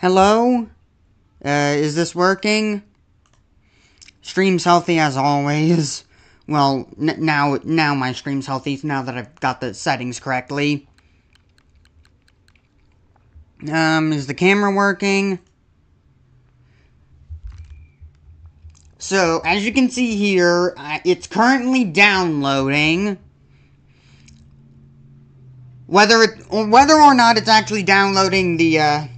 Hello? Is this working? Stream's healthy as always. Well, now my stream's healthy now that I've got the settings correctly. Is the camera working? So, as you can see here, it's currently downloading. Whether or not it's actually downloading the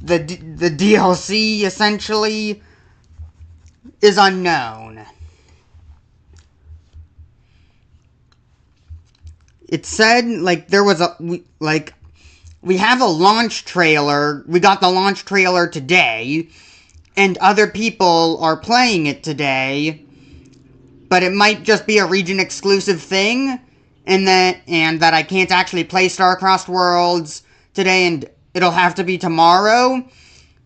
DLC, essentially, is unknown. It said, like, there was we have a launch trailer. We got the launch trailer today, and other people are playing it today, but it might just be a region-exclusive thing, and that I can't actually play Star-Crossed Worlds today, and it'll have to be tomorrow.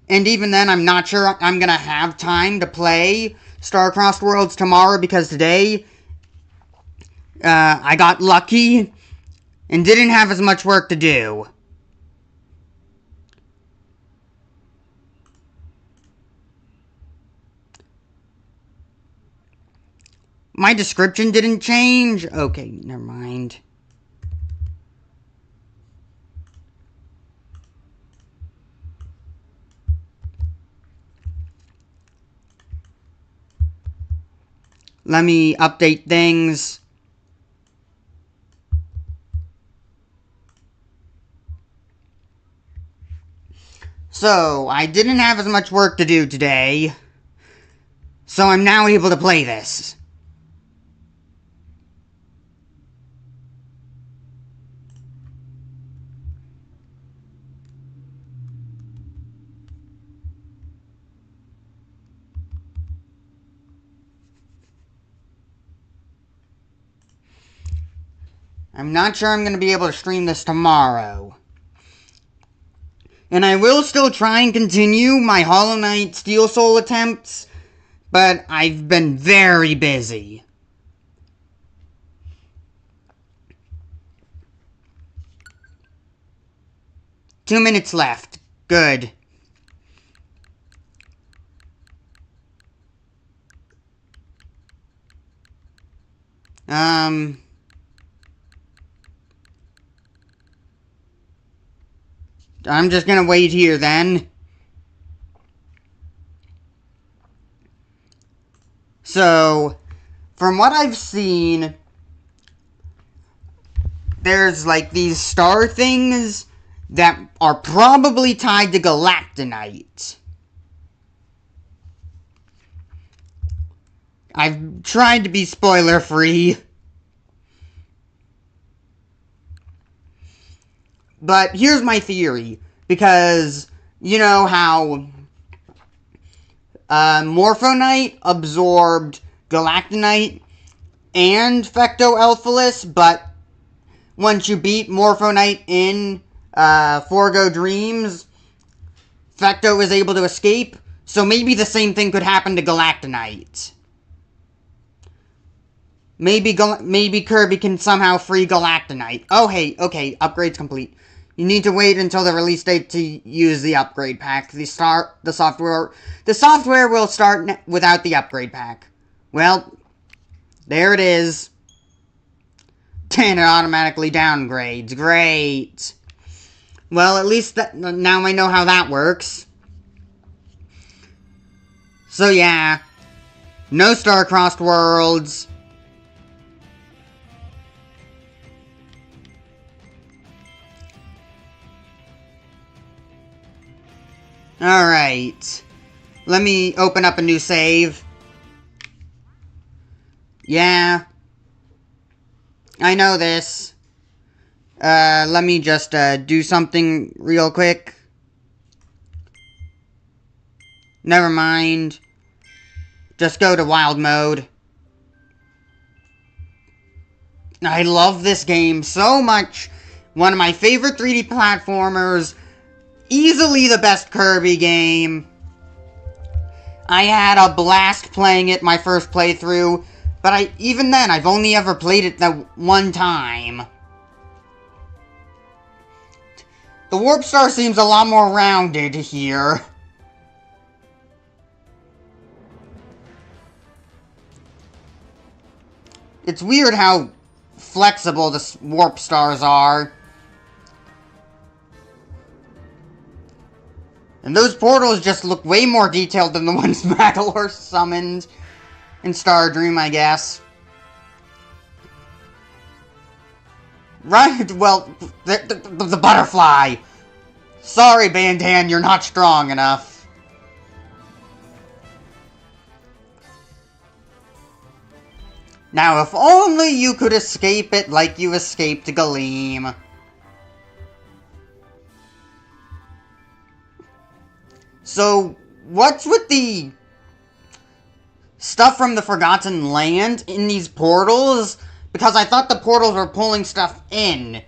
And even then, I'm not sure I'm gonna have time to play Star-Crossed Worlds tomorrow, because today, I got lucky and didn't have as much work to do. My description didn't change? Okay, never mind. Let me update things. So, I didn't have as much work to do today, so I'm now able to play this. I'm not sure I'm going to be able to stream this tomorrow. And I will still try and continue my Hollow Knight Steel Soul attempts, but I've been very busy. Two minutes left. Good. I'm just gonna wait here then. So, from what I've seen, there's like these star things that are probably tied to Galactonite. I've tried to be spoiler-free. But here's my theory, because you know how Morphonite absorbed Galactonite and Fecto-Elphalus, but once you beat Morphonite in Forgo Dreams, Fecto is able to escape, so maybe the same thing could happen to Galactonite. Maybe Kirby can somehow free Galactonite. Oh, hey, okay, upgrade's complete. You need to wait until the release date to use the upgrade pack. The software will start without the upgrade pack. Well, there it is. And it automatically downgrades. Great. Well, at least now I know how that works. So yeah, no Star-Crossed Worlds. Alright. Let me open up a new save. Yeah. I know this. Let me just do something real quick. Never mind. Just go to wild mode. I love this game so much. One of my favorite 3D platformers. Easily the best Kirby game. I had a blast playing it my first playthrough, but even then, I've only ever played it that one time. The Warp Star seems a lot more rounded here. It's weird how flexible the Warp Stars are. And those portals just look way more detailed than the ones Magolor summoned in Star Dream, I guess. Right, well, the butterfly. Sorry, Bandan, you're not strong enough. Now, if only you could escape it like you escaped Galeem. So, what's with the stuff from the Forgotten Land in these portals? Because I thought the portals were pulling stuff in.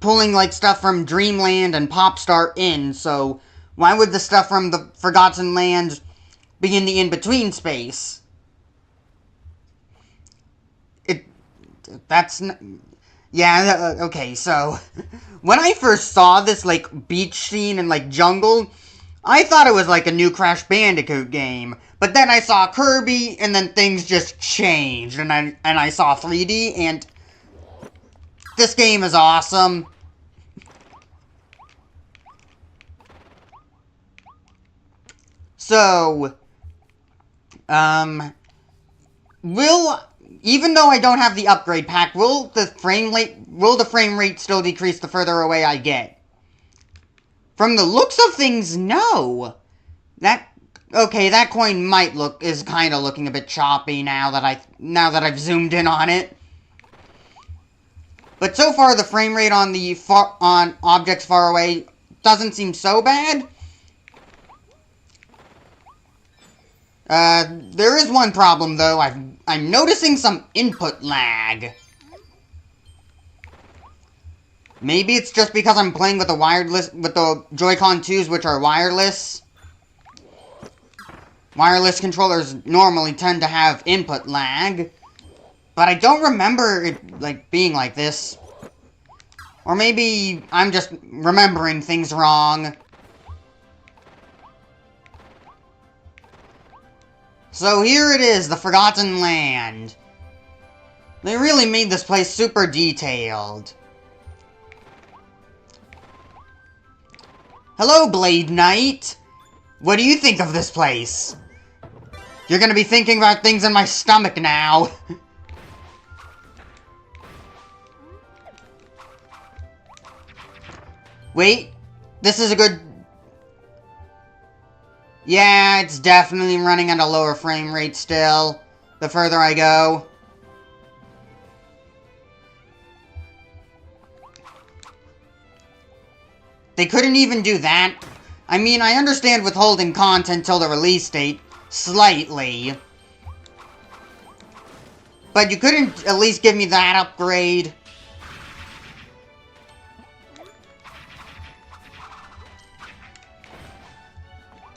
Pulling, like, stuff from Dreamland and Popstar in, so why would the stuff from the Forgotten Land be in the in-between space? Yeah, okay, so when I first saw this, like, beach scene and, like, jungle, I thought it was like a new Crash Bandicoot game. But then I saw Kirby, and then things just changed, and I saw 3D, and this game is awesome. So, even though I don't have the upgrade pack, will the frame rate still decrease the further away I get? From the looks of things, no. Okay, that coin is kind of looking a bit choppy now that I've zoomed in on it. But so far, the frame rate on objects far away doesn't seem so bad. There is one problem though. I'm noticing some input lag. Maybe it's just because I'm playing with the Joy-Con 2s, which are wireless. Wireless controllers normally tend to have input lag. But I don't remember it, like, being like this. Or maybe I'm just remembering things wrong. So here it is, the Forgotten Land. They really made this place super detailed. Hello, Blade Knight. What do you think of this place? You're gonna be thinking about things in my stomach now. Wait, this is a good... Yeah, it's definitely running at a lower frame rate still, the further I go. They couldn't even do that. I mean, I understand withholding content till the release date, slightly. But you couldn't at least give me that upgrade.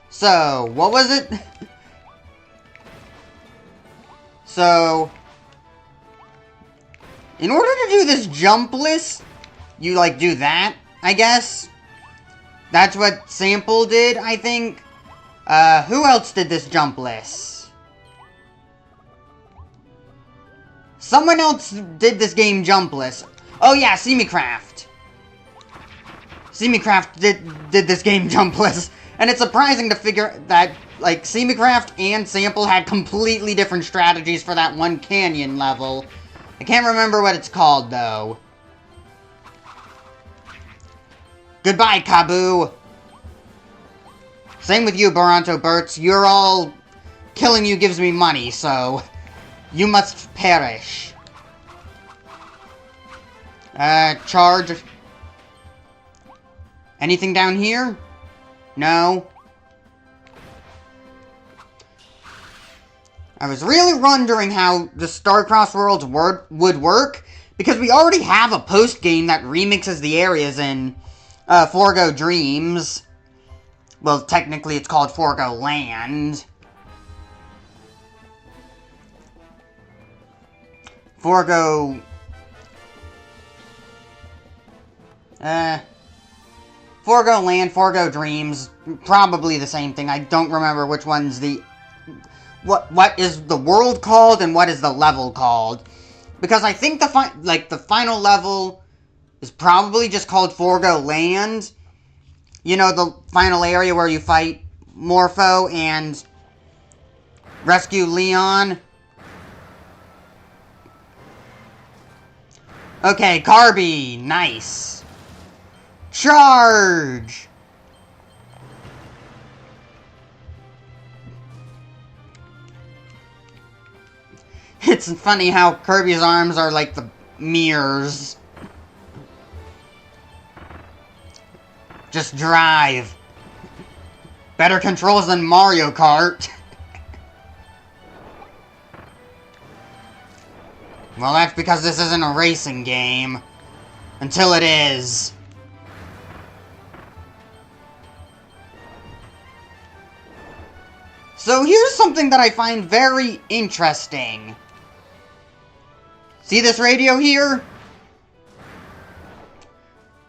So, what was it? So, in order to do this jump list, you, like, do that, I guess. That's what Sample did, I think. Who else did this jump list? Someone else did this game jump list. Oh yeah, Seamicraft. Seamicraft did this game jump list. And it's surprising to figure that, like, Seamicraft and Sample had completely different strategies for that one canyon level. I can't remember what it's called, though. Goodbye, Kaboo. Same with you, Baronto Burtz. You're all... Killing you gives me money, so... You must perish. Charge. Anything down here? No. I was really wondering how the Starcross Worlds would work, because we already have a post-game that remixes the areas in Forgo Dreams. Well, technically it's called Forgo Land. Forgo Land, Forgo Dreams, probably the same thing. I don't remember which one's the... What is the world called and what is the level called. Because I think the final level is probably just called Forgo Land. You know, the final area where you fight Morpho and rescue Leon. Okay, Kirby, nice. Charge! It's funny how Kirby's arms are like the mirrors. Just drive. Better controls than Mario Kart. Well, that's because this isn't a racing game. Until it is. So here's something that I find very interesting. See this radio here?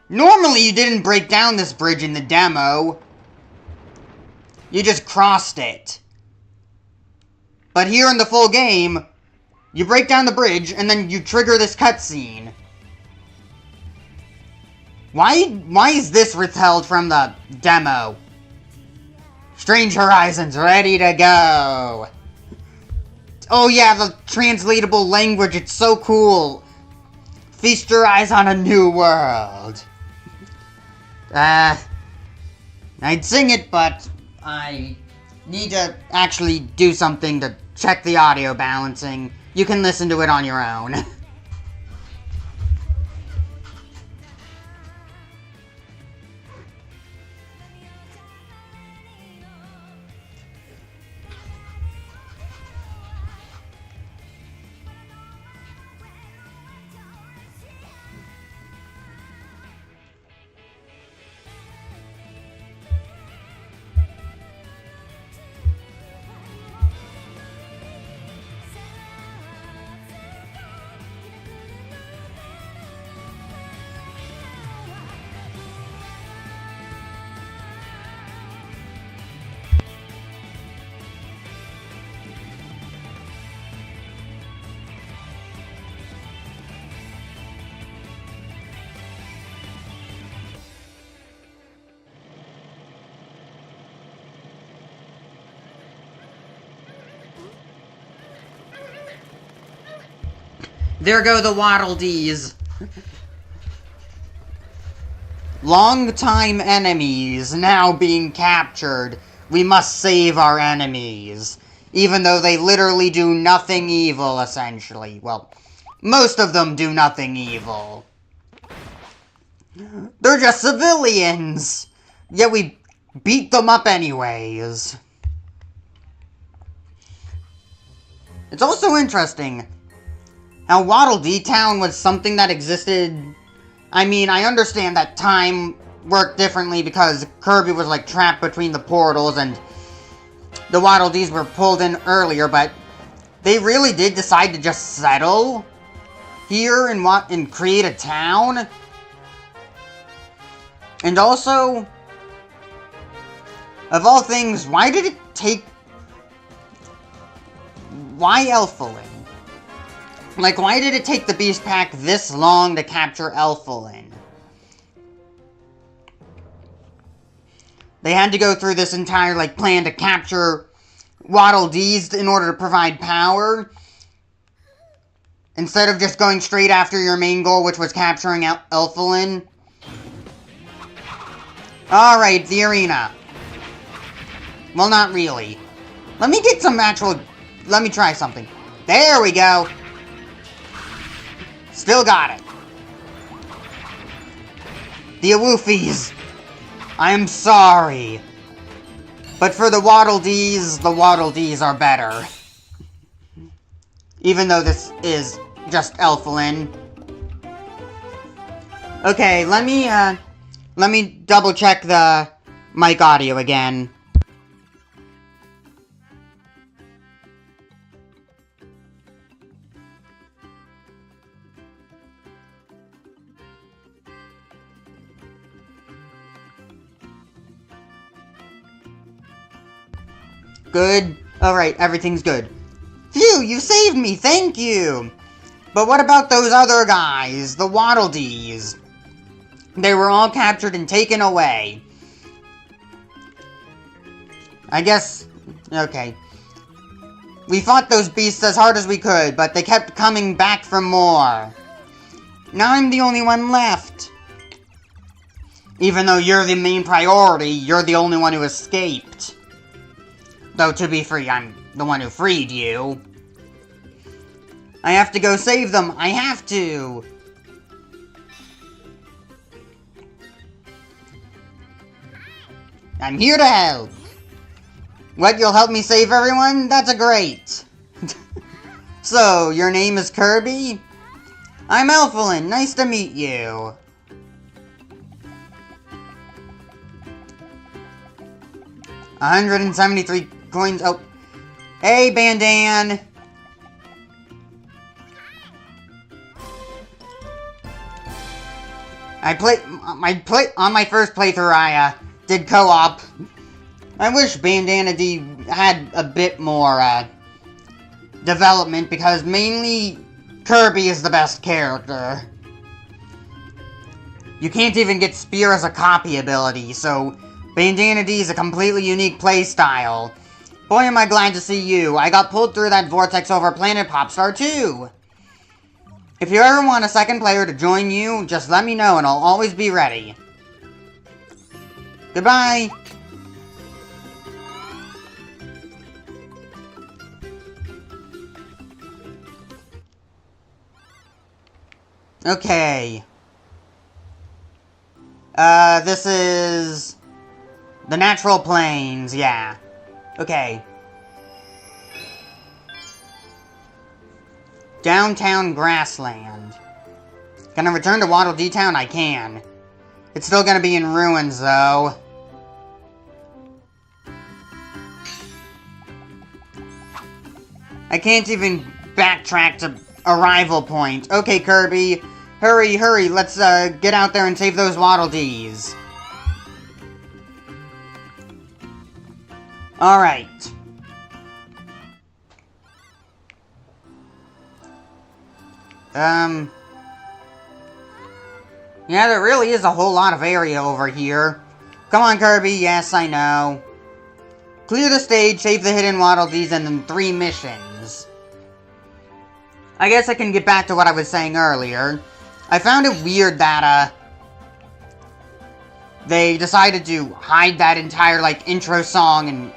Normally you didn't break down this bridge in the demo. You just crossed it. But here in the full game, you break down the bridge and then you trigger this cutscene. Why is this withheld from the demo? Strange Horizons, ready to go. Oh yeah, the translatable language, it's so cool. Feast your eyes on a new world. I'd sing it, but I need to actually do something to check the audio balancing. You can listen to it on your own. There go the Waddle Dees. Long-time enemies now being captured. We must save our enemies. Even though they literally do nothing evil, essentially. Well, most of them do nothing evil. They're just civilians. Yet we beat them up anyways. It's also interesting how Waddle Dee Town was something that existed. I mean, I understand that time worked differently because Kirby was like trapped between the portals and the Waddle Dees were pulled in earlier, but they really did decide to just settle here and create a town. And also, of all things, why did it take... Why Elfilin? Like, why did it take the Beast Pack this long to capture Elfilin? They had to go through this entire, like, plan to capture Waddle Dees in order to provide power, instead of just going straight after your main goal, which was capturing Elfilin. Alright, the arena. Well, not really. Let me get some actual... Let me try something. There we go. Still got it. The Awoofies. I am sorry. But for the Waddle Dees are better. Even though this is just Elfilin. Okay, let me double check the mic audio again. Good? Alright, everything's good. Phew, you saved me, thank you! But what about those other guys, the Waddle Dees? They were all captured and taken away. I guess... okay. We fought those beasts as hard as we could, but they kept coming back for more. Now I'm the only one left. Even though you're the main priority, you're the only one who escaped. Though, to be free, I'm the one who freed you. I have to go save them. I have to. I'm here to help. What, you'll help me save everyone? That's great. So, your name is Kirby? I'm Elfilin. Nice to meet you. $173 coins. Oh. Hey, Bandan. On my first playthrough, I did co-op. I wish Bandana D had a bit more development, because mainly Kirby is the best character. You can't even get Spear as a copy ability, so Bandana D is a completely unique playstyle. Boy, am I glad to see you. I got pulled through that vortex over Planet Popstar too. If you ever want a second player to join you, just let me know and I'll always be ready. Goodbye. Okay. This is... the Natural Plains, yeah. Okay. Downtown Grassland. Can I return to Waddle Dee Town? I can. It's still gonna be in ruins, though. I can't even backtrack to Arrival Point. Okay, Kirby. Hurry, hurry, let's get out there and save those Waddle Dees. Alright. Yeah, there really is a whole lot of area over here. Come on, Kirby, yes, I know. Clear the stage, save the hidden Waddle Dees, and then 3 missions. I guess I can get back to what I was saying earlier. I found it weird that, they decided to hide that entire, like, intro song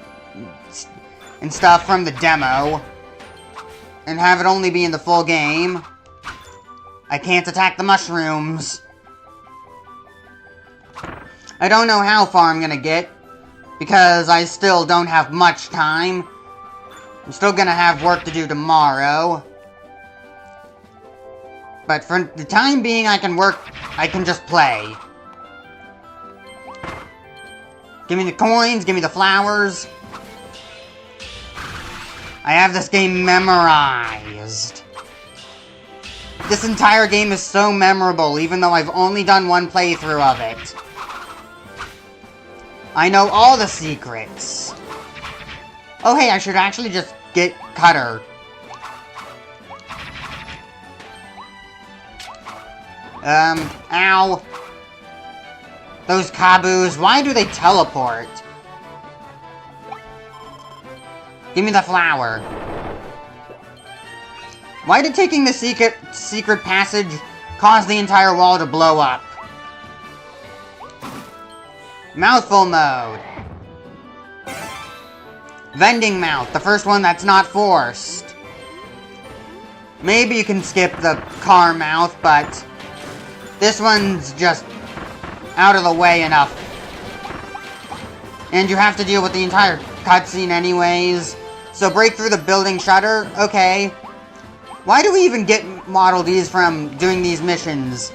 and stuff from the demo. And have it only be in the full game. I can't attack the mushrooms. I don't know how far I'm gonna get, because I still don't have much time. I'm still gonna have work to do tomorrow. But for the time being, I can just play. Give me the coins, give me the flowers. I have this game memorized. This entire game is so memorable, even though I've only done one playthrough of it. I know all the secrets. Oh hey, I should actually just get Cutter. Ow. Those Kabus, why do they teleport? Give me the flower. Why did taking the secret passage cause the entire wall to blow up? Mouthful mode. Vending mouth, the first one that's not forced. Maybe you can skip the car mouth, but this one's just out of the way enough. And you have to deal with the entire cutscene anyways. So break through the building shutter? Okay. Why do we even get Waddle Dees from doing these missions?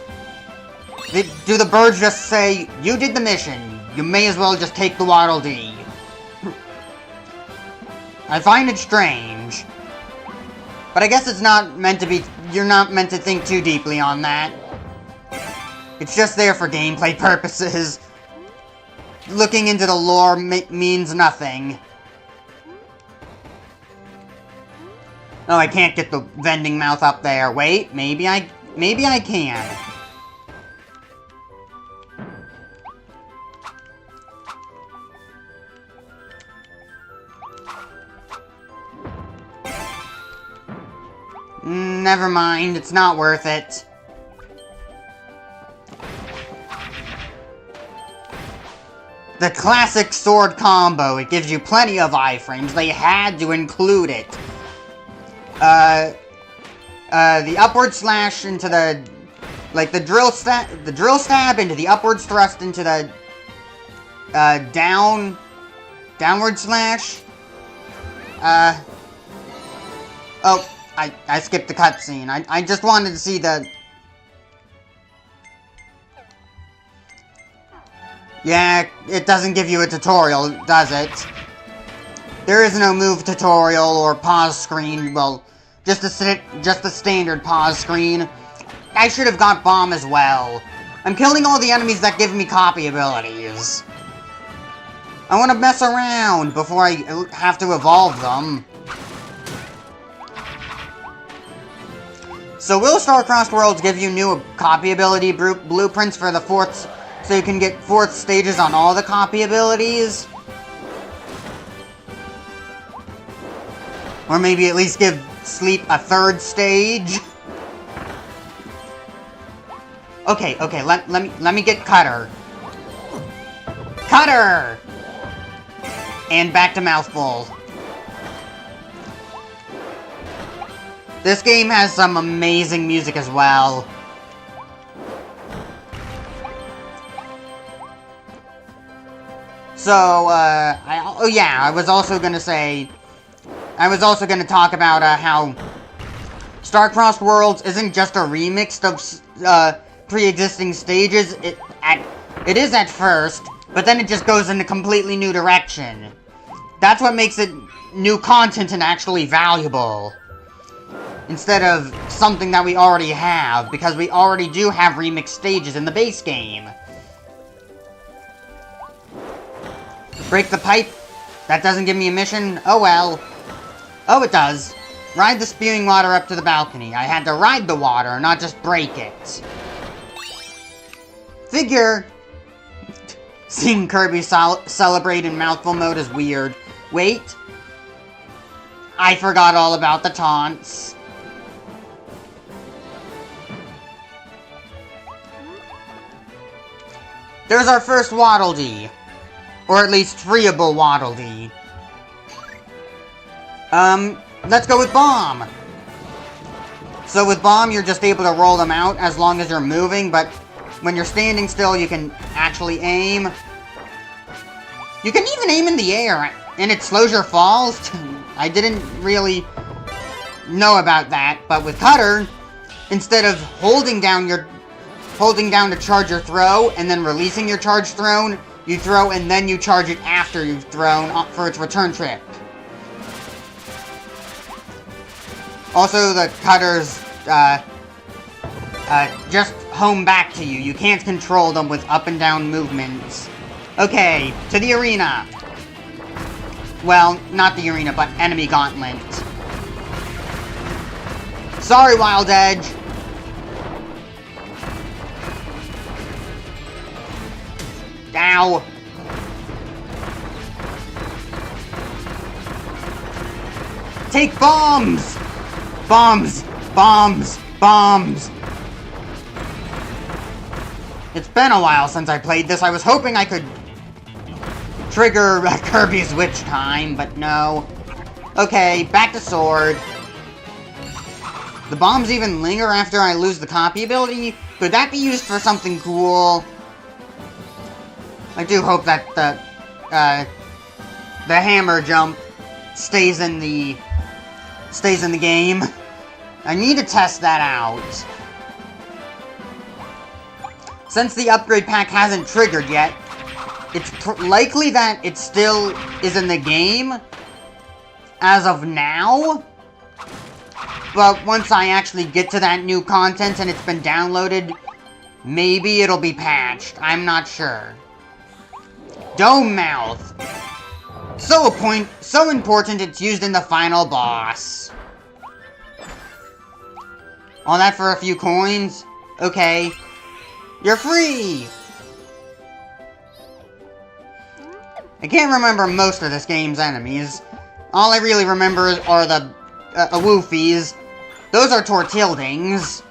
Do the birds just say, you did the mission, you may as well just take the Waddle Dee? I find it strange. But I guess it's not meant to be, you're not meant to think too deeply on that. It's just there for gameplay purposes. Looking into the lore means nothing. Oh, I can't get the vending mouth up there. Wait, maybe I can. Never mind, it's not worth it. The classic sword combo, it gives you plenty of iframes. They had to include it. The upward slash into the... Like, the drill stab into the upward thrust into the... Downward slash? Oh, I skipped the cutscene. I just wanted to see the... Yeah, it doesn't give you a tutorial, does it? There is no move tutorial or pause screen. Well, just a standard pause screen. I should have got bomb as well. I'm killing all the enemies that give me copy abilities. I want to mess around before I have to evolve them. So will Star-Crossed Worlds give you new copy ability blueprints for the fourth... So you can get fourth stages on all the copy abilities? Or maybe at least give Sleep a third stage? Okay, let me get Cutter. Cutter! And back to Mouthful. This game has some amazing music as well. So, I was also gonna talk about, how Star-Crossed Worlds isn't just a remix of, pre-existing stages. It is at first, but then it just goes in a completely new direction. That's what makes it new content and actually valuable. Instead of something that we already have, because we already do have remixed stages in the base game. Break the pipe? That doesn't give me a mission? Oh well. Oh, it does. Ride the spewing water up to the balcony. I had to ride the water, not just break it. Figure. Seeing Kirby celebrate in Mouthful mode is weird. Wait. I forgot all about the taunts. There's our first Waddle Dee. Or at least freeable Waddle Dee. Let's go with Bomb. So with Bomb, you're just able to roll them out as long as you're moving, but when you're standing still, you can actually aim. You can even aim in the air, and it slows your falls. I didn't really know about that, but with Cutter, instead of holding down to charge your throw, and then releasing your charge thrown, you throw and then you charge it after you've thrown for its return trip. Also, the Cutters, just home back to you. You can't control them with up and down movements. Okay, to the arena. Well, not the arena, but enemy gauntlet. Sorry, Wild Edge. Ow! Take bombs! Bombs! Bombs! Bombs! It's been a while since I played this. I was hoping I could trigger Kirby's Witch Time, but no. Okay, back to Sword. The bombs even linger after I lose the copy ability? Could that be used for something cool? I do hope that the hammer jump stays in the game. I need to test that out. Since the upgrade pack hasn't triggered yet, it's likely that it still is in the game as of now. But once I actually get to that new content and it's been downloaded, maybe it'll be patched. I'm not sure. Dome Mouth. So important it's used in the final boss. All that for a few coins? Okay. You're free! I can't remember most of this game's enemies. All I really remember are the Woofies. Those are Tortildings.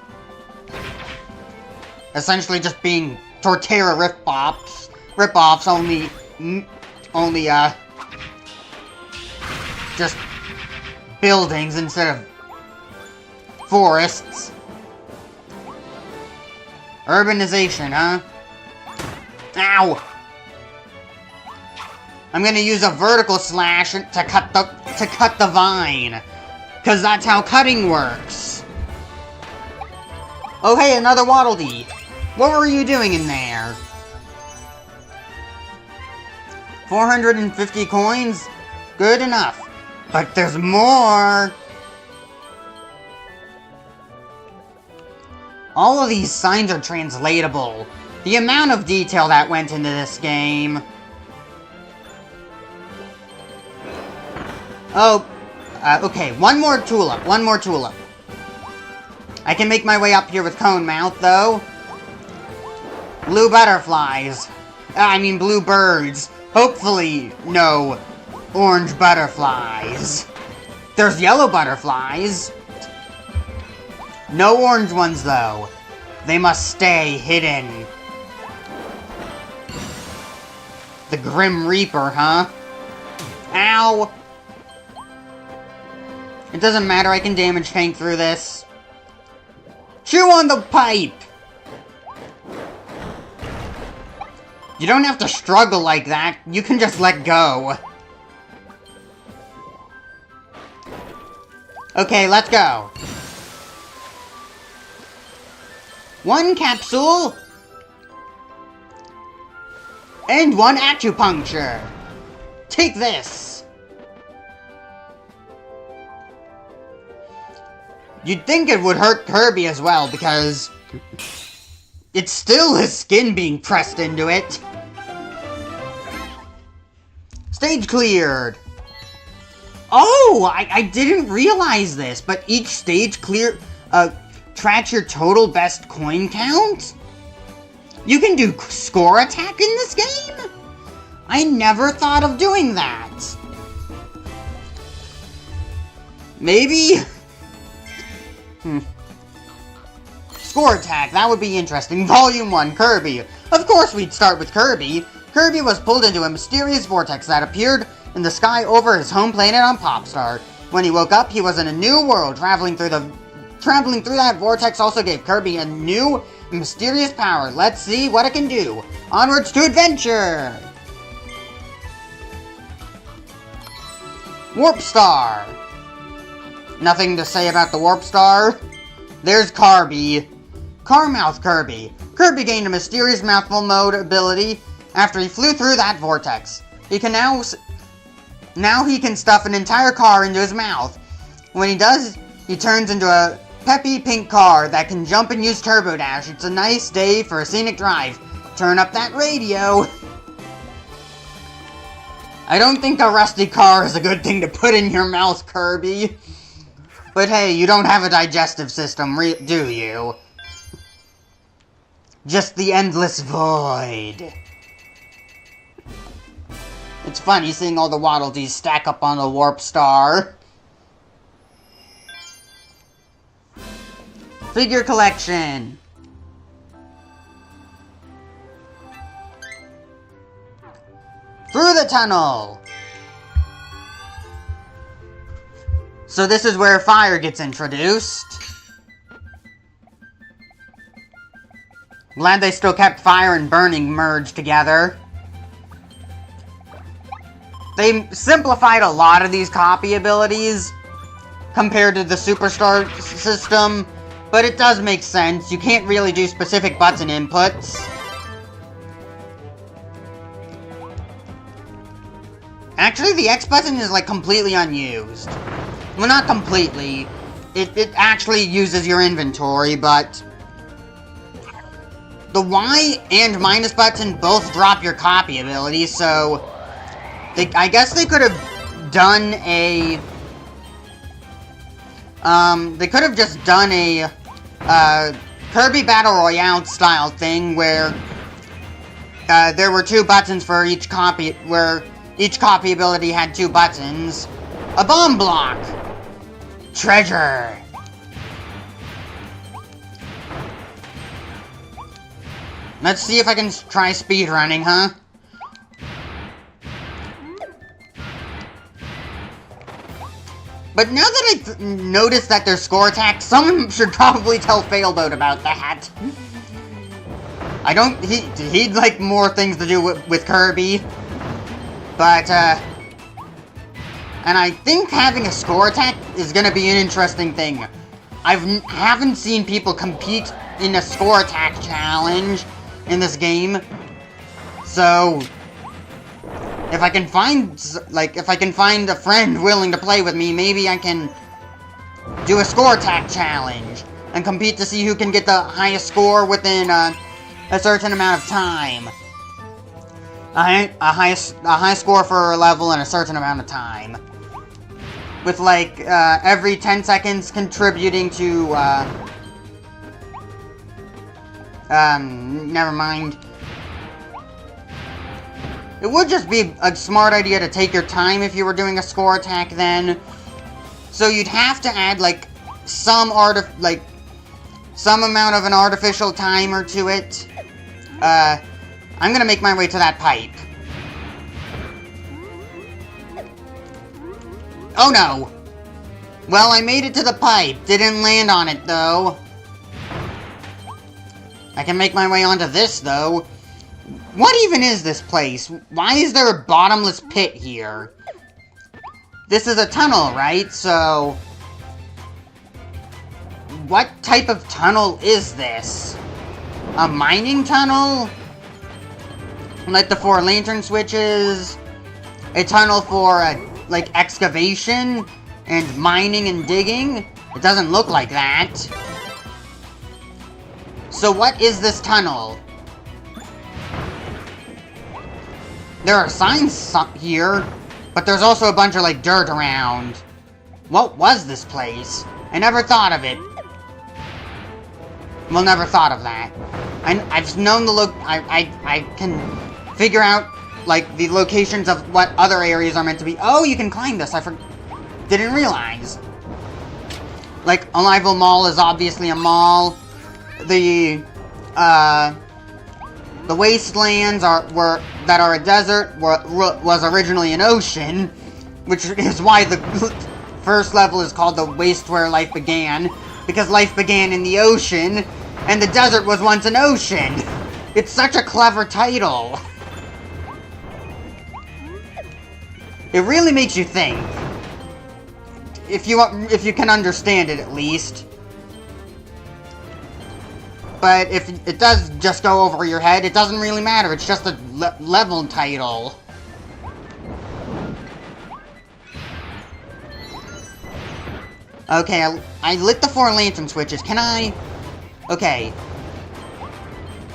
Essentially just being Torterra rip-offs, only, just buildings instead of forests. Urbanization, huh? Ow! I'm gonna use a vertical slash to cut the vine, cause that's how cutting works. Oh hey, another Waddle Dee. What were you doing in there? 450 coins? Good enough. But there's more! All of these signs are translatable. The amount of detail that went into this game. Oh, okay, one more tulip. I can make my way up here with Cone Mouth, though. Blue butterflies. I mean, blue birds. Hopefully, no orange butterflies. There's yellow butterflies. No orange ones, though. They must stay hidden. The Grim Reaper, huh? Ow! It doesn't matter, I can damage tank through this. Chew on the pipe! You don't have to struggle like that, you can just let go. Okay, let's go. One capsule. And one acupuncture. Take this. You'd think it would hurt Kirby as well, because it's still his skin being pressed into it. Stage cleared. Oh, I didn't realize this, but each stage tracks your total best coin count? You can do score attack in this game? I never thought of doing that. Maybe? Score attack, that would be interesting. Volume 1, Kirby. Of course we'd start with Kirby. Kirby was pulled into a mysterious vortex that appeared in the sky over his home planet on Popstar. When he woke up, he was in a new world. Traveling through that vortex also gave Kirby a new, mysterious power. Let's see what it can do. Onwards to adventure! Warp Star! Nothing to say about the Warp Star. There's Kirby. Carmouth Kirby. Kirby gained a mysterious mouthful mode ability after he flew through that vortex. He can now he can stuff an entire car into his mouth. When he does, he turns into a peppy pink car that can jump and use Turbo Dash. It's a nice day for a scenic drive. Turn up that radio. I don't think a rusty car is a good thing to put in your mouth, Kirby. But hey, you don't have a digestive system, do you? Just the endless void. It's funny seeing all the Waddle Dees stack up on the Warp Star. Figure collection. Through the tunnel. So this is where fire gets introduced. Glad they still kept fire and burning merged together. They simplified a lot of these copy abilities compared to the Superstar system, but it does make sense. You can't really do specific button inputs. Actually, the X button is like completely unused. Well, not completely. It actually uses your inventory, but the Y and minus button both drop your copy ability, so I guess they could have done a... they could have just done a Kirby Battle Royale style thing where there were 2 buttons for each copy, where each copy ability had 2 buttons. A bomb block! Treasure! Let's see if I can try speedrunning, huh? But now that I've noticed that there's score attacks, someone should probably tell Failboat about that. I don't... He'd like more things to do with Kirby. But, and I think having a score attack is gonna be an interesting thing. I haven't seen people compete in a score attack challenge in this game. So, if I can find, a friend willing to play with me, maybe I can do a score attack challenge and compete to see who can get the highest score within a certain amount of time. A high score for a level in a certain amount of time. With, like, every 10 seconds contributing to, never mind. It would just be a smart idea to take your time if you were doing a score attack then. So you'd have to add, like, some amount of an artificial timer to it. I'm gonna make my way to that pipe. Oh no! Well, I made it to the pipe. Didn't land on it, though. I can make my way onto this, though. What even is this place? Why is there a bottomless pit here? This is a tunnel, right? So... what type of tunnel is this? A mining tunnel? Like the 4 lantern switches? A tunnel for, like, excavation? And mining and digging? It doesn't look like that. So what is this tunnel? There are signs here, but there's also a bunch of, like, dirt around. What was this place? I never thought of it. Well, never thought of that. I've known the I can figure out, like, the locations of what other areas are meant to be. Oh, you can climb this. Didn't realize. Like, Alival Mall is obviously a mall. The wastelands that are a desert was originally an ocean, which is why the first level is called The Waste Where Life Began, because life began in the ocean, and the desert was once an ocean. It's such a clever title. It really makes you think. If you can understand it, at least. But if it does just go over your head, it doesn't really matter. It's just a level title. Okay, I lit the 4 lantern switches. Can I... okay.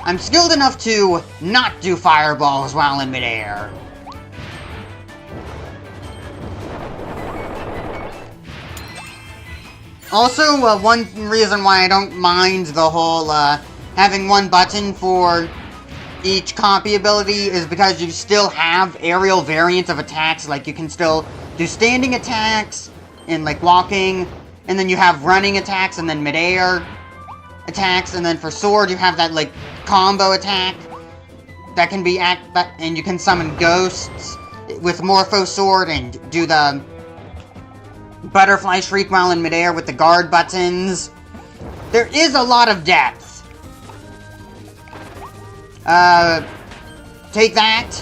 I'm skilled enough to not do fireballs while in midair. Also, one reason why I don't mind the whole, having one button for each copy ability is because you still have aerial variants of attacks. Like, you can still do standing attacks and, like, walking, and then you have running attacks and then midair attacks, and then for sword you have that, like, combo attack that can be and you can summon ghosts with Morpho Sword and do the Butterfly Shriek while in midair with the guard buttons. There is a lot of depth. Take that.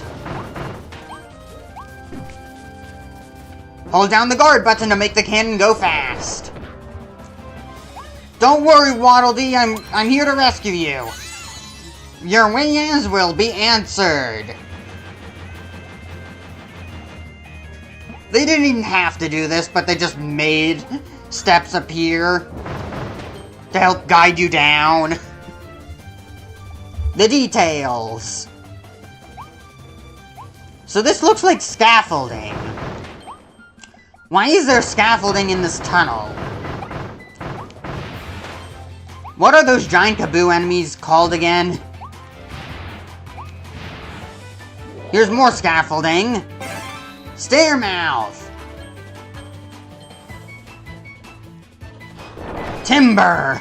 Hold down the guard button to make the cannon go fast. Don't worry, Waddle Dee, I'm here to rescue you. Your wishes will be answered. They didn't even have to do this, but they just made steps appear to help guide you down. The details. So this looks like scaffolding. Why is there scaffolding in this tunnel? What are those giant Kaboo enemies called again? Here's more scaffolding. Stair mouth. Timber.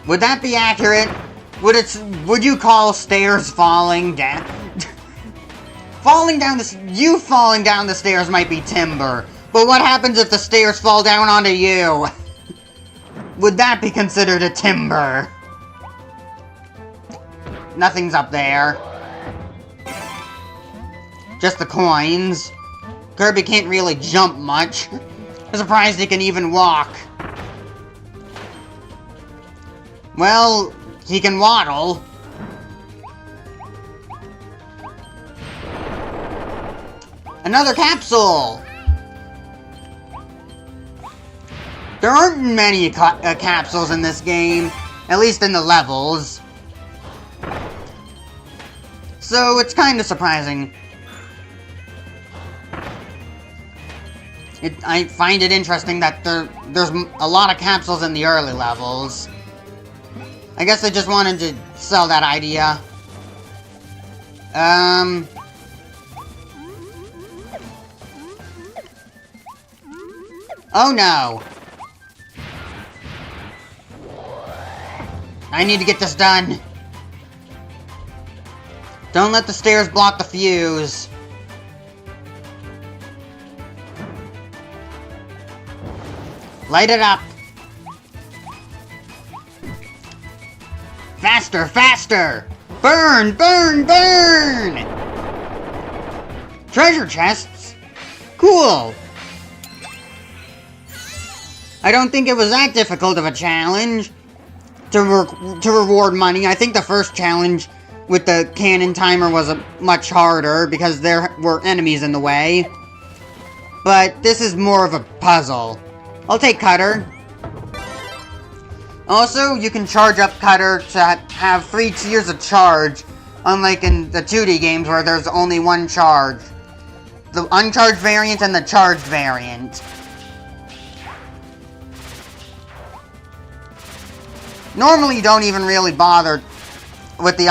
Would that be accurate? Would you call stairs falling down? Falling down the stairs might be timber. But what happens if the stairs fall down onto you? Would that be considered a timber? Nothing's up there. Just the coins. Kirby can't really jump much. I'm surprised he can even walk. Well, he can waddle. Another capsule! There aren't many capsules in this game, at least in the levels. So it's kind of surprising. I find it interesting that there's a lot of capsules in the early levels. I guess they just wanted to sell that idea. Oh no! I need to get this done. Don't let the stairs block the fuse. Light it up. Faster, faster! Burn, burn, burn! Treasure chests? Cool! I don't think it was that difficult of a challenge to reward money. I think the first challenge with the cannon timer was much harder because there were enemies in the way. But this is more of a puzzle. I'll take Cutter. Also, you can charge up Cutter to have 3 tiers of charge, unlike in the 2D games where there's only one charge. The uncharged variant and the charged variant. Normally, you don't even really bother with the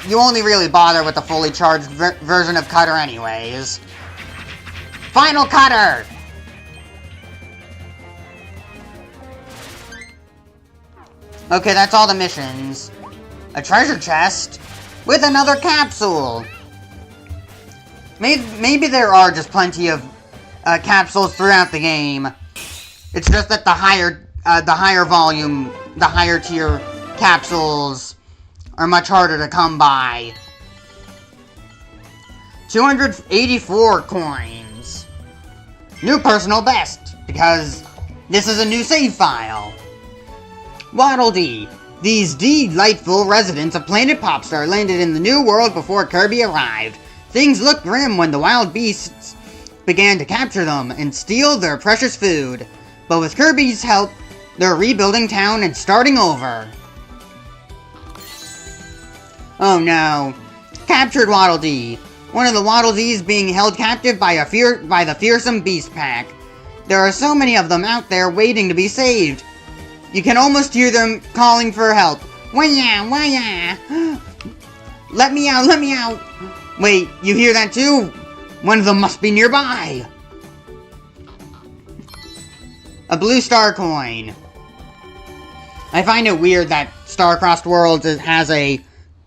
you only really bother with the fully charged version of Cutter anyways. Final Cutter! Okay, that's all the missions. A treasure chest with another capsule. Maybe there are just plenty of capsules throughout the game. It's just that the higher volume, the higher tier capsules are much harder to come by. 284 coins. New personal best, because this is a new save file. Waddle Dee. These delightful residents of Planet Popstar landed in the new world before Kirby arrived. Things looked grim when the wild beasts began to capture them and steal their precious food. But with Kirby's help, they're rebuilding town and starting over. Oh no. Captured Waddle Dee. One of the Waddle Dees being held captive by the fearsome Beast Pack. There are so many of them out there waiting to be saved. You can almost hear them calling for help. Waya, waya. Let me out, let me out. Wait, you hear that too? One of them must be nearby. A blue star coin. I find it weird that Star-Crossed Worlds has a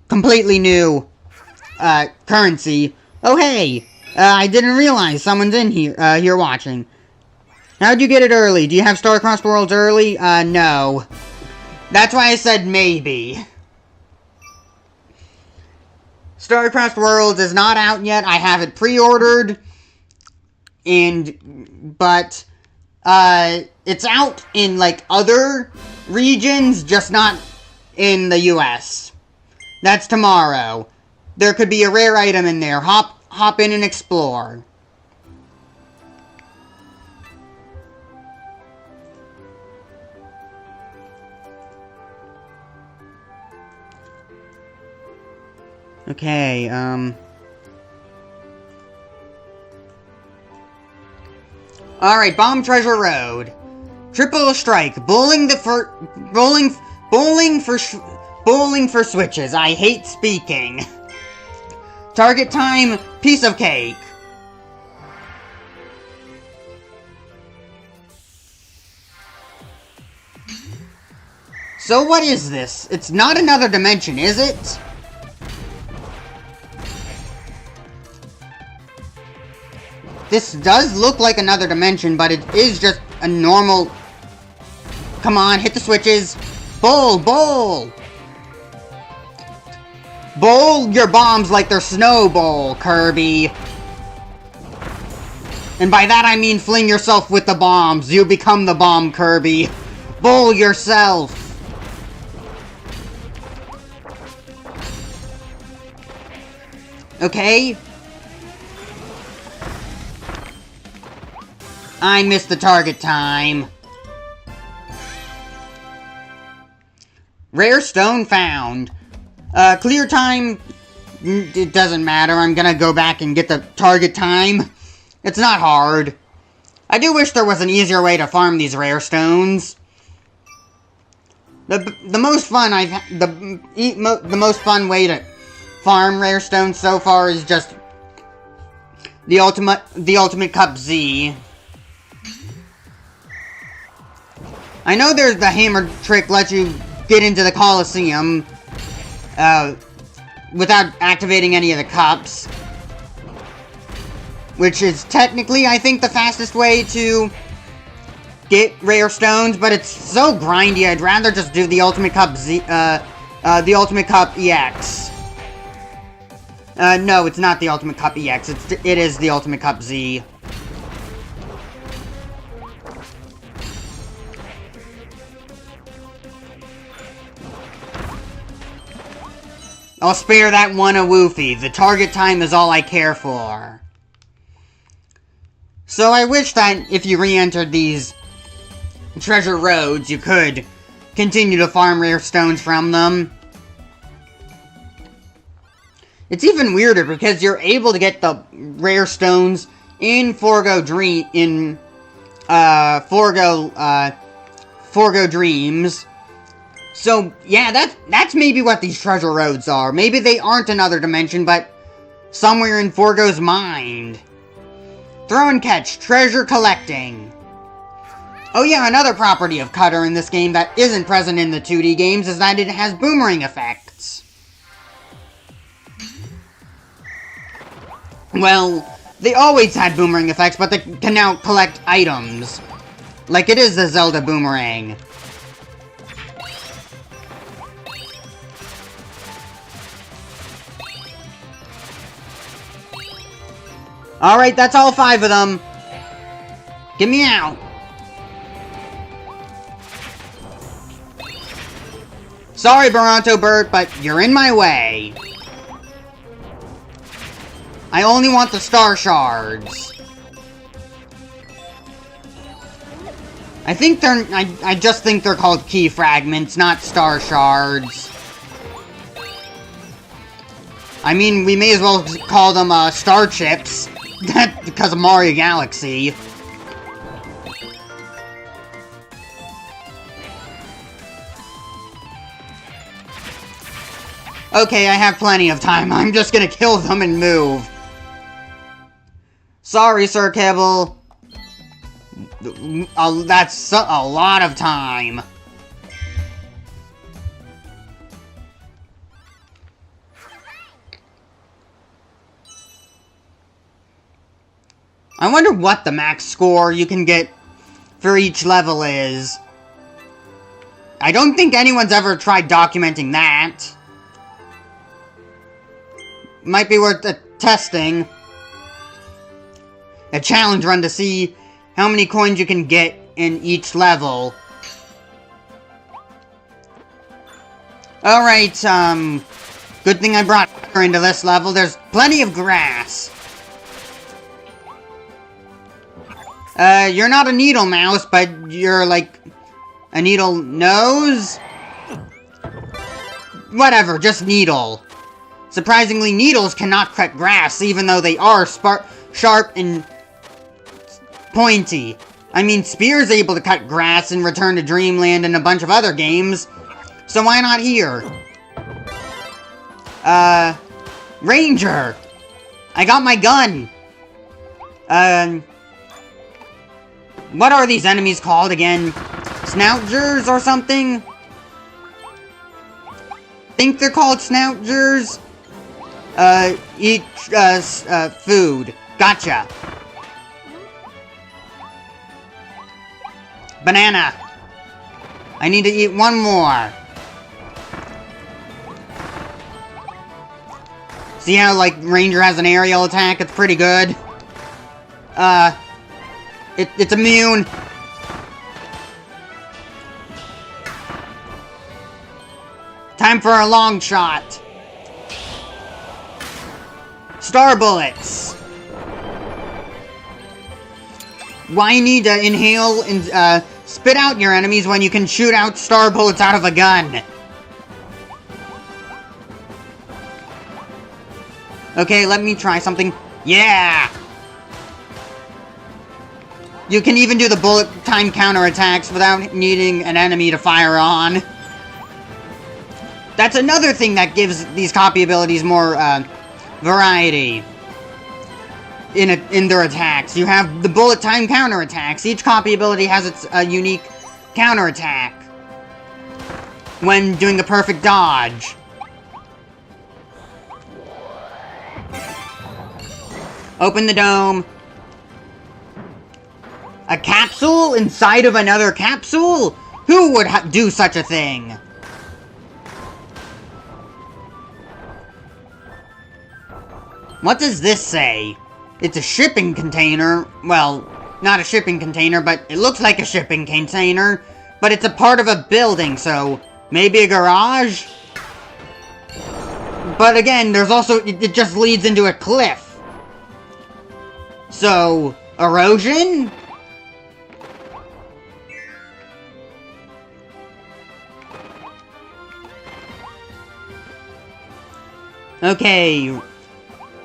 completely new currency. Oh hey, I didn't realize someone's in here watching. How'd you get it early? Do you have Star-Crossed Worlds early? No. That's why I said maybe. Star-Crossed Worlds is not out yet. I have it pre-ordered. But it's out in, like, other regions, just not in the US. That's tomorrow. There could be a rare item in there. Hop in and explore. Okay, Alright, Bomb Treasure Road. Triple strike. Bowling for switches. I hate speaking. Target time, piece of cake. So what is this? It's not another dimension, is it? This does look like another dimension, but it is just a normal... Come on, hit the switches. Bowl, bowl! Bowl your bombs like they're snowball, Kirby. And by that I mean fling yourself with the bombs. You become the bomb, Kirby. Bowl yourself. Okay? I missed the target time. Rare stone found. Clear time, it doesn't matter. I'm gonna go back and get the target time. It's not hard. I do wish there was an easier way to farm these rare stones. The most fun the most fun way to farm rare stones so far is just the ultimate cup Z. I know there's the hammer trick lets you get into the Coliseum without activating any of the cups, which is technically, I think, the fastest way to get rare stones, but it's so grindy. I'd rather just do the Ultimate Cup Z, the Ultimate Cup EX. No, it's not the Ultimate Cup EX. It is the Ultimate Cup Z. I'll spare that one a woofy. The target time is all I care for. So I wish that if you re-entered these treasure roads, you could continue to farm rare stones from them. It's even weirder because you're able to get the rare stones in Forgo Dreams. So, yeah, that's maybe what these treasure roads are. Maybe they aren't another dimension, but somewhere in Forgo's mind. Throw and catch, treasure collecting. Oh yeah, another property of Cutter in this game that isn't present in the 2D games is that it has boomerang effects. Well, they always had boomerang effects, but they can now collect items. Like it is the Zelda boomerang. Alright, that's all 5 of them. Get me out. Sorry, Baronto Bert, but you're in my way. I only want the star shards. I think they're... I just think they're called key fragments, not star shards. I mean, we may as well call them, star chips. Because of Mario Galaxy. Okay, I have plenty of time. I'm just gonna kill them and move. Sorry, Sir Kibble. That's a lot of time. I wonder what the max score you can get for each level is. I don't think anyone's ever tried documenting that. Might be worth testing. A challenge run to see how many coins you can get in each level. Alright, good thing I brought her into this level. There's plenty of grass. You're not a needle mouse, but you're like a needle nose? Whatever, just needle. Surprisingly, needles cannot cut grass, even though they are sharp and pointy. I mean, Spear's able to cut grass in Return to Dreamland and a bunch of other games. So why not here? Ranger! I got my gun! What are these enemies called again? Snoutgers or something? Think they're called Snoutgers? Eat, food. Gotcha. Banana. I need to eat one more. See how, like, Ranger has an aerial attack? It's pretty good. It's immune. Time for a long shot. Star bullets. Why need to inhale and, spit out your enemies when you can shoot out star bullets out of a gun? Okay, let me try something. Yeah! You can even do the bullet time counterattacks without needing an enemy to fire on. That's another thing that gives these copy abilities more, variety in their attacks. You have the bullet time counterattacks. Each copy ability has its unique counterattack when doing a perfect dodge. Open the dome. A capsule inside of another capsule? Who would do such a thing? What does this say? It's a shipping container. Well, not a shipping container, but it looks like a shipping container. But it's a part of a building, so maybe a garage? But again, there's also, it just leads into a cliff. So, erosion? Okay,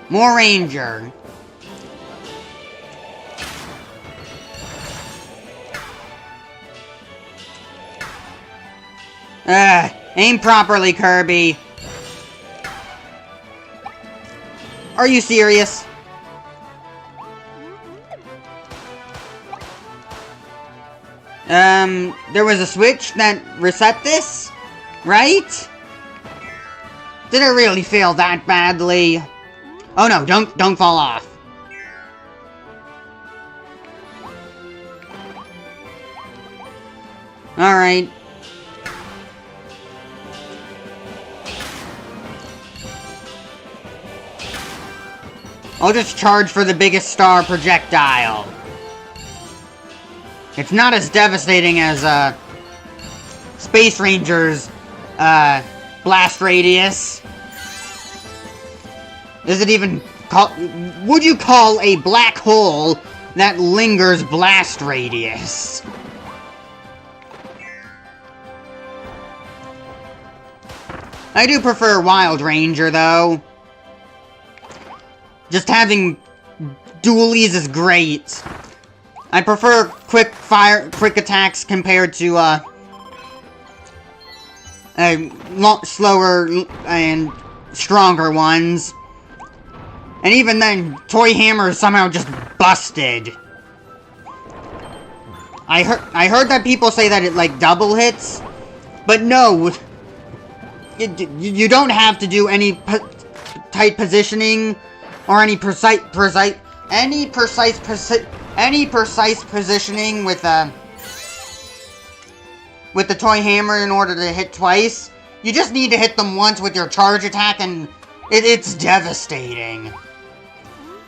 more Ranger. Aim properly, Kirby. Are you serious? There was a switch that reset this, right? Did it really fail that badly? Oh no, don't fall off. Alright. I'll just charge for the biggest star projectile. It's not as devastating as, Space Ranger's, blast radius. Is it even would you call a black hole that lingers blast radius? I do prefer Wild Ranger, though. Just having dualies is great. I prefer quick attacks compared to, slower and stronger ones. And even then, Toy Hammer is somehow just busted. I heard that people say that it, like, double hits. But no. You don't have to do any tight positioning or any precise positioning with the Toy Hammer in order to hit twice. You just need to hit them once with your charge attack, and it's devastating.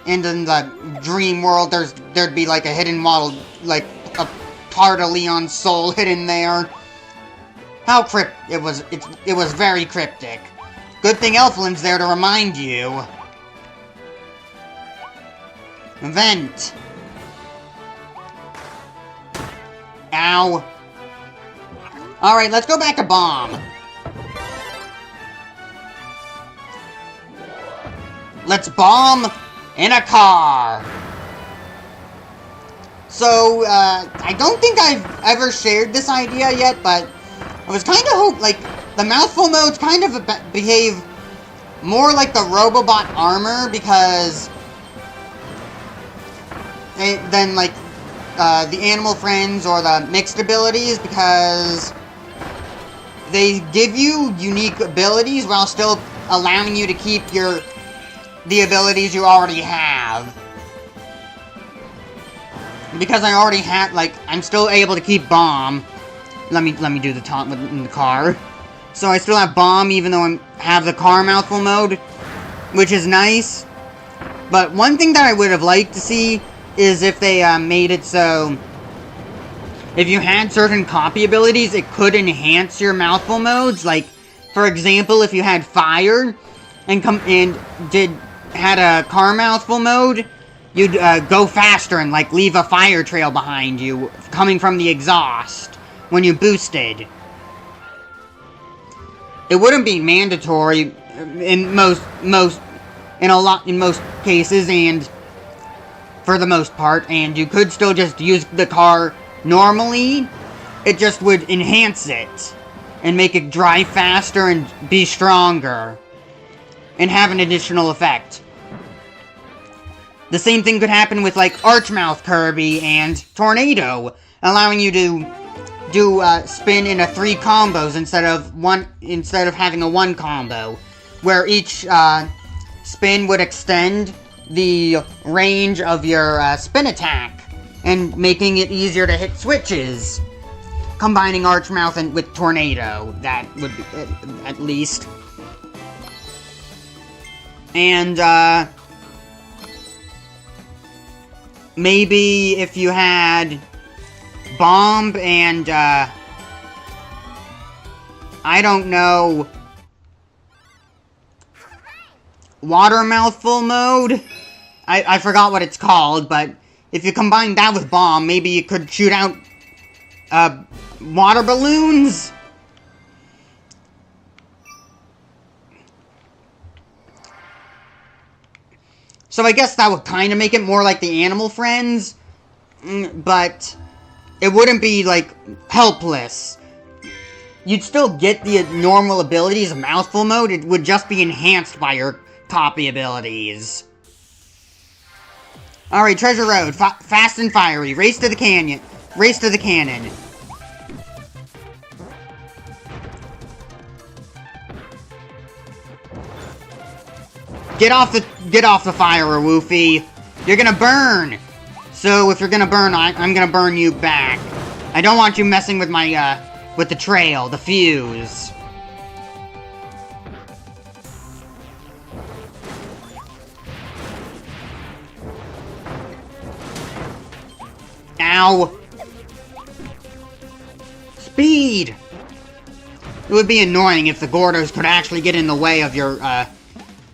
And in the dream world, there'd be like a hidden model, like a part of Leon's soul hidden there. How it was very cryptic. Good thing Elflin's there to remind you. Vent. Ow. Alright, let's go back to Bomb. Let's bomb in a car. So, I don't think I've ever shared this idea yet, but I was kind of like, the mouthful modes kind of behave more like the Robobot armor, because than like, the Animal Friends or the mixed abilities, because they give you unique abilities while still allowing you to keep the abilities you already have. Because I already had, like, I'm still able to keep Bomb. Let me do the taunt in the car. So I still have Bomb even though I have the car mouthful mode, which is nice. But one thing that I would have liked to see is if they made it so if you had certain copy abilities, it could enhance your mouthful modes. Like, for example, if you had Fire and had a car mouthful mode, you'd go faster and, like, leave a fire trail behind you coming from the exhaust when you boosted. It wouldn't be mandatory in most cases, and for the most part, and you could still just use the car normally. It just would enhance it and make it drive faster and be stronger and have an additional effect. The same thing could happen with, like, Archmouth Kirby and Tornado, allowing you to do spin into 3 combos instead of having a 1 combo, where each spin would extend the range of your spin attack and making it easier to hit switches. Combining Archmouth with Tornado, that would be at least. And maybe if you had Bomb and, I don't know, Water Mouthful mode? I forgot what it's called, but if you combine that with Bomb, maybe you could shoot out, water balloons? So I guess that would kind of make it more like the Animal Friends, but it wouldn't be, like, helpless. You'd still get the normal abilities of Mouthful mode, it would just be enhanced by your copy abilities. Alright, Treasure Road, fast and fiery, race to the canyon. Get off the fire, Woofy. You're gonna burn. So if you're gonna burn, I'm gonna burn you back. I don't want you messing with my, with the trail, the fuse. Ow. Speed! It would be annoying if the Gordos could actually get in the way of your,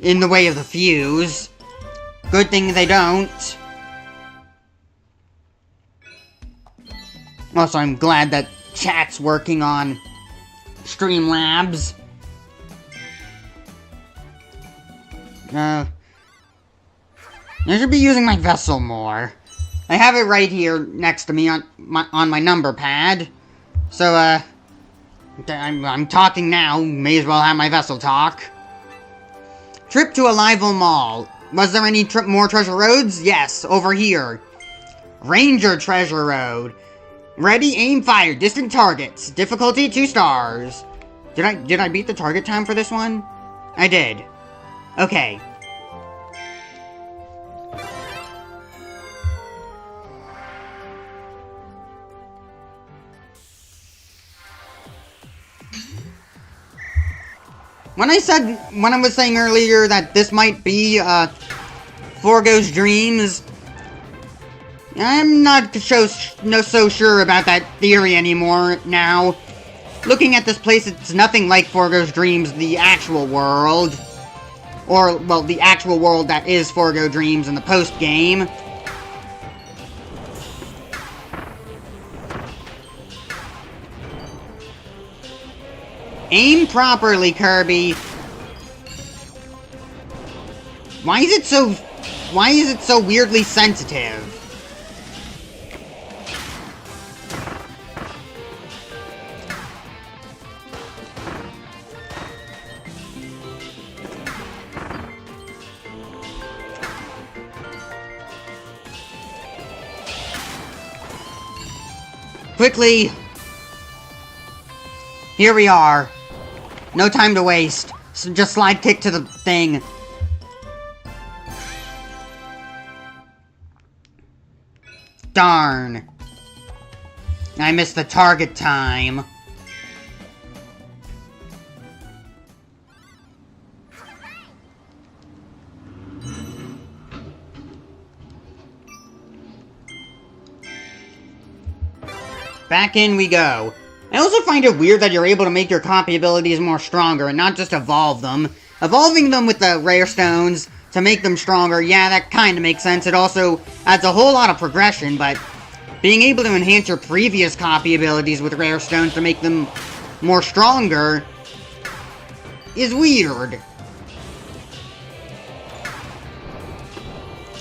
in the way of the fuse. Good thing they don't. Also, I'm glad that chat's working on Streamlabs. I should be using my vessel more. I have it right here next to me on my number pad. So, I'm talking now. May as well have my vessel talk. Trip to Alival Mall. Was there any more treasure roads? Yes, over here. Ranger Treasure Road. Ready, aim, fire. Distant targets. Difficulty 2 stars. Did I beat the target time for this one? I did. Okay. When I was saying earlier that this might be, Forgo's Dreams, I'm not so sure about that theory anymore now. Looking at this place, it's nothing like Forgo's Dreams, the actual world. Or, well, the actual world that is Forgo Dreams in the post-game. Aim properly, Kirby. Why is it so weirdly sensitive? Quickly! Here we are. No time to waste. So just slide kick to the thing. Darn. I missed the target time. Back in we go. I also find it weird that you're able to make your copy abilities more stronger and not just evolve them. Evolving them with the rare stones to make them stronger, yeah, that kinda makes sense. It also adds a whole lot of progression, but being able to enhance your previous copy abilities with rare stones to make them more stronger is weird.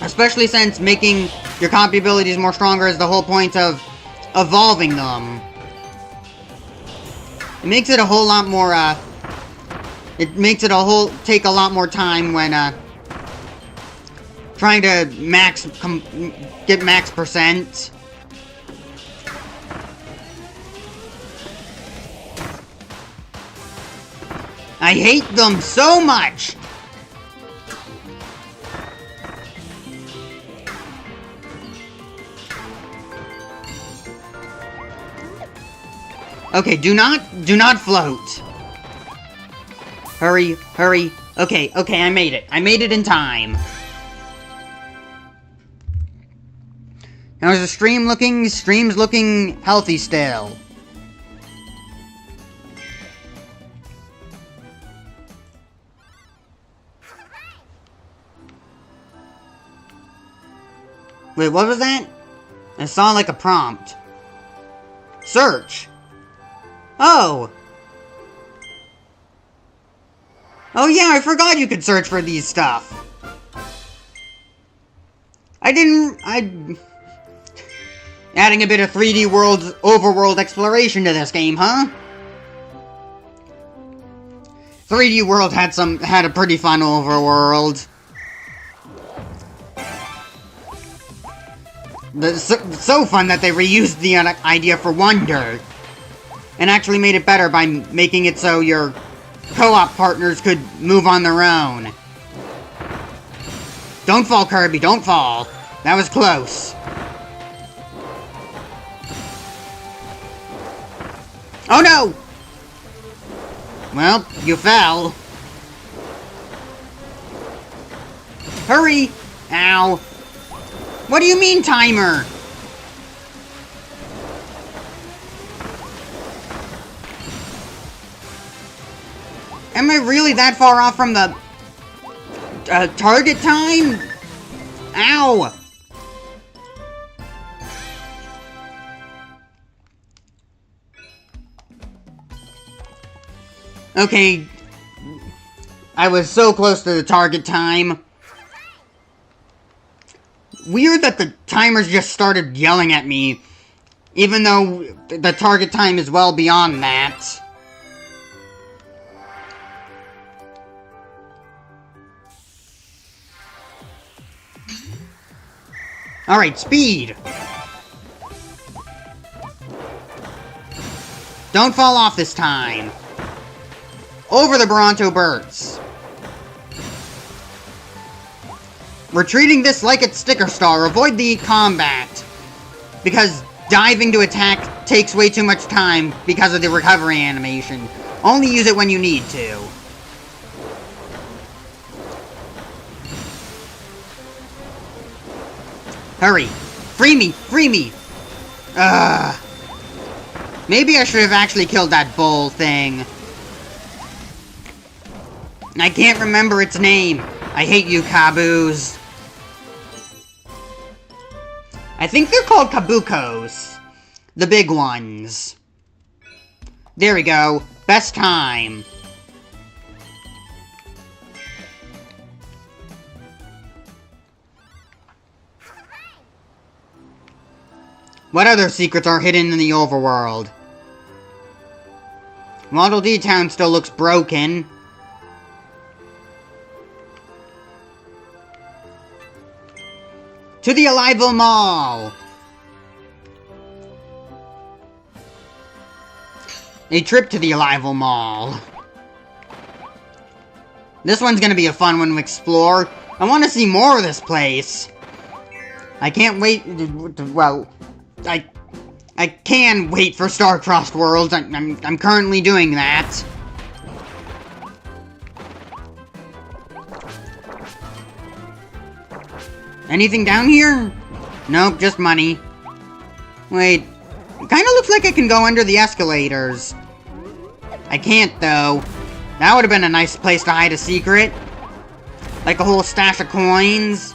Especially since making your copy abilities more stronger is the whole point of evolving them. It makes it a whole lot more, take a lot more time when, trying to get max percent. I hate them so much! Okay, do not float. Hurry, hurry. Okay, I made it. I made it in time. Now is the stream's looking healthy still. Wait, what was that? It sounded like a prompt. Search. Oh! Oh yeah, I forgot you could search for these stuff. Adding a bit of 3D World's overworld exploration to this game, huh? 3D World had a pretty fun overworld. So fun that they reused the idea for Wonder. And actually made it better by making it so your co-op partners could move on their own. Don't fall, Kirby, don't fall. That was close. Oh no! Well, you fell. Hurry! Ow. What do you mean, timer? Am I really that far off from the target time? Ow! Okay, I was so close to the target time. Weird that the timers just started yelling at me, even though the target time is well beyond that. Alright, speed! Don't fall off this time. Over the Bronto Bursts. We're treating this like it's Sticker Star. Avoid the combat. Because diving to attack takes way too much time because of the recovery animation. Only use it when you need to. Hurry. Free me! Free me! Ugh. Maybe I should have actually killed that bull thing. I can't remember its name. I hate you, Kaboos. I think they're called Kabukos. The big ones. There we go. Best time. What other secrets are hidden in the overworld? Model D Town still looks broken. To the Alival Mall! A trip to the Arrival Mall. This one's gonna be a fun one to explore. I want to see more of this place. I can't wait. Well, I can wait for Star-Crossed Worlds. I'm currently doing that. Anything down here? Nope, just money. Wait, it kinda looks like I can go under the escalators. I can't, though. That would have been a nice place to hide a secret. Like a whole stash of coins.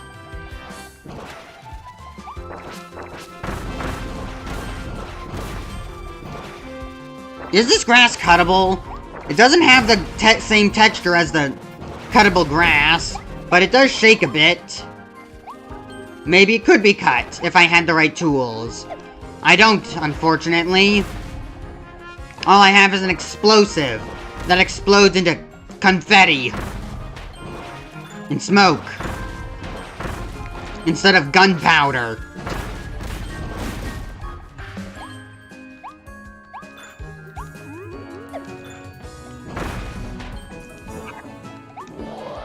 Is this grass cuttable? It doesn't have the same texture as the cuttable grass, but it does shake a bit. Maybe it could be cut, if I had the right tools. I don't, unfortunately. All I have is an explosive that explodes into confetti and smoke instead of gunpowder.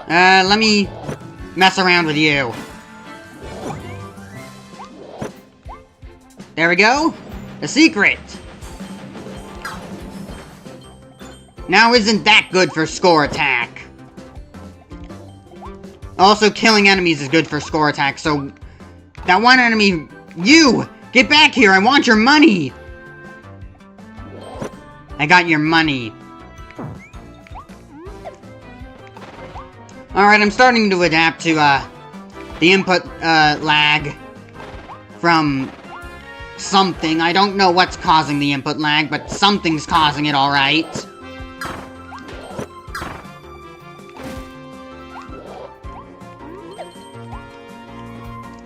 Let me mess around with you. There we go. A secret. Now isn't that good for score attack? Also, killing enemies is good for score attack, so... That one enemy... You! Get back here! I want your money! I got your money. Alright, I'm starting to adapt to, the input, lag from something. I don't know what's causing the input lag, but something's causing it, alright.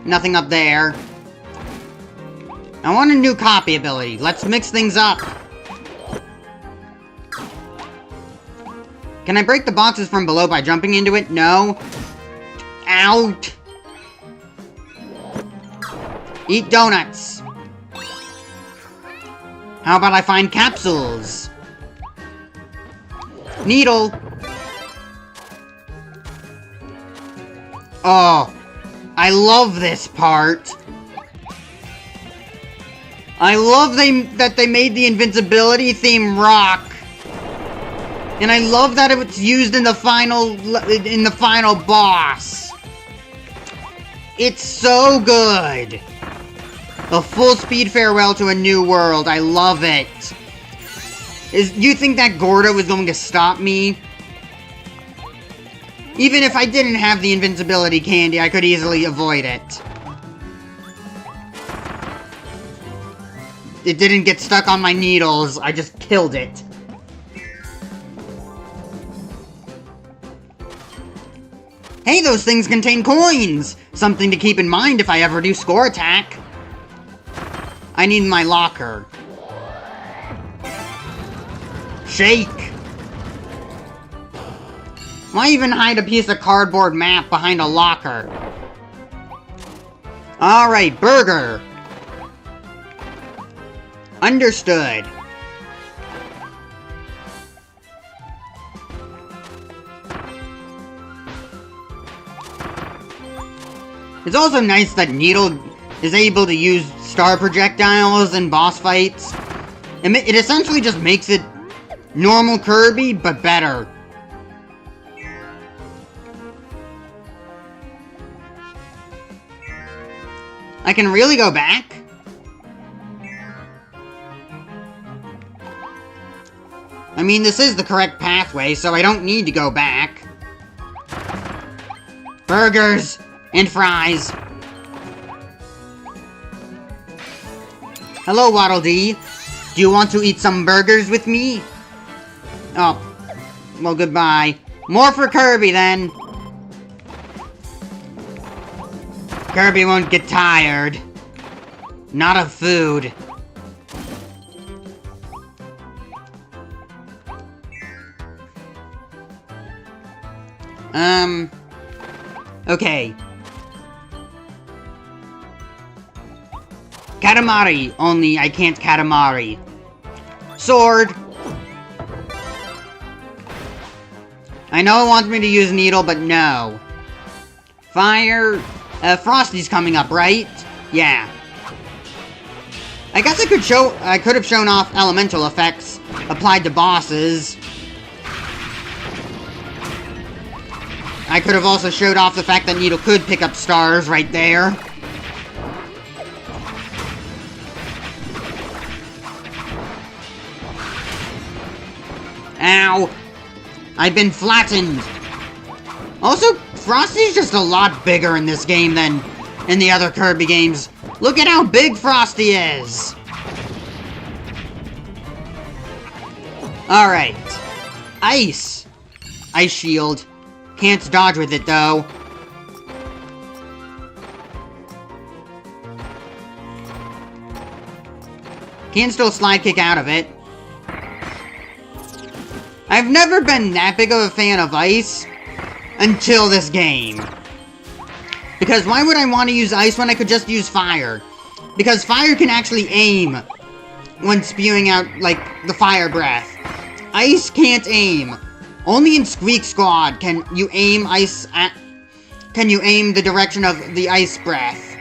Nothing up there. I want a new copy ability. Let's mix things up. Can I break the boxes from below by jumping into it? No. Out. Eat donuts. How about I find capsules? Needle. Oh. I love this part. I love that they made the invincibility theme rock. And I love that it was used in the final boss. It's so good. A full speed farewell to a new world. I love it. You think that Gordo was going to stop me? Even if I didn't have the invincibility candy, I could easily avoid it. It didn't get stuck on my needles. I just killed it. Hey, those things contain coins! Something to keep in mind if I ever do score attack. I need my locker. Shake! Why even hide a piece of cardboard map behind a locker? Alright, burger! Understood. It's also nice that Needle is able to use star projectiles in boss fights. It essentially just makes it normal Kirby, but better. I can really go back? I mean, this is the correct pathway, so I don't need to go back. Burgers! And fries. Hello, Waddle Dee. Do you want to eat some burgers with me? Oh. Well, goodbye. More for Kirby, then. Kirby won't get tired. Not of food. Okay. Katamari, only I can't Katamari. Sword! I know it wants me to use Needle, but no. Fire. Frosty's coming up, right? Yeah. I guess I could have shown off elemental effects applied to bosses. I could have also showed off the fact that Needle could pick up stars right there. Ow! I've been flattened! Also, Frosty's just a lot bigger in this game than in the other Kirby games. Look at how big Frosty is! Alright. Ice! Ice shield. Can't dodge with it, though. Can still slide kick out of it. I've never been that big of a fan of ice until this game. Because why would I want to use ice when I could just use fire? Because fire can actually aim when spewing out, like, the fire breath. Ice can't aim. Only in Squeak Squad can you aim the direction of the ice breath.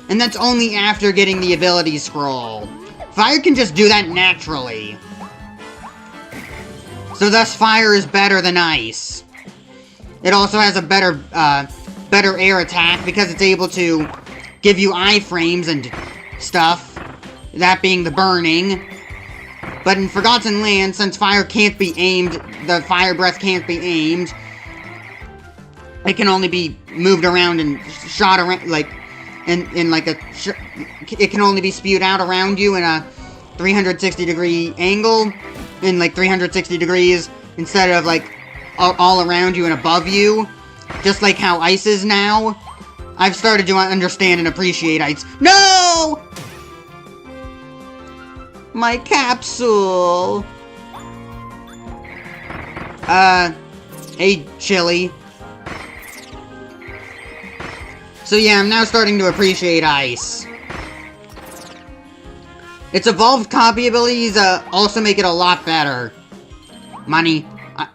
And that's only after getting the ability scroll. Fire can just do that naturally. So thus fire is better than ice. It also has a better air attack because it's able to give you iframes and stuff. That being the burning. But in Forgotten Land, since fire can't be aimed, the fire breath can't be aimed, it can only be moved around and shot around, like, it can only be spewed out around you in a 360 degree angle, in like 360 degrees, instead of like all around you and above you, just like how ice is now. I've started to understand and appreciate ice. No! My capsule! Hey, Chili. So yeah, I'm now starting to appreciate ice. Its evolved copy abilities, also make it a lot better. Money.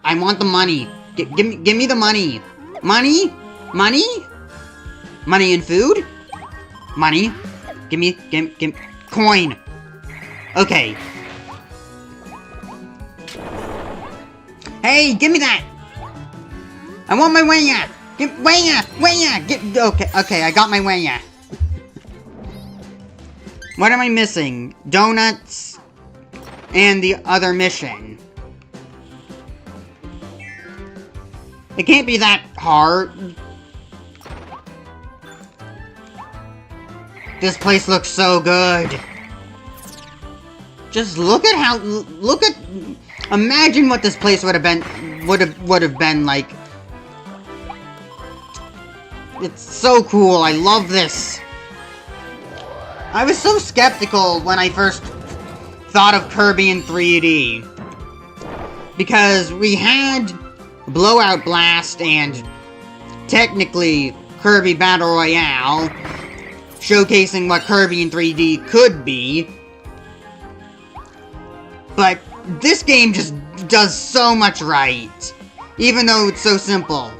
I want the money. Give me the money. Money? Money? Money and food? Money? Give me, coin. Okay. Hey, give me that! I want my Wenya! Wenya! Okay, I got my Wenya. What am I missing? Donuts and the other mission. It can't be that hard. This place looks so good. Just look at imagine what this place would have been like. It's so cool. I love this. I was so skeptical when I first thought of Kirby in 3D. Because we had Blowout Blast and technically Kirby Battle Royale, showcasing what Kirby in 3D could be. But this game just does so much right, even though it's so simple.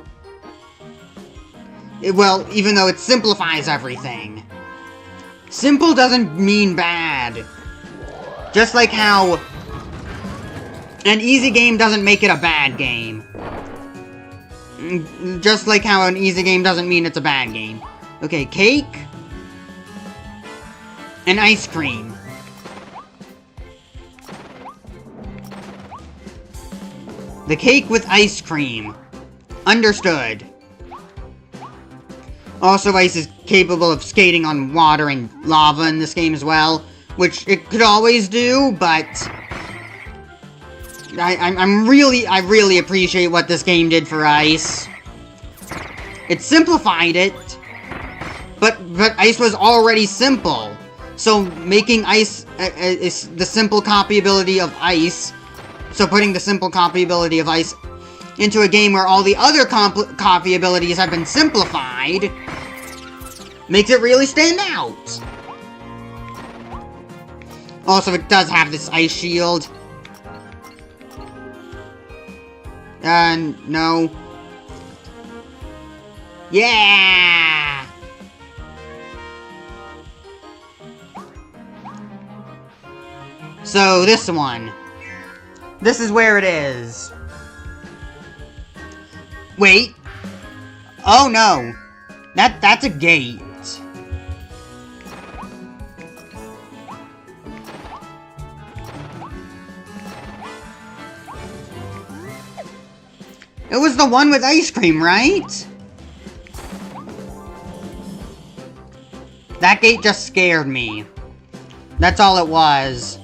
Even though it simplifies everything. Simple doesn't mean bad. Just like how an easy game doesn't make it a bad game. Just like how an easy game doesn't mean it's a bad game. Okay, cake and ice cream. The cake with ice cream. Understood. Also, ice is capable of skating on water and lava in this game as well, which it could always do, but I really appreciate what this game did for ice. It simplified it, but ice was already simple, so making ice is the simple copy ability of ice. So putting the simple copy ability of ice into a game where all the other copy abilities have been simplified makes it really stand out. Also, it does have this ice shield. No. Yeah! So, this one. This is where it is. Wait. Oh, no. That's a gate. It was the one with ice cream, right? That gate just scared me. That's all it was.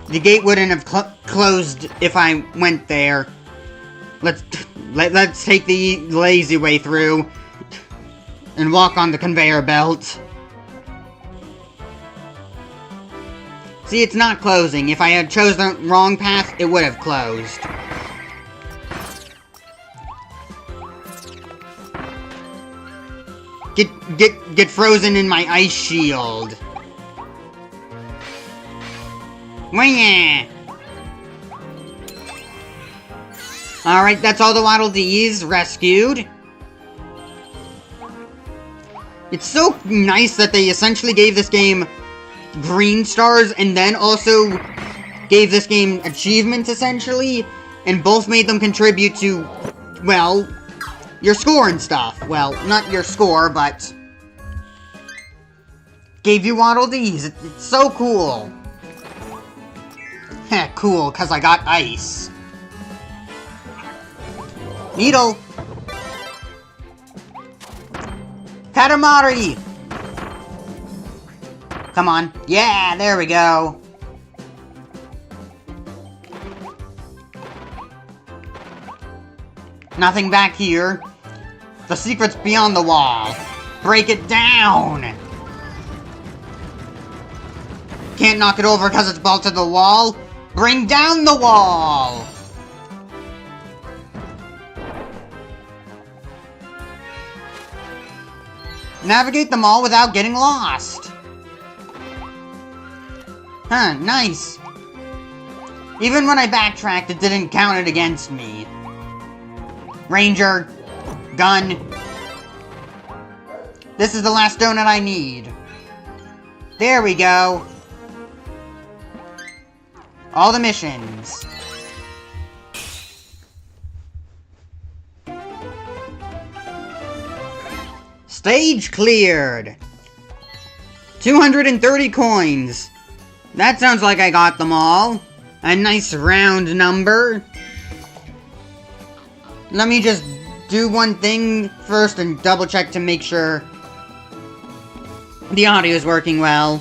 The gate wouldn't have closed if I went there. Let's take the lazy way through and walk on the conveyor belt. See, it's not closing. If I had chose the wrong path, it would have closed. Get frozen in my ice shield. Wah! Alright, that's all the Waddle Dees rescued. It's so nice that they essentially gave this game green stars and then also gave this game achievements, essentially, and both made them contribute to, well, your score and stuff. Well, not your score, but gave you Waddle Dees. It's so cool. Heh, cool, because I got ice. Needle! Katamari! Come on. Yeah, there we go. Nothing back here. The secret's beyond the wall. Break it down! Can't knock it over because it's bolted to the wall. Bring down the wall! Navigate the mall without getting lost. Huh, nice. Even when I backtracked, it didn't count it against me. Ranger. Gun. This is the last donut I need. There we go. All the missions. Stage cleared. 230 coins. That sounds like I got them all. A nice round number. Let me just do one thing first and double check to make sure the audio is working well.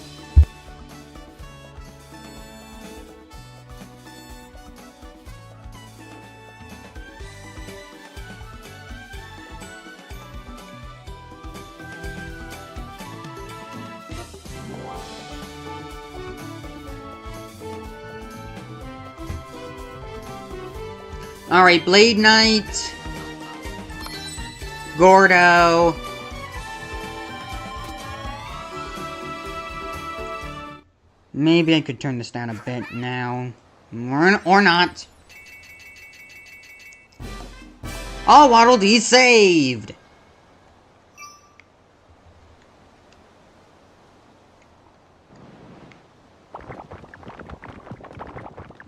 Alright, Blade Knight. Gordo. Maybe I could turn this down a bit now. Or not. All Waddle Dees saved!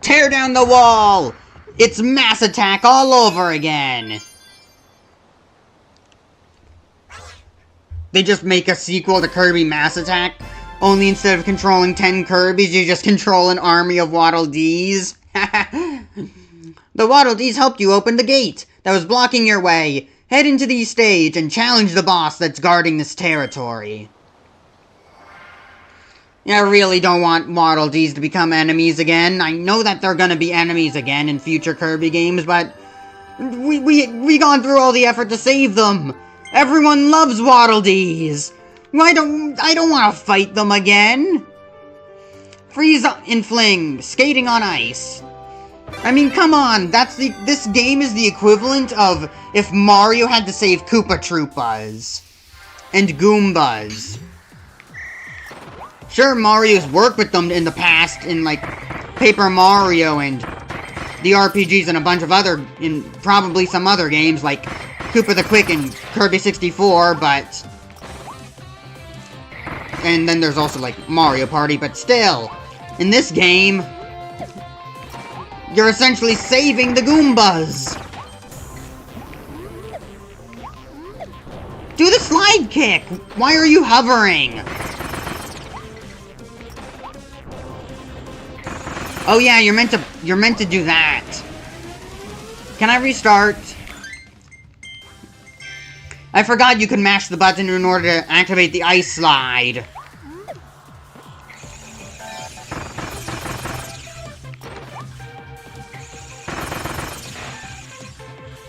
Tear down the wall! It's Mass Attack all over again! They just make a sequel to Kirby Mass Attack, only instead of controlling 10 Kirbys, you just control an army of Waddle Dees. The Waddle Dees helped you open the gate that was blocking your way. Head into the stage and challenge the boss that's guarding this territory. I really don't want Waddle Dees to become enemies again. I know that they're gonna be enemies again in future Kirby games, but we gone through all the effort to save them. Everyone loves Waddle Dees. I don't want to fight them again. Freeze and Fling, skating on ice. I mean, come on. This game is the equivalent of if Mario had to save Koopa Troopas and Goombas. Sure, Mario's worked with them in the past in, like, Paper Mario and the RPGs and a bunch of other, in probably some other games like Koopa the Quick and Kirby 64, but... And then there's also like Mario Party, but still, in this game, you're essentially saving the Goombas! Do the slide kick! Why are you hovering? Oh yeah, you're meant to do that. Can I restart? I forgot you could mash the button in order to activate the ice slide.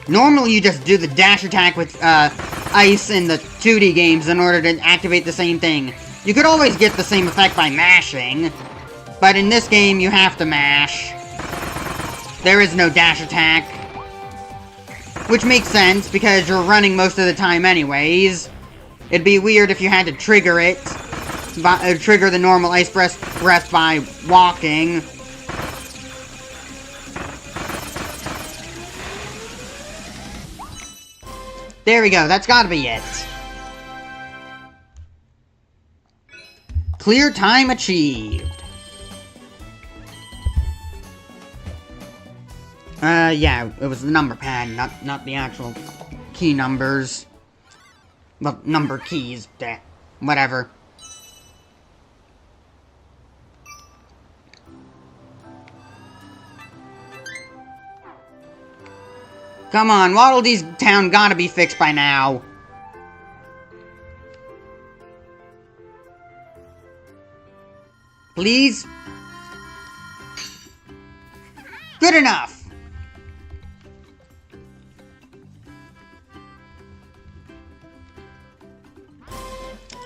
Normally you just do the dash attack with ice in the 2D games in order to activate the same thing. You could always get the same effect by mashing, but in this game you have to mash. There is no dash attack. Which makes sense, because you're running most of the time anyways. It'd be weird if you had to trigger it. Trigger the normal ice breath by walking. There we go, that's gotta be it. Clear time achieved. Yeah, it was the number pad, not the actual key numbers. Well, number keys, whatever. Come on, Waddle Dee's town gotta be fixed by now. Please? Good enough!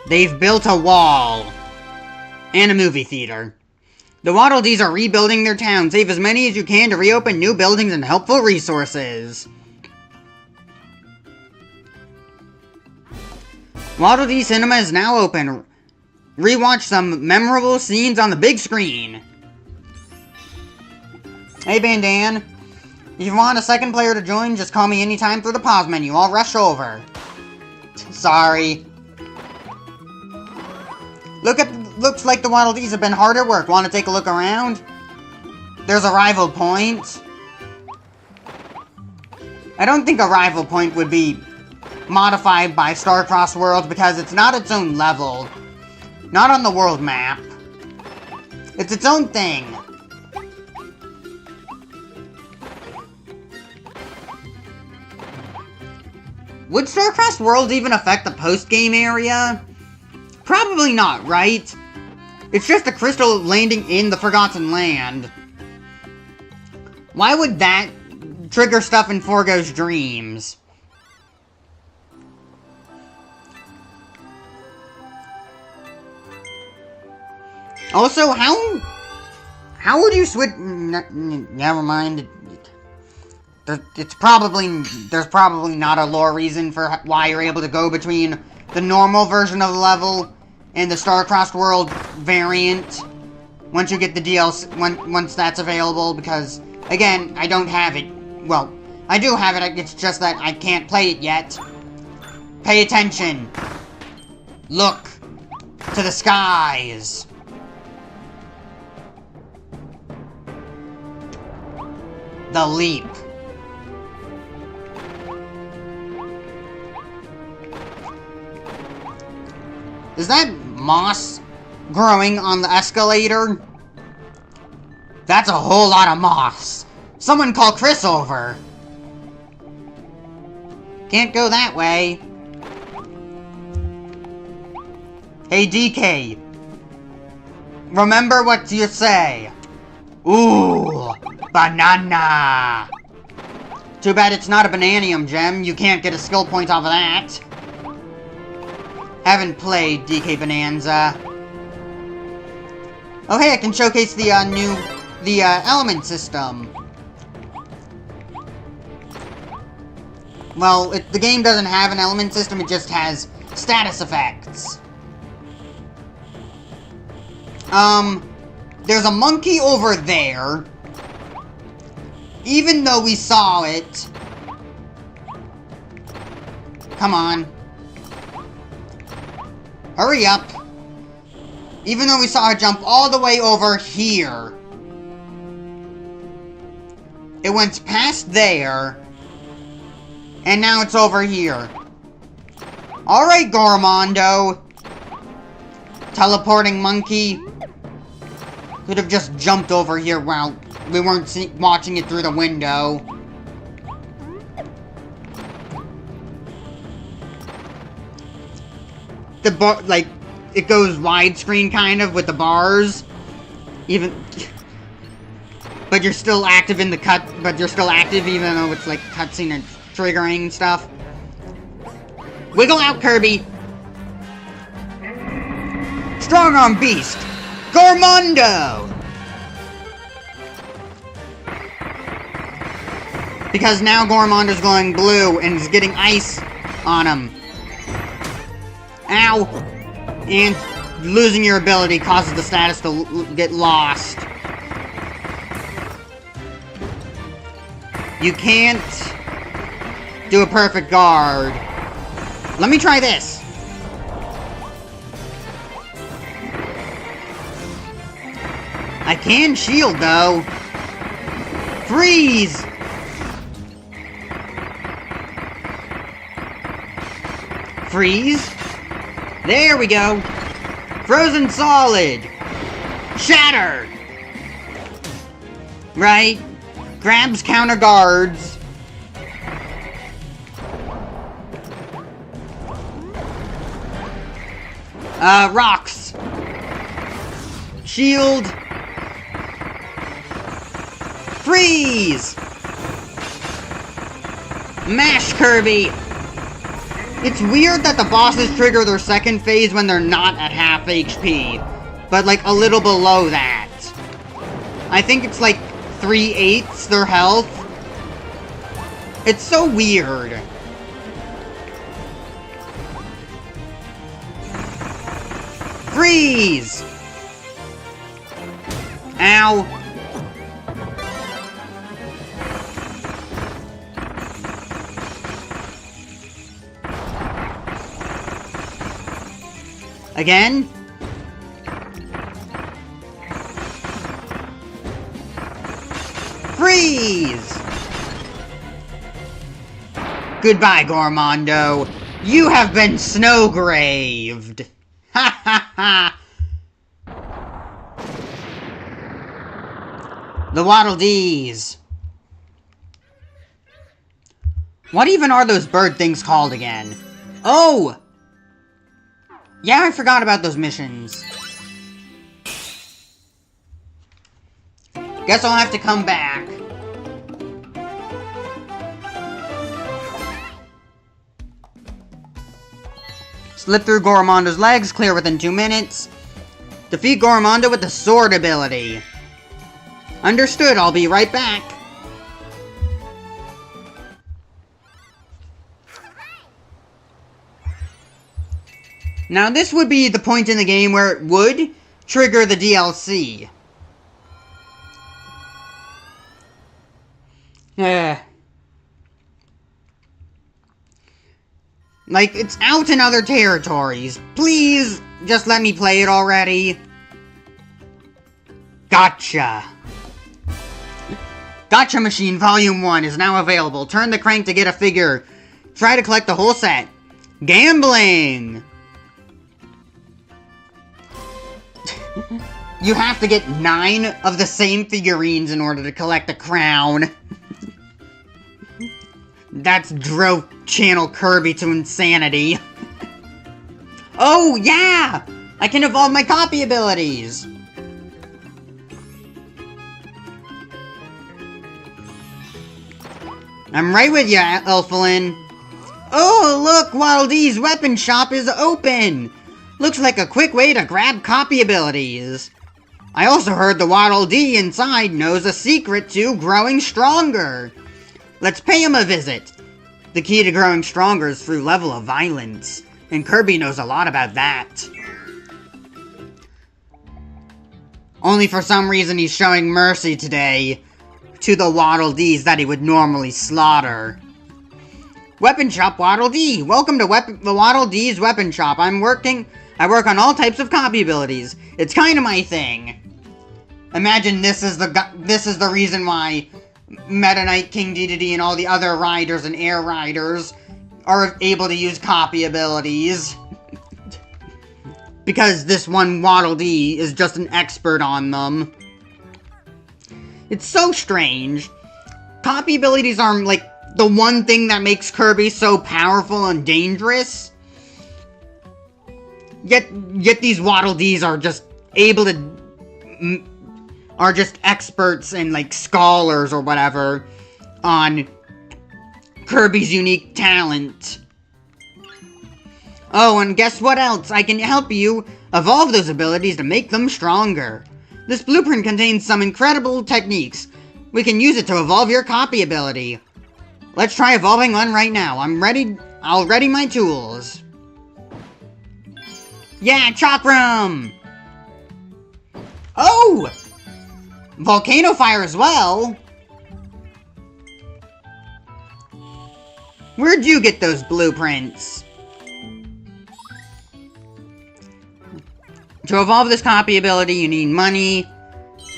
They've built a wall. And a movie theater. The Waddle Dees are rebuilding their town. Save as many as you can to reopen new buildings and helpful resources. Waddle Dee Cinema is now open. Rewatch some memorable scenes on the big screen. Hey, Bandan. If you want a second player to join, just call me anytime through the pause menu. I'll rush over. Sorry. Looks like the Waddle Dees have been hard at work. Want to take a look around? There's a rival point. I don't think a rival point would be modified by Starcross Worlds because it's not its own level. Not on the world map. It's its own thing. Would Starcross Worlds even affect the post-game area? Probably not, right? It's just a crystal landing in the Forgotten Land. Why would that trigger stuff in Forgo's dreams? Also, how would you switch? Never mind. There's probably not a lore reason for why you're able to go between the normal version of the level and the Star-Crossed World variant once you get the DLC, once that's available, because, again, I don't have it. Well, I do have it, it's just that I can't play it yet. Pay attention. Look to the skies. The leap. Is that moss growing on the escalator? That's a whole lot of moss. Someone call Chris over. Can't go that way. Hey, DK. Remember what you say. Ooh, banana. Too bad it's not a bananium gem. You can't get a skill point off of that. Haven't played DK Bonanza. Oh hey, I can showcase the element system. Well, the game doesn't have an element system, it just has status effects. there's a monkey over there. Even though we saw it. Come on. Hurry up. Even though we saw it jump all the way over here. It went past there. And now it's over here. Alright, Gormondo. Teleporting monkey. Could have just jumped over here while we weren't watching it through the window. The bar, like, it goes widescreen kind of with the bars. Even... But you're still active in the but you're still active even though it's like cutscene and triggering stuff. Wiggle out, Kirby! Strong Arm Beast! Gormondo! Because now Gormondo's going blue and is getting ice on him. Ow! And losing your ability causes the status to get lost. You can't do a perfect guard. Let me try this. I can shield, though. Freeze! Freeze. There we go. Frozen solid. Shatter. Right. Grabs counter guards. Rocks. Shield. Freeze. Mash Kirby. It's weird that the bosses trigger their second phase when they're not at half HP, but like a little below that. I think it's like 3/8 their health. It's so weird. Freeze! Ow. Again? Freeze! Goodbye, Gormondo. You have been snow-graved. Ha ha ha! The Waddle Dees. What even are those bird things called again? Oh! Yeah, I forgot about those missions. Guess I'll have to come back. Slip through Gormondo's legs, clear within 2 minutes. Defeat Gormondo with the sword ability. Understood, I'll be right back. Now this would be the point in the game where it would trigger the DLC. Like, it's out in other territories. Please, just let me play it already. Gotcha. Gotcha Machine Volume 1 is now available. Turn the crank to get a figure. Try to collect the whole set. Gambling! You have to get 9 of the same figurines in order to collect a crown. That's drove Channel Kirby to insanity. Oh, yeah! I can evolve my copy abilities! I'm right with ya, Elflin. Oh, look! Waddle Dee's weapon shop is open! Looks like a quick way to grab copy abilities. I also heard the Waddle Dee inside knows a secret to growing stronger. Let's pay him a visit. The key to growing stronger is through level of violence, and Kirby knows a lot about that. Only for some reason he's showing mercy today to the Waddle Dees that he would normally slaughter. Weapon Shop Waddle Dee. Welcome to the Waddle Dee's Weapon Shop. I work on all types of copy abilities. It's kind of my thing. Imagine this is the reason why Meta Knight, King Dedede, and all the other riders and air riders are able to use copy abilities. Because this one Waddle Dee is just an expert on them. It's so strange. Copy abilities are, like, the one thing that makes Kirby so powerful and dangerous. Yet these Waddle Dees are just able to... are just experts and, like, scholars or whatever on Kirby's unique talent. Oh, and guess what else? I can help you evolve those abilities to make them stronger. This blueprint contains some incredible techniques. We can use it to evolve your copy ability. Let's try evolving one right now. I'll ready my tools. Yeah, Chakram! Oh! Volcano Fire as well? Where'd you get those blueprints? To evolve this copy ability, you need money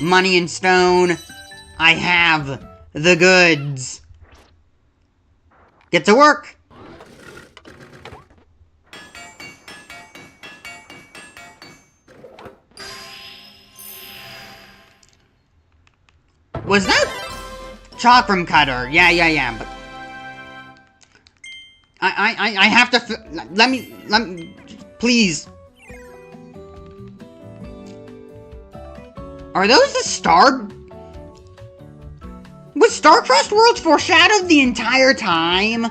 and stone. I have the goods. Get to work! Was that Chakram Cutter? Yeah, but I have to let me please. Are those the star? Was Starcrest Worlds foreshadowed the entire time?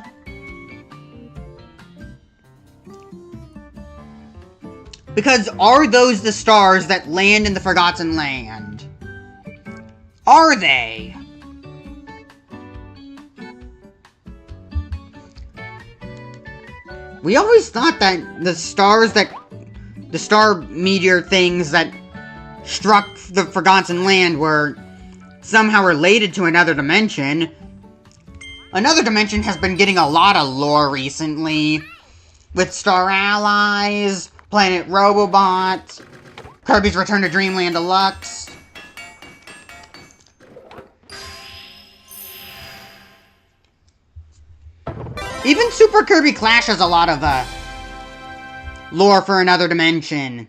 Because are those the stars that land in the Forgotten Land? Are they? We always thought that the star meteor things that struck the Forgotten Land were somehow related to another dimension. Another dimension has been getting a lot of lore recently, with Star Allies, Planet Robobot, Kirby's Return to Dreamland Deluxe. Even Super Kirby Clash has a lot of lore for another dimension.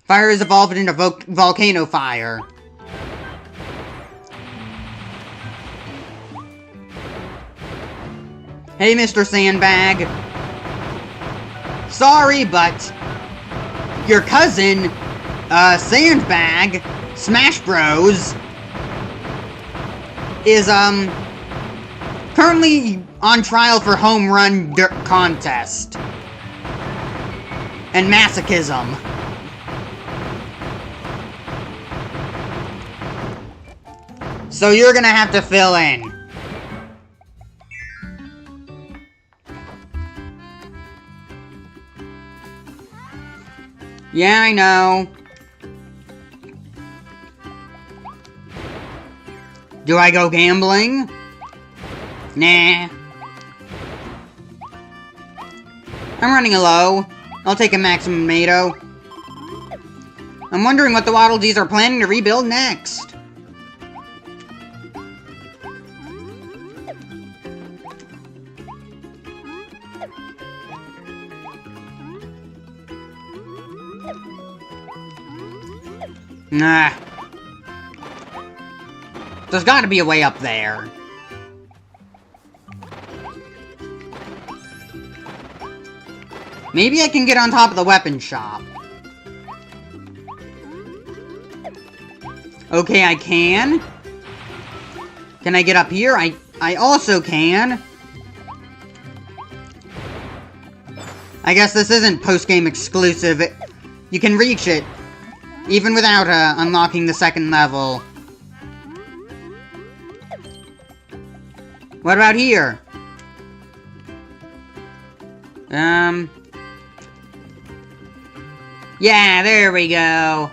Fire is evolved into Volcano Fire. Hey, Mr. Sandbag. Sorry, but your cousin, Sandbag, Smash Bros, is, currently on trial for home run contest. And masochism. So you're gonna have to fill in. Yeah, I know. Do I go gambling? Nah. I'm running low. I'll take a maximum tomato. I'm wondering what the Waddle Dees are planning to rebuild next. Nah. There's gotta be a way up there. Maybe I can get on top of the weapon shop. Okay, I can. Can I get up here? I also can. I guess this isn't post-game exclusive. You can reach it, even without unlocking the second level. What about here? Yeah, there we go.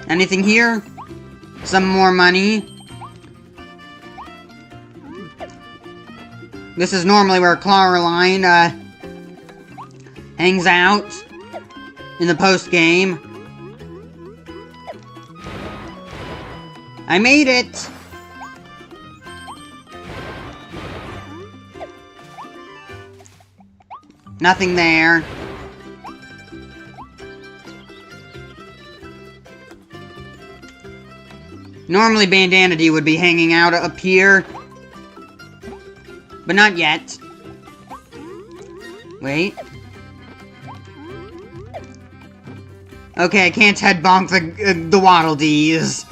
Anything here? Some more money. This is normally where Caroline, hangs out in the post-game. I made it! Nothing there. Normally Bandana D would be hanging out up here. But not yet. Wait. Okay, I can't head bonk the Waddle Dees.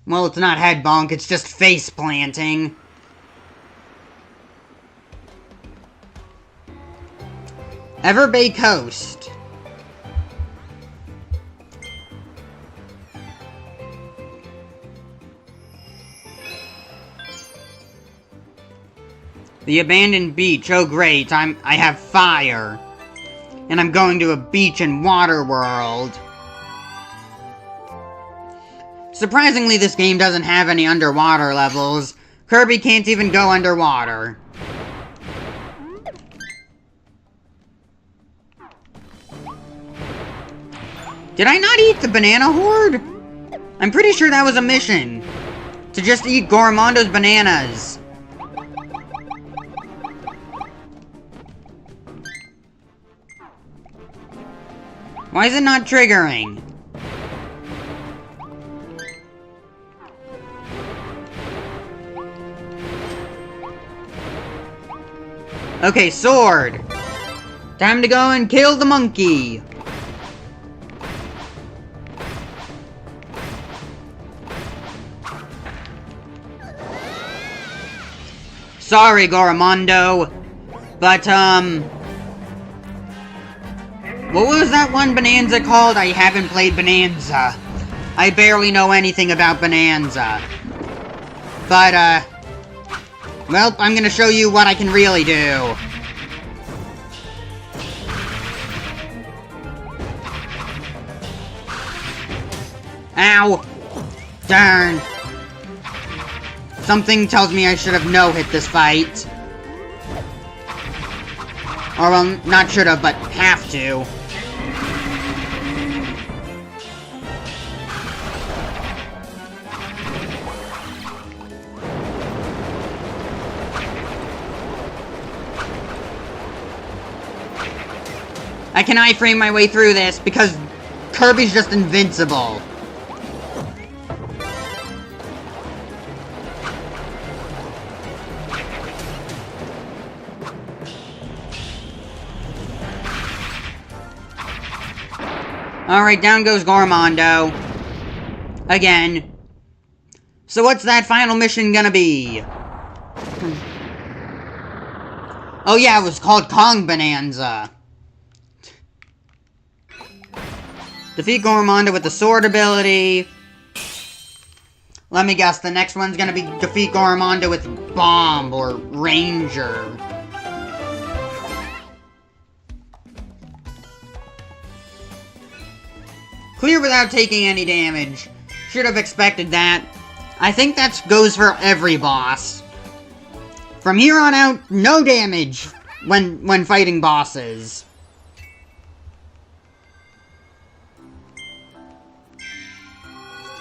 Well, it's not head bonk, it's just face planting. Ever Bay Coast. The abandoned beach. Oh great, I have fire. And I'm going to a beach in Waterworld. Surprisingly, this game doesn't have any underwater levels. Kirby can't even go underwater. Did I not eat the banana horde? I'm pretty sure that was a mission. To just eat Goromondo's bananas. Why is it not triggering? Okay, sword. Time to go and kill the monkey. Sorry, Goromondo. But, what was that one Bonanza called? I haven't played Bonanza. I barely know anything about Bonanza. But, well, I'm gonna show you what I can really do. Ow! Darn. Something tells me I should have no-hit this fight. Or, well, not should have, but have to. I can iframe my way through this because Kirby's just invincible. Alright, down goes Goromondo. Again. So what's that final mission gonna be? Oh yeah, it was called Kong Bonanza. Defeat Goromondo with the sword ability. Let me guess, the next one's gonna be defeat Goromondo with Bomb or Ranger. Clear without taking any damage. Should have expected that. I think that goes for every boss. From here on out, no damage when fighting bosses.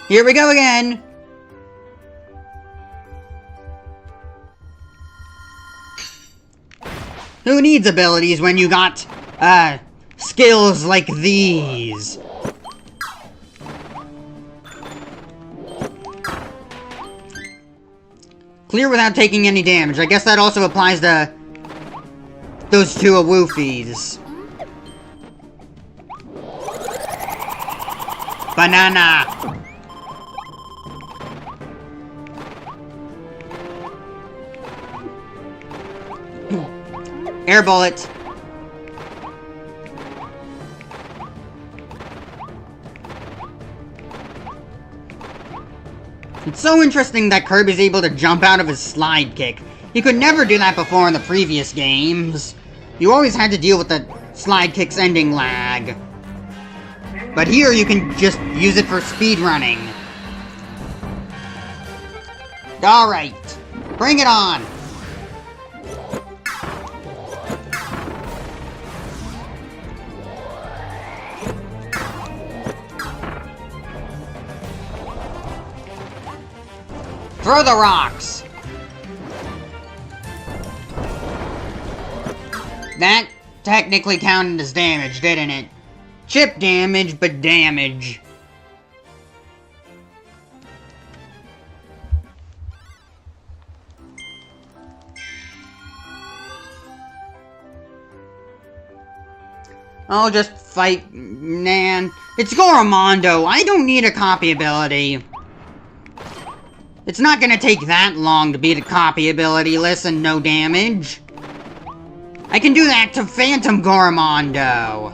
Here we go again! Who needs abilities when you got, skills like these? Clear without taking any damage. I guess that also applies to those two Awoofies. Banana! Air bullet. It's so interesting that Kirby's able to jump out of his slide kick. He could never do that before in the previous games. You always had to deal with the slide kick's ending lag. But here you can just use it for speedrunning. Alright, bring it on! Throw the rocks! That technically counted as damage, didn't it? Chip damage, but damage. I'll just fight, man. It's Goromondo. I don't need a copy ability. It's not gonna take that long to beat a copy ability. Listen, no damage. I can do that to Phantom Goromondo.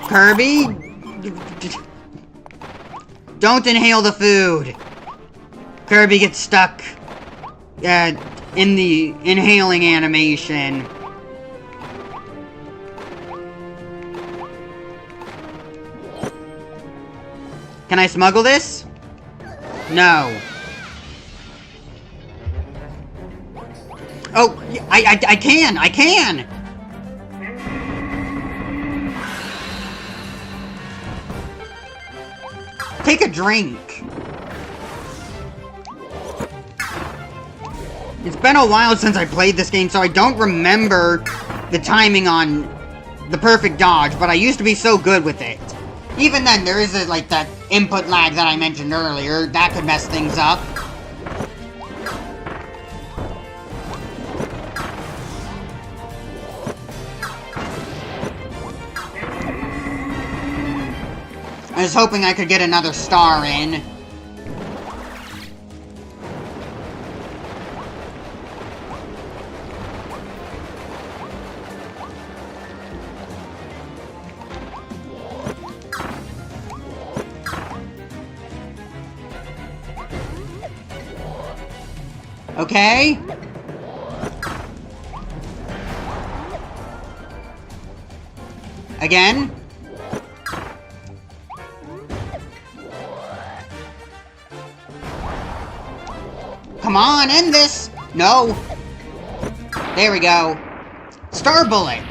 Kirby? Don't inhale the food. Kirby gets stuck in the inhaling animation. Can I smuggle this? No. Oh, I can! I can! Take a drink. It's been a while since I played this game, so I don't remember the timing on the perfect dodge, but I used to be so good with it. Even then, there is like that input lag that I mentioned earlier. That could mess things up. I was hoping I could get another star in. Okay? Again? Come on, end this! No! There we go. Star Bullet!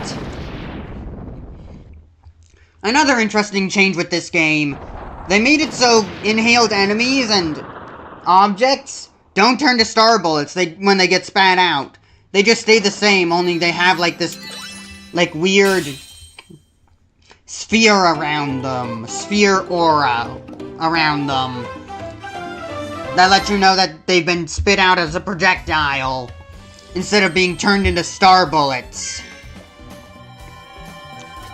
Another interesting change with this game. They made it so inhaled enemies and objects don't turn to Star Bullets when they get spat out. They just stay the same, only they have like this like weird sphere around them. Sphere aura around them. That lets you know that they've been spit out as a projectile, instead of being turned into star bullets.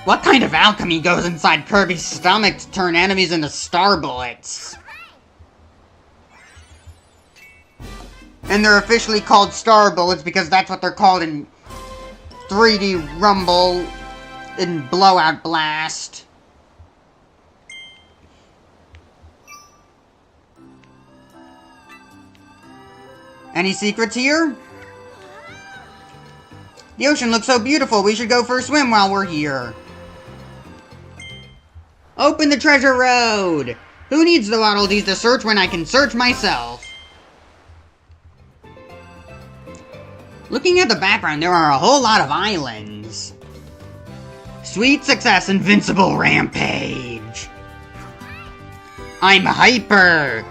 What kind of alchemy goes inside Kirby's stomach to turn enemies into star bullets? And they're officially called star bullets because that's what they're called in 3D Rumble and Blowout Blast. Any secrets here? The ocean looks so beautiful, we should go for a swim while we're here. Open the treasure road! Who needs the Waddle Dees to search when I can search myself? Looking at the background, there are a whole lot of islands. Sweet success, invincible rampage! I'm hyper!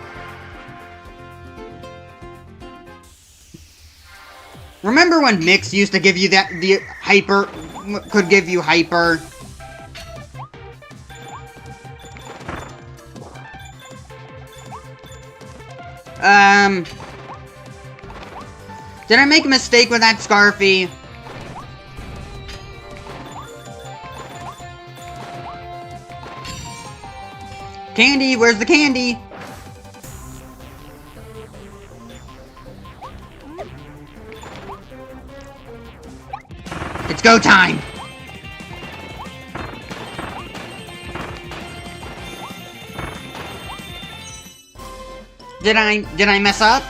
Remember when Mix used to give you the hyper, could give you hyper? Did I make a mistake with that Scarfy? Candy, where's the candy? It's go time! Did I mess up?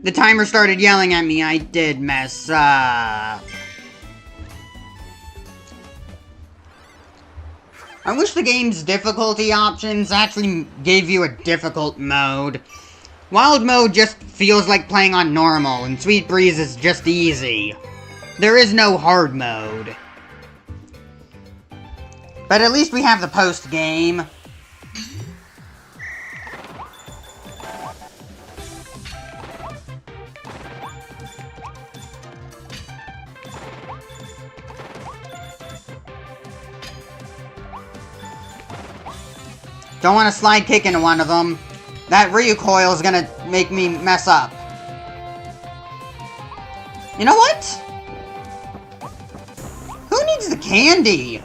The timer started yelling at me. I did mess up. I wish the game's difficulty options actually gave you a difficult mode. Wild mode just feels like playing on normal, and Sweet Breeze is just easy. There is no hard mode. But at least we have the post-game. Don't want to slide kick into one of them. That recoil is gonna make me mess up. You know what? Who needs the candy?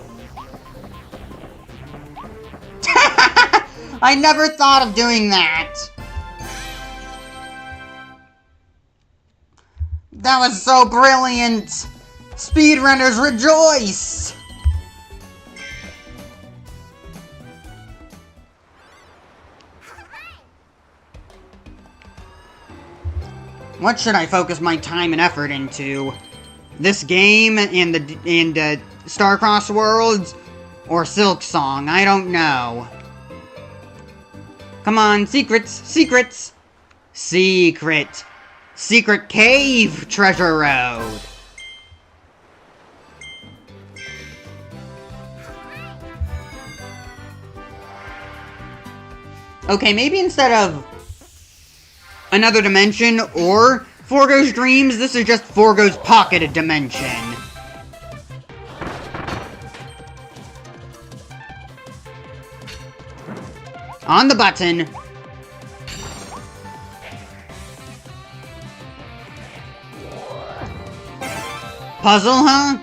I never thought of doing that. That was so brilliant. Speedrunners rejoice. What should I focus my time and effort into? This game and Starcross Worlds or Silk Song? I don't know. Come on, secrets, secrets. Secret. Secret Cave Treasure Road. Okay, maybe instead of another dimension or Forgo's Dreams, this is just Forgo's Pocketed Dimension. On the button. Puzzle, huh?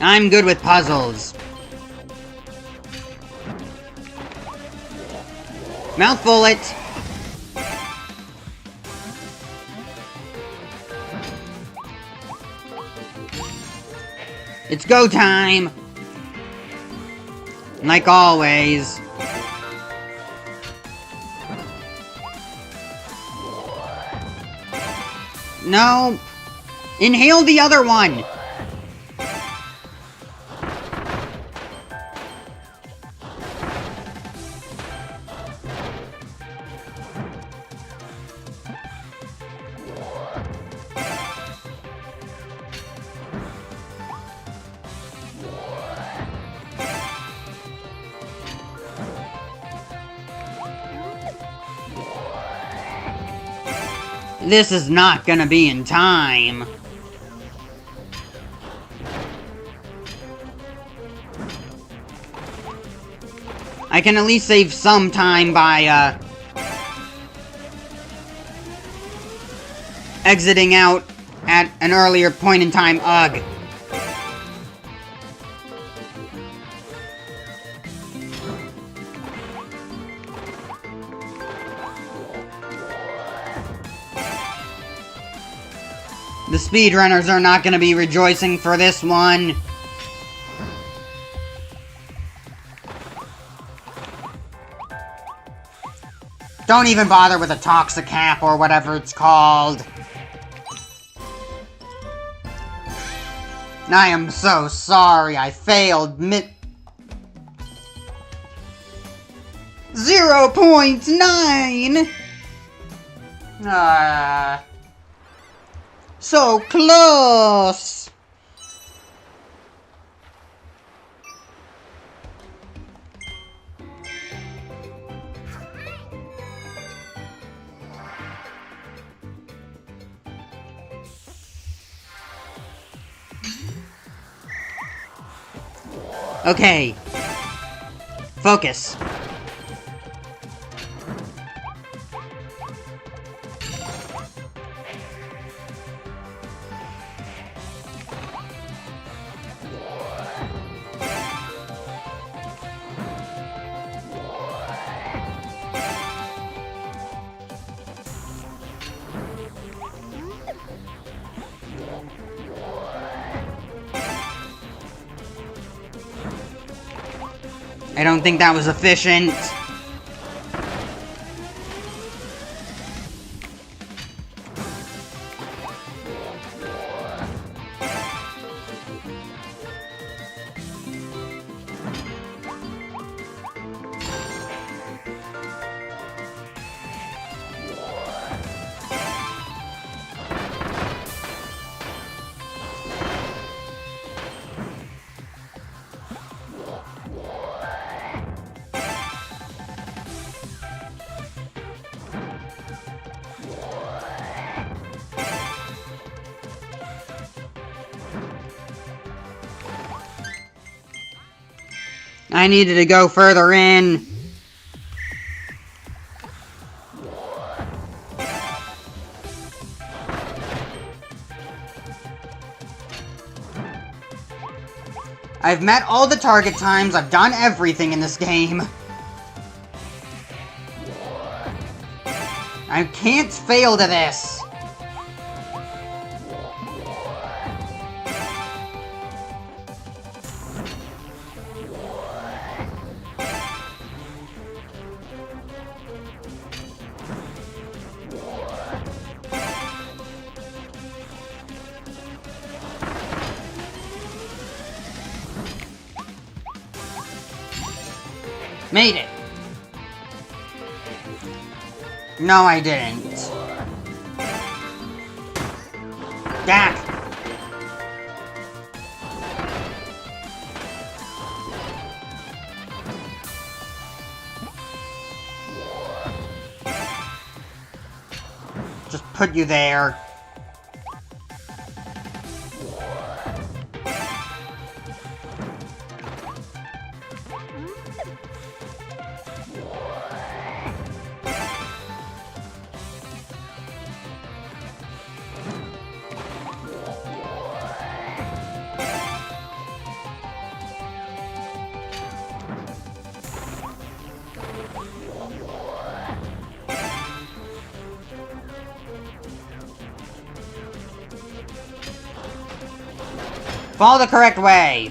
I'm good with puzzles. Mouthful it. It's go time. Like always. No. Inhale the other one. This is not gonna be in time. I can at least save some time by, exiting out at an earlier point in time. Ugh. The speedrunners are not going to be rejoicing for this one. Don't even bother with a Toxicap or whatever it's called. I am so sorry I failed 0.9! So close! Okay. Focus. I don't think that was efficient. I needed to go further in. I've met all the target times. I've done everything in this game. I can't fail to this. Made it. No, I didn't. Dak. Just put you there. Follow the correct way.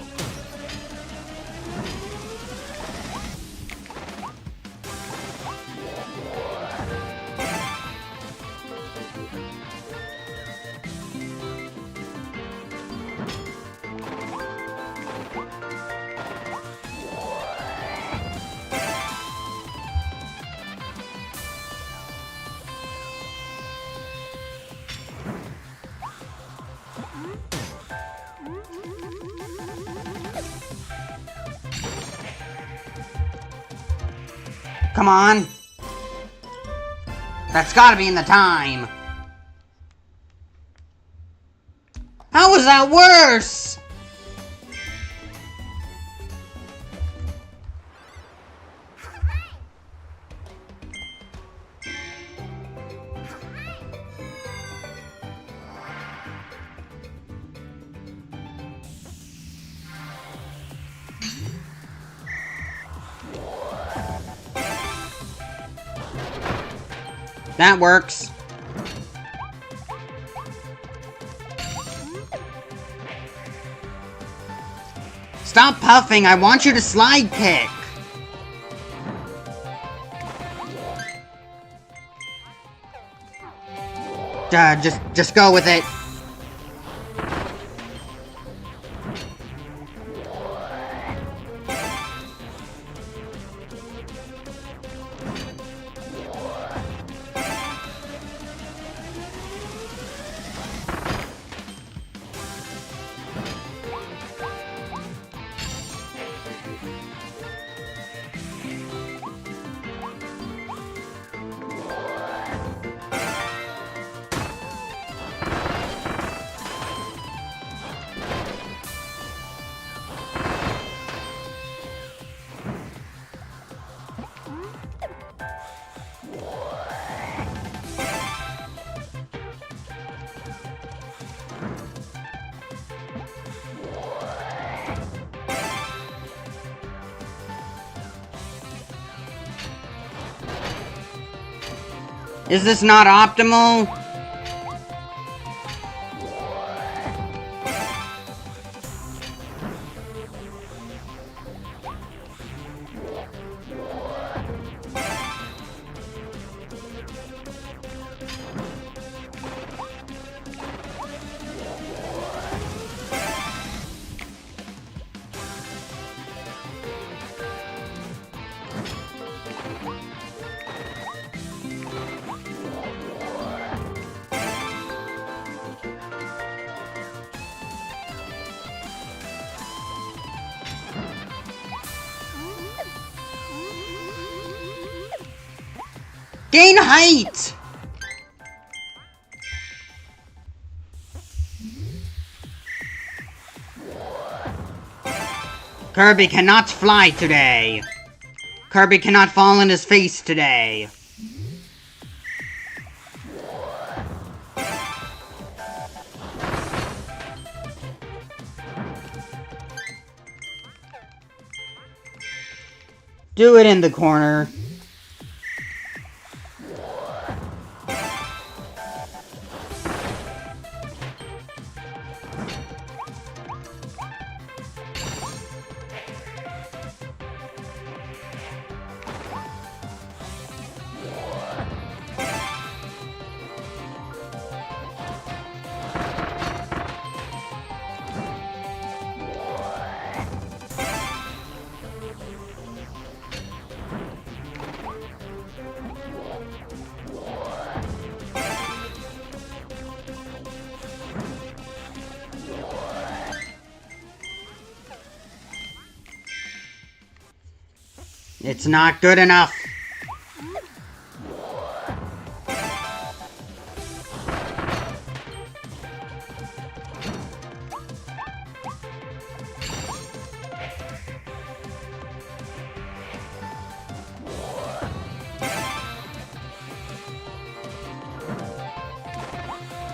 Come on. That's gotta be in the time. How is that worse? That works. Stop puffing, I want you to slide kick. Just go with it. Is this not optimal? Gain height! Kirby cannot fly today. Kirby cannot fall on his face today. Do it in the corner. It's not good enough.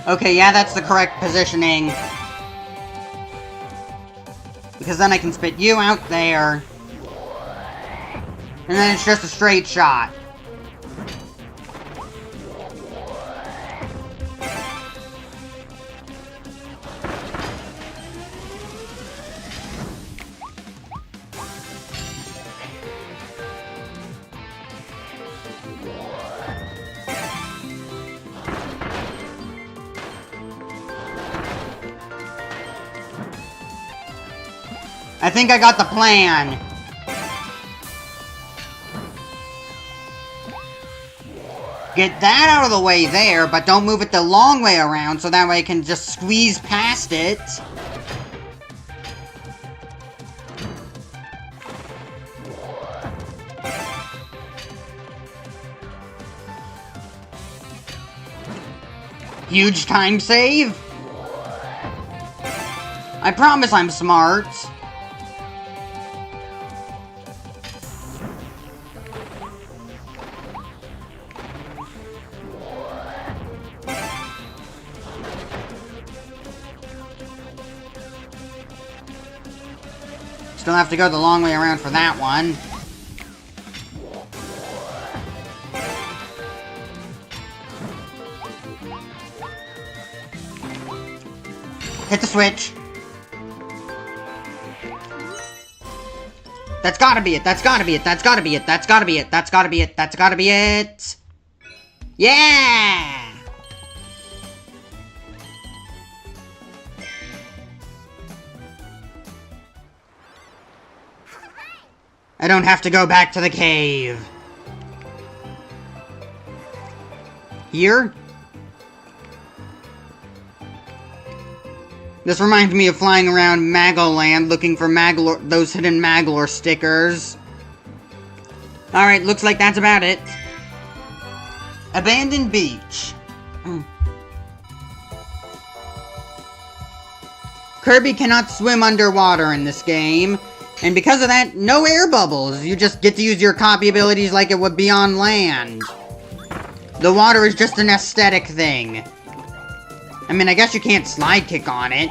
Okay, yeah, that's the correct positioning. Because then I can spit you out there. And then it's just a straight shot. I think I got the plan. Get that out of the way there, but don't move it the long way around, so that way I can just squeeze past it. Huge time save? I promise I'm smart. Still have to go the long way around for that one. Hit the switch. That's gotta be it. That's gotta be it. That's gotta be it. That's gotta be it. That's gotta be it. That's gotta be it. Yeah! I don't have to go back to the cave. Here? This reminds me of flying around Magoland looking for those hidden Maglor stickers. Alright, looks like that's about it. Abandoned Beach. Kirby cannot swim underwater in this game. And because of that, no air bubbles. You just get to use your copy abilities like it would be on land. The water is just an aesthetic thing. I mean, I guess you can't slide kick on it.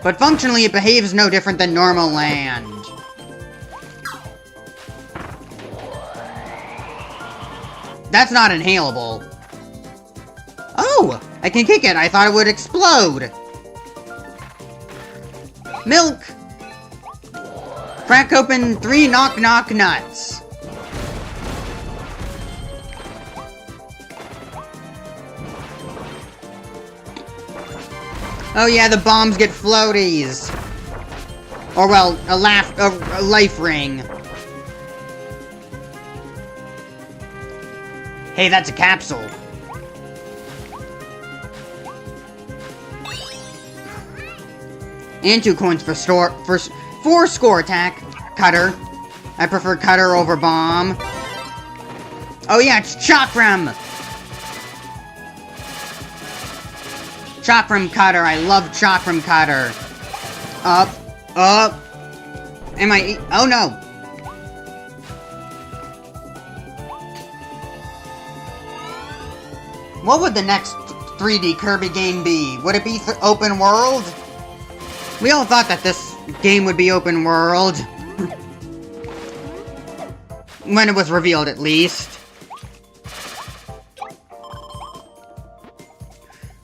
But functionally, it behaves no different than normal land. That's not inhalable. Oh! I can kick it. I thought it would explode. Milk! Crack open 3 knock-knock nuts. Oh yeah, the bombs get floaties. Or well, a life ring. Hey, that's a capsule. And 2 coins for score attack cutter. I prefer Cutter over Bomb. Oh yeah, it's Chakram! Chakram Cutter, I love Chakram Cutter. Up, up. Am I... Oh no! What would the next 3D Kirby game be? Would it be open world? We all thought that this game would be open world. When it was revealed, at least.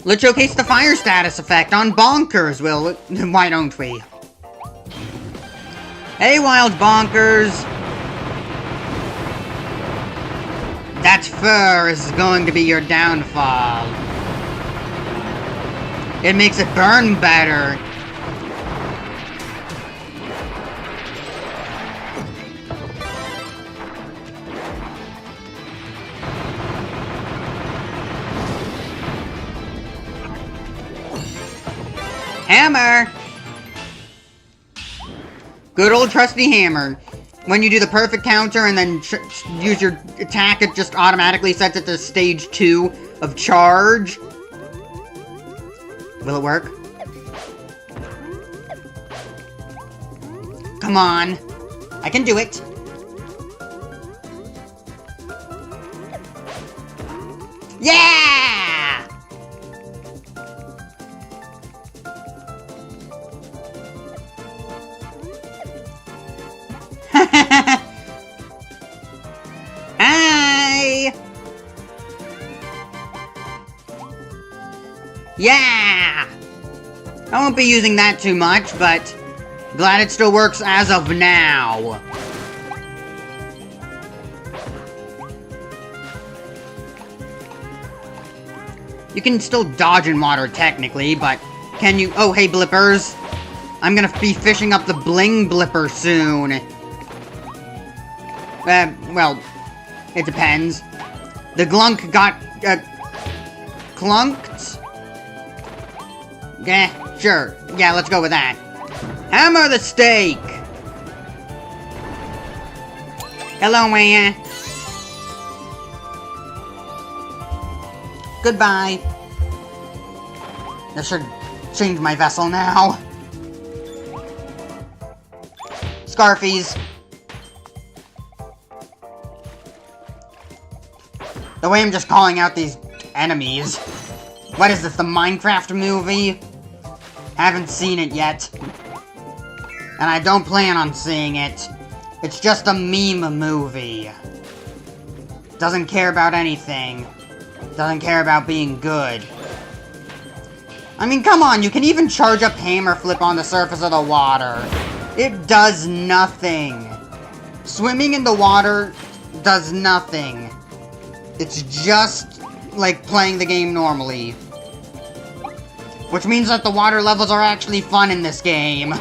Let's showcase the fire status effect on Bonkers, Will. Why don't we? Hey, Wild Bonkers! That fur is going to be your downfall. It makes it burn better. Hammer! Good old trusty hammer. When you do the perfect counter and then use your attack, it just automatically sets it to stage 2 of charge. Will it work? Come on. I can do it. Yeah! Hi! Yeah! I won't be using that too much, but glad it still works as of now. You can still dodge in water technically, but can you... Oh, hey, Blippers. I'm gonna be fishing up the Bling Blipper soon. Well, it depends. The Glunk got, clunked? Yeah, sure. Yeah, let's go with that. Hammer the steak! Hello, Maya. Goodbye. I should change my vessel now. Scarfies. The way I'm just calling out these enemies. What is this, the Minecraft movie? Haven't seen it yet. And I don't plan on seeing it. It's just a meme movie. Doesn't care about anything. Doesn't care about being good. I mean, come on, you can even charge up Hammer Flip on the surface of the water. It does nothing. Swimming in the water does nothing. It's just like playing the game normally. Which means that the water levels are actually fun in this game.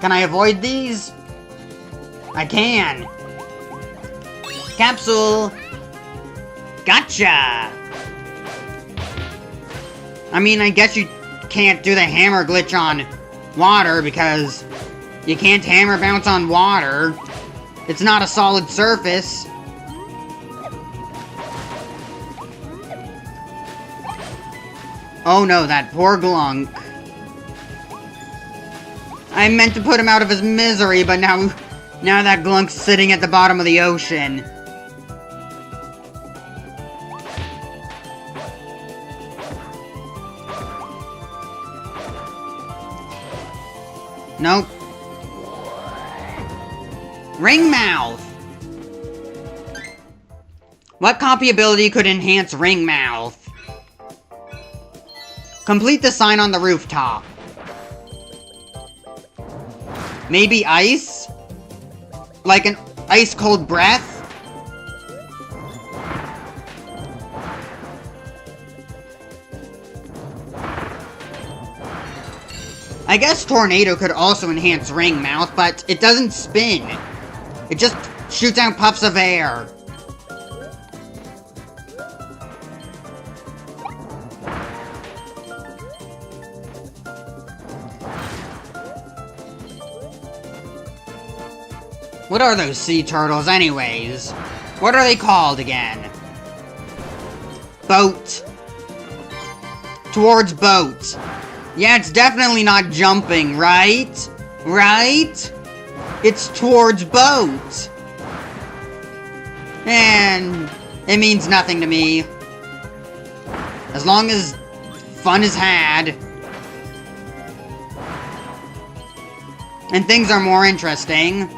Can I avoid these? I can. Capsule. Gotcha. I mean, I guess you can't do the hammer glitch on water because you can't hammer bounce on water. It's not a solid surface. Oh no, that poor Glunk. I meant to put him out of his misery, but now that Glunk's sitting at the bottom of the ocean. Nope. Ringmouth! What copy ability could enhance Ringmouth? Complete the sign on the rooftop. Maybe ice? Like an ice-cold breath? I guess Tornado could also enhance Ringmouth, but it doesn't spin. It just shoots out puffs of air. What are those sea turtles anyways? What are they called again? Boat. Towards boat. Yeah, it's definitely not jumping, right? Right? It's towards boat. And it means nothing to me. As long as fun is had. And things are more interesting.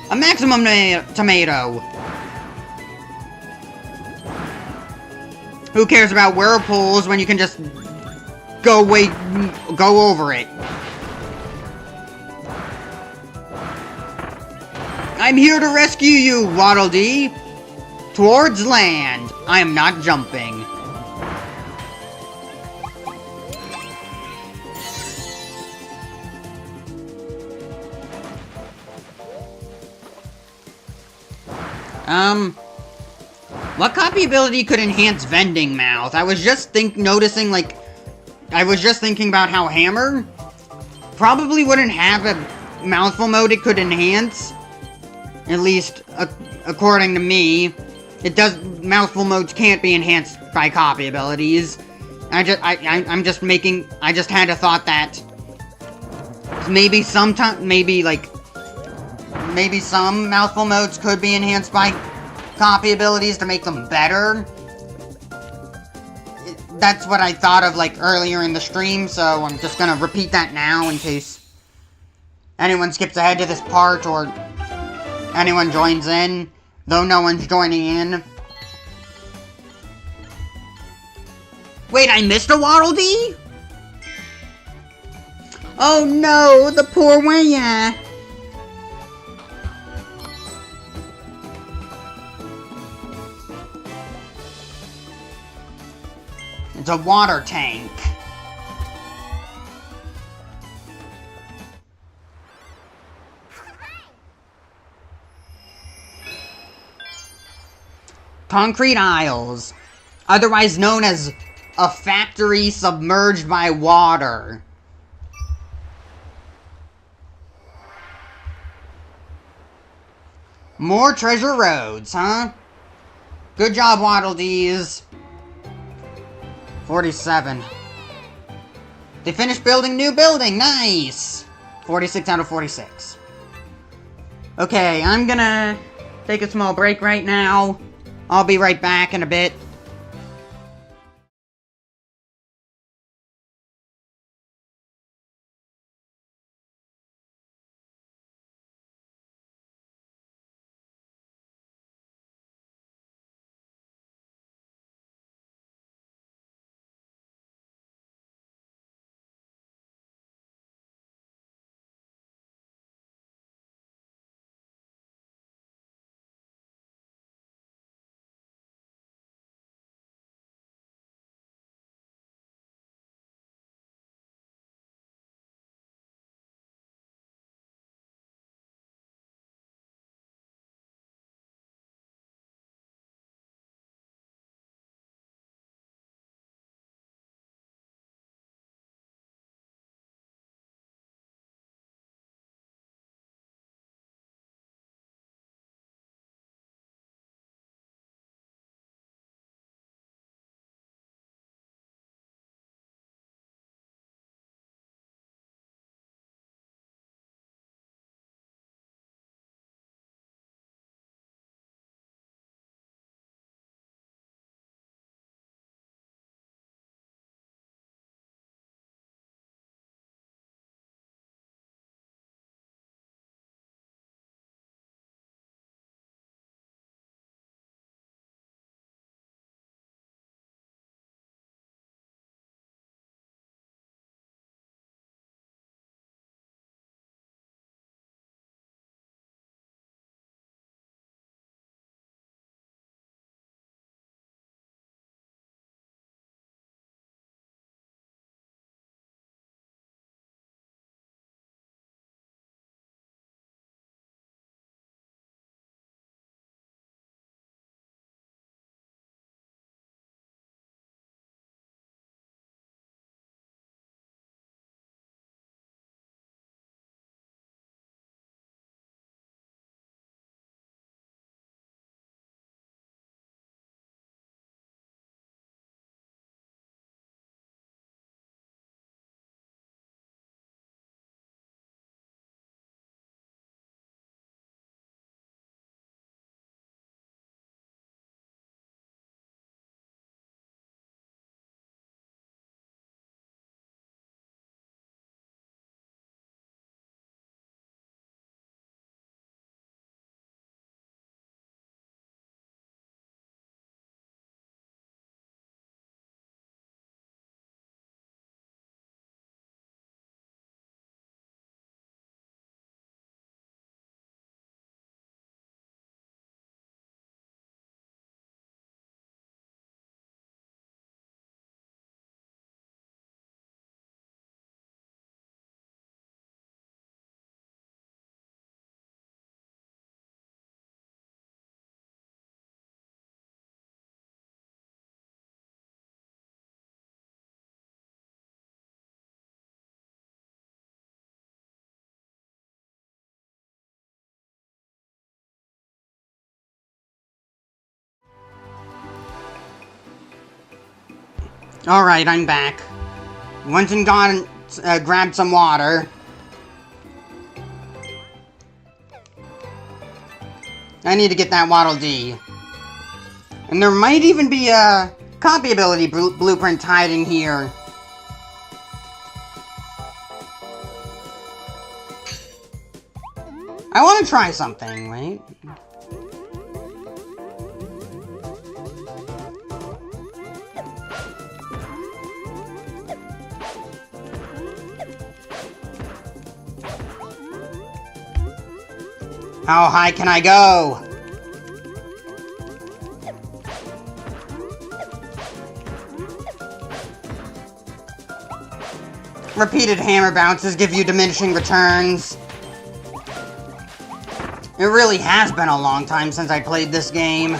A maximum tomato. Who cares about whirlpools when you can just go over it? I'm here to rescue you, Waddle Dee. Towards land. I am not jumping. What copy ability could enhance Vending Mouth? I was just noticing, like, I was just thinking about how Hammer probably wouldn't have a mouthful mode it could enhance. At least, according to me. Mouthful modes can't be enhanced by copy abilities. I just had a thought that maybe some mouthful modes could be enhanced by copy abilities to make them better. That's what I thought of, like, earlier in the stream, so I'm just gonna repeat that now in case anyone skips ahead to this part or anyone joins in, though no one's joining in. Wait, I missed a Waddle Dee? Oh no, the poor Waya. It's a water tank. Concrete aisles, otherwise known as a factory submerged by water. More treasure roads, huh? Good job, Waddle Dees. 47. They finished building new building. Nice. 46 out of 46. Okay, I'm gonna take a small break right now. I'll be right back in a bit. Alright, I'm back. Went and grabbed some water. I need to get that Waddle Dee. And there might even be a copy ability blueprint hiding here. I want to try something, wait. How high can I go? Repeated hammer bounces give you diminishing returns. It really has been a long time since I played this game.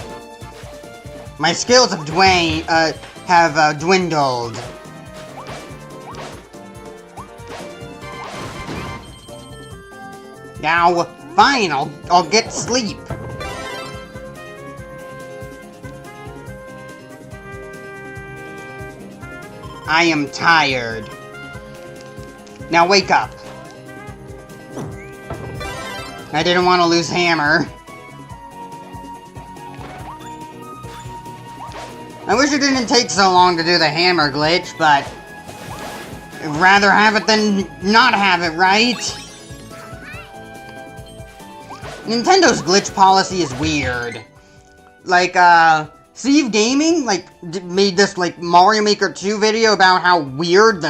My skills have dwindled. Now, fine, I'll get sleep. I am tired. Now wake up. I didn't want to lose hammer. I wish it didn't take so long to do the hammer glitch, but I'd rather have it than not have it, right? Nintendo glitch policy is weird. Like, Steve Gaming, like, made this, like, Mario Maker 2 video about how weird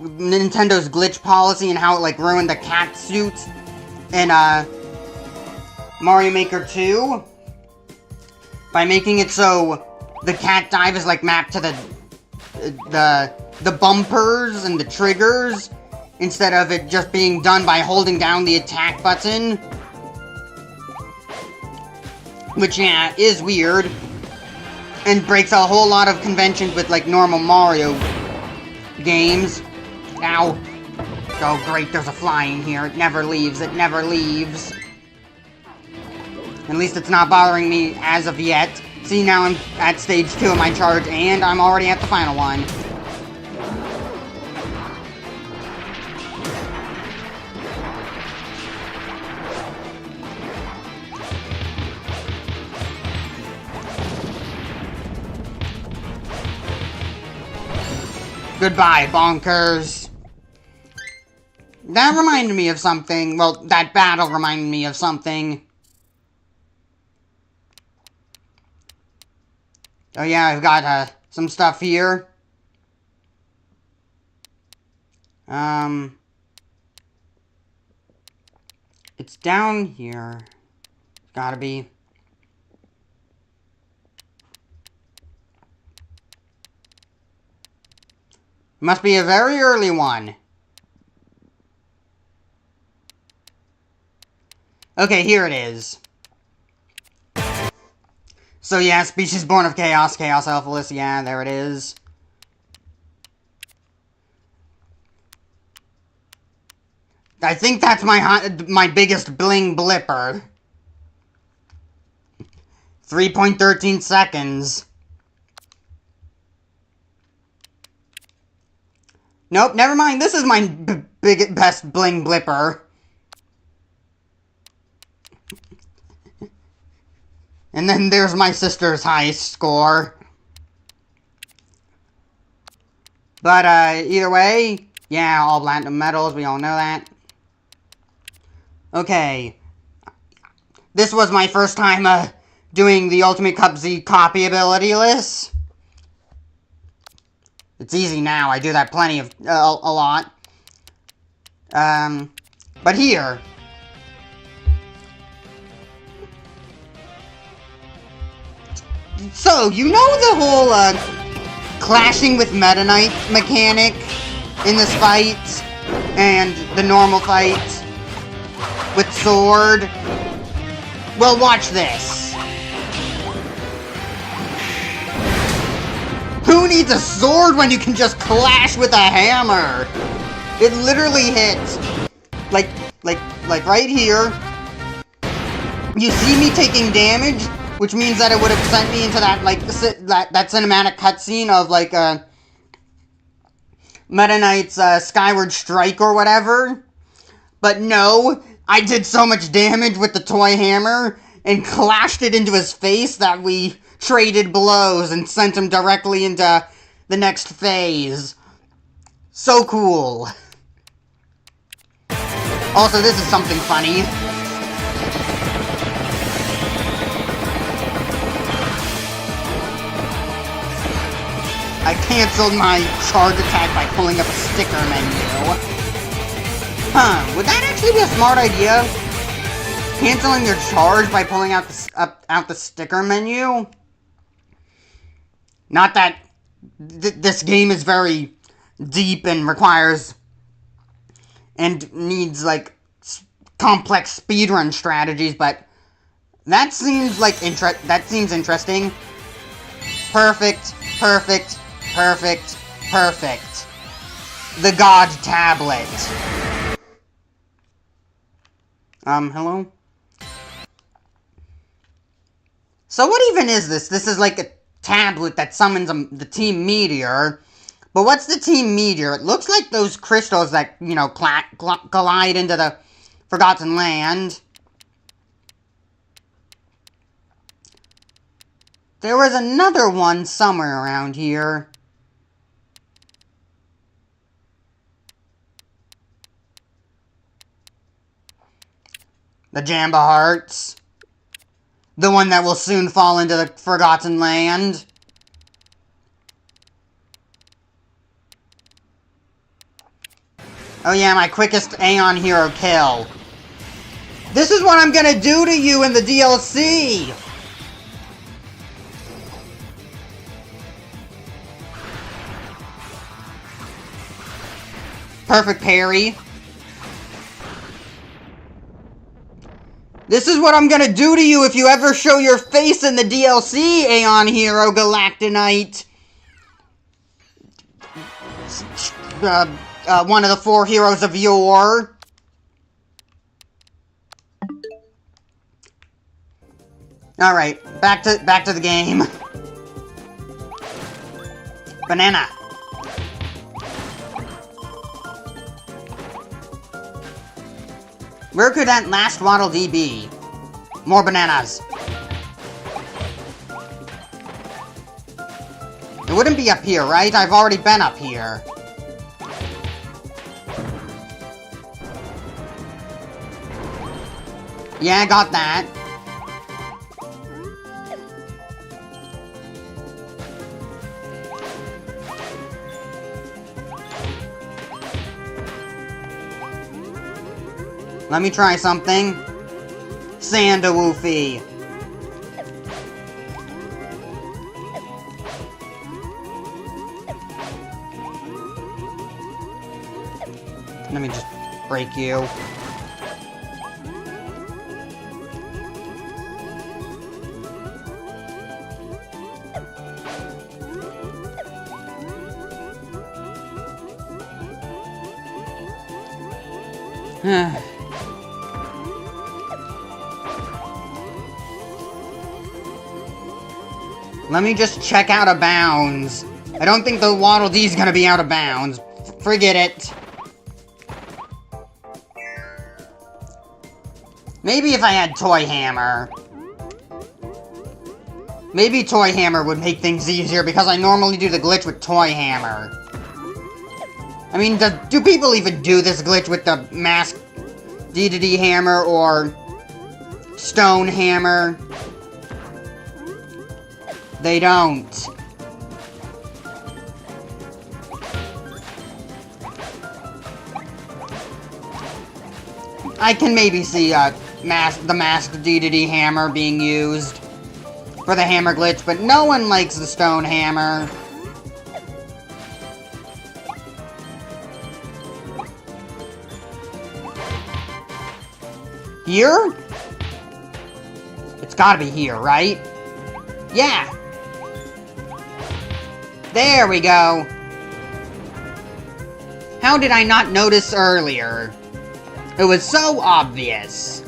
Nintendo's glitch policy and how it, like, ruined the cat suit in, Mario Maker 2 by making it so the cat dive is, like, mapped to the bumpers and the triggers instead of it just being done by holding down the attack button. Which, yeah, is weird. And breaks a whole lot of conventions with, like, normal Mario games. Ow. Oh, great, there's a fly in here. It never leaves. It never leaves. At least it's not bothering me as of yet. See, now I'm at stage 2 of my charge, and I'm already at the final one. Goodbye, bonkers. That reminded me of something. Well, that battle reminded me of something. Oh yeah, I've got, some stuff here. It's down here. Gotta be. Must be a very early one. Okay, here it is. So yeah, species born of chaos, Chaos Alphalus, yeah, there it is. I think that's my biggest bling blipper. 3.13 seconds. Nope, never mind. This is my best bling blipper. And then there's my sister's highest score. But, either way, yeah, all platinum medals, we all know that. Okay. This was my first time, doing the Ultimate Cup Z copy ability list. It's easy now, I do that plenty of, a lot. But here. So, you know the whole, clashing with Meta Knight mechanic in this fight? And the normal fight with sword? Well, watch this. Who needs a sword when you can just clash with a hammer? It literally hits. Like right here. You see me taking damage? Which means that it would have sent me into that, like, that cinematic cutscene of, like, Meta Knight's Skyward Strike or whatever. But no, I did so much damage with the toy hammer and clashed it into his face that we traded blows and sent him directly into the next phase. So cool. Also, this is something funny. I canceled my charge attack by pulling up a sticker menu. Huh, would that actually be a smart idea? Canceling your charge by pulling out the sticker menu? Not that this game is very deep and requires and needs, like, complex speedrun strategies, but that seems like that seems interesting. Perfect, perfect, perfect, perfect. The God Tablet. Hello? So what even is this? This is like a tablet that summons the Team Meteor. But what's the Team Meteor? It looks like those crystals that, you know, collide into the Forgotten Land. There was another one somewhere around here. The Jamba Hearts. The one that will soon fall into the Forgotten Land. Oh yeah, my quickest Aeon Hero kill. This is what I'm gonna do to you in the DLC! Perfect parry. This is what I'm gonna do to you if you ever show your face in the DLC, Aeon Hero Galactonite. One of the 4 heroes of yore. Alright, back to the game. Banana. Where could that last Waddle Dee be? More bananas. It wouldn't be up here, right? I've already been up here. Yeah, I got that. Let me try something. Sandawoofy. Let me just break you. Let me just check out of bounds. I don't think the Waddle Dee's gonna be out of bounds. Forget it. Maybe if I had Toy Hammer. Maybe Toy Hammer would make things easier because I normally do the glitch with Toy Hammer. I mean, do people even do this glitch with the masked D hammer or stone hammer? They don't. I can maybe see the masked D hammer being used for the hammer glitch, but no one likes the stone hammer. Here? It's gotta be here, right? Yeah! There we go! How did I not notice earlier? It was so obvious.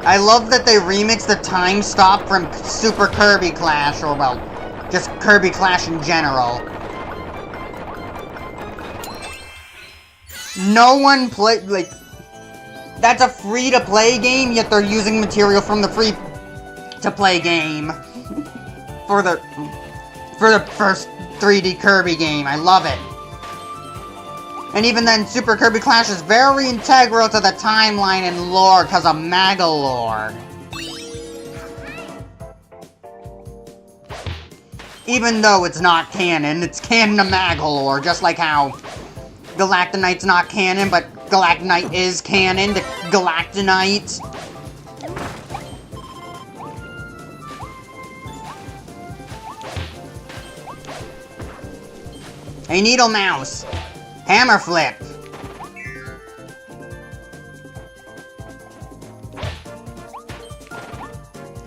I love that they remixed the time stop from Super Kirby Clash, or well, just Kirby Clash in general. No one like, that's a free-to-play game, yet they're using material from the free-to-play game for the first 3D Kirby game. I love it. And even then, Super Kirby Clash is very integral to the timeline and lore because of Magalore. Even though it's not canon, it's canon to Magalore, just like how Galactonite's not canon, but Galactonite is canon to Galactonite. Hey, Needle Mouse! Hammer flip!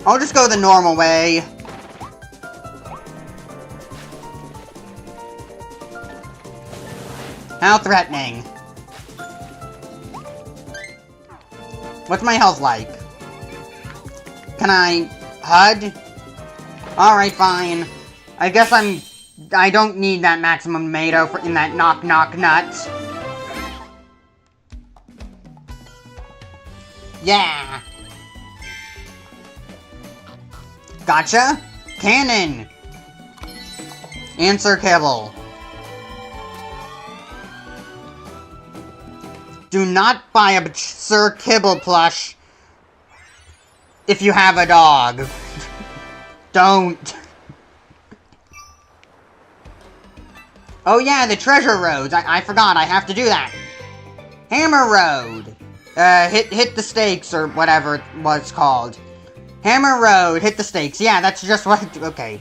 I'll just go the normal way. How threatening. What's my health like? Can I HUD? Alright, fine. I guess I don't need that maximum tomato in that knock knock nuts. Yeah. Gotcha. Cannon. Answer Kibble. Do not buy a Sir Kibble plush if you have a dog. Don't. Oh yeah, the treasure roads. I forgot. I have to do that. Hammer Road. Hit the stakes or whatever it was called. Hammer Road. Hit the stakes. Yeah, that's just what. Okay.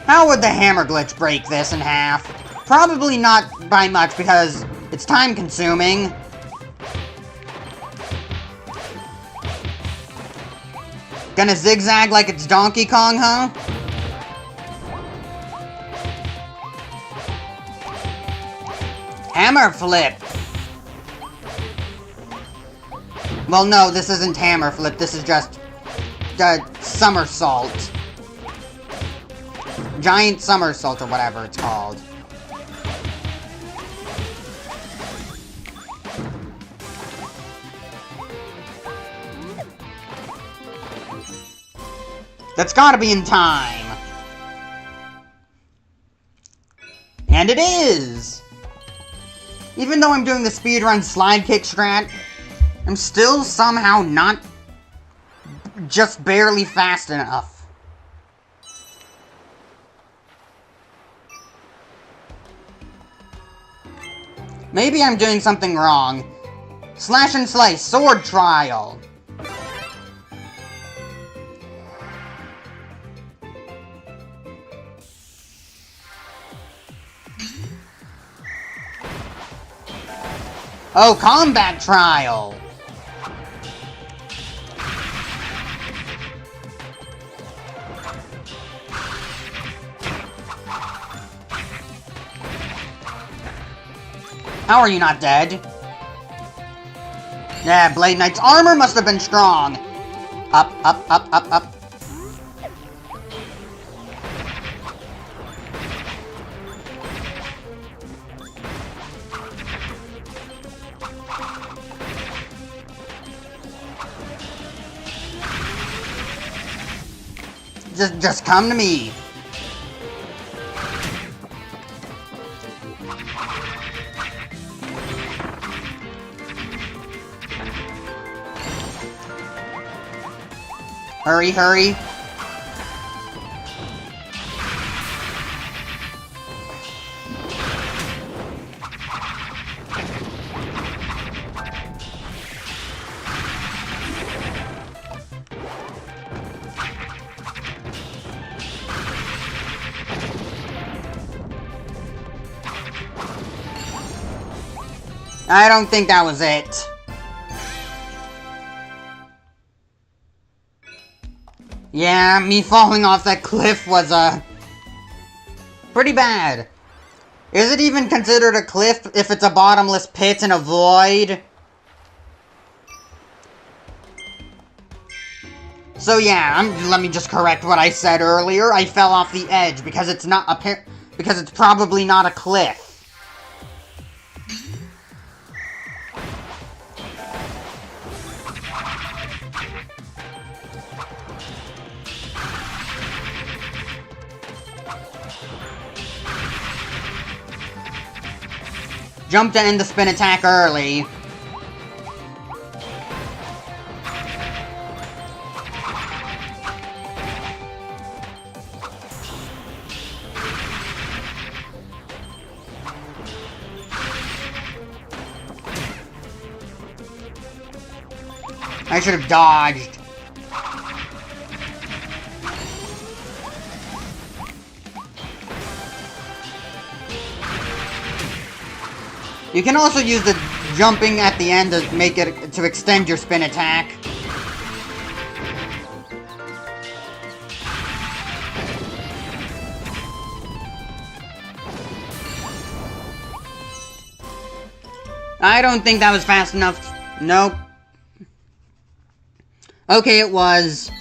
How would the hammer glitch break this in half? Probably not by much because it's time consuming. Gonna zigzag like it's Donkey Kong, huh? Hammer flip! Well, no, this isn't hammer flip, this is just somersault. Giant somersault or whatever it's called. That's gotta be in time! And it is! Even though I'm doing the speedrun slide kick strat, I'm still somehow not just barely fast enough. Maybe I'm doing something wrong. Slash and slice, sword trial! Oh, combat trial! How are you not dead? Yeah, Blade Knight's armor must have been strong. Up, up, up, up, up. Just come to me. Hurry, hurry. I don't think that was it. Yeah, me falling off that cliff was, pretty bad. Is it even considered a cliff if it's a bottomless pit and a void? So yeah, let me just correct what I said earlier. I fell off the edge because it's not because it's probably not a cliff. Jump to end the spin attack early. I should have dodged. You can also use the jumping at the end to make it to extend your spin attack. I don't think that was fast enough. Nope. Okay, it was.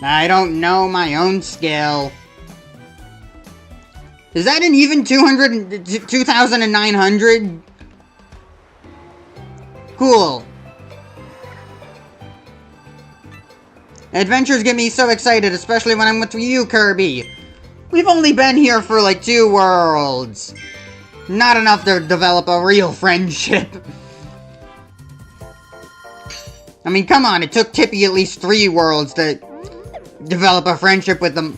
I don't know my own skill. Is that an even 2,900? Cool. Adventures get me so excited, especially when I'm with you, Kirby. We've only been here for like 2 worlds. Not enough to develop a real friendship. I mean, come on, it took Tippy at least 3 worlds to develop a friendship with the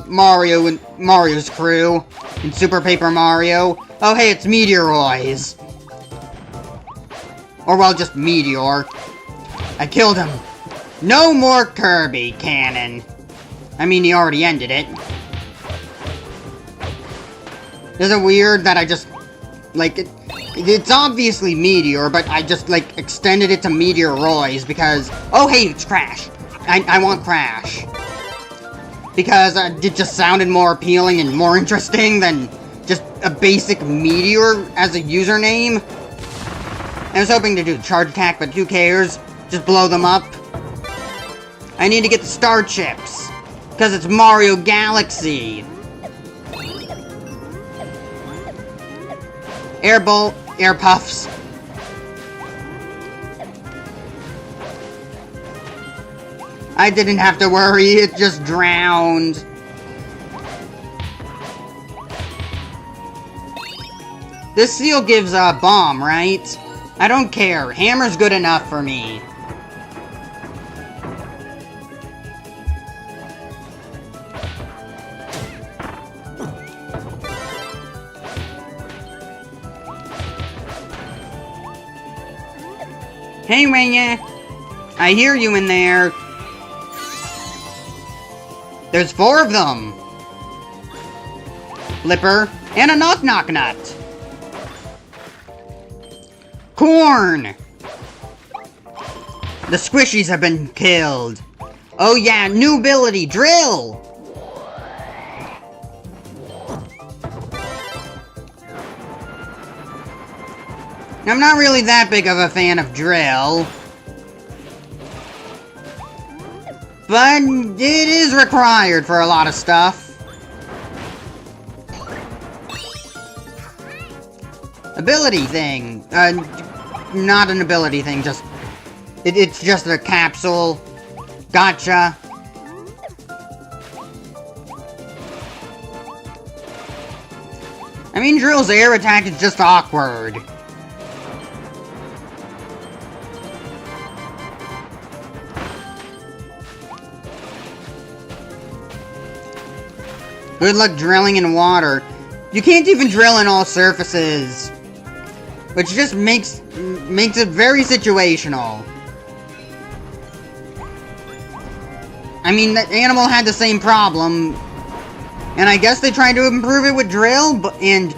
Mario and Mario's crew in Super Paper Mario. Oh hey, it's Meteoroids. Or well, just Meteor. I killed him. No more Kirby canon. I mean, he already ended it. Is it weird that I just, like, it's obviously Meteor, but I just, like, extended it to Meteoroids because, oh hey, it's Crash. I want Crash. Because it just sounded more appealing and more interesting than just a basic Meteor as a username. I was hoping to do charge attack, but who cares? Just blow them up. I need to get the star chips. Because it's Mario Galaxy. Air Bolt, Air Puffs. I didn't have to worry, it just drowned. This seal gives a bomb, right? I don't care, hammer's good enough for me. Hey, Raya. I hear you in there. There's 4 of them. Flipper and a Knock Knock Nut. Corn. The squishies have been killed. Oh yeah, new ability, Drill. I'm not really that big of a fan of Drill. But it is required for a lot of stuff. Ability thing. Not an ability thing, just... It's just a capsule. Gotcha. I mean, Drill's air attack is just awkward. Good luck drilling in water. You can't even drill in all surfaces. Which just makes it very situational. I mean, that animal had the same problem. And I guess they tried to improve it with drill, and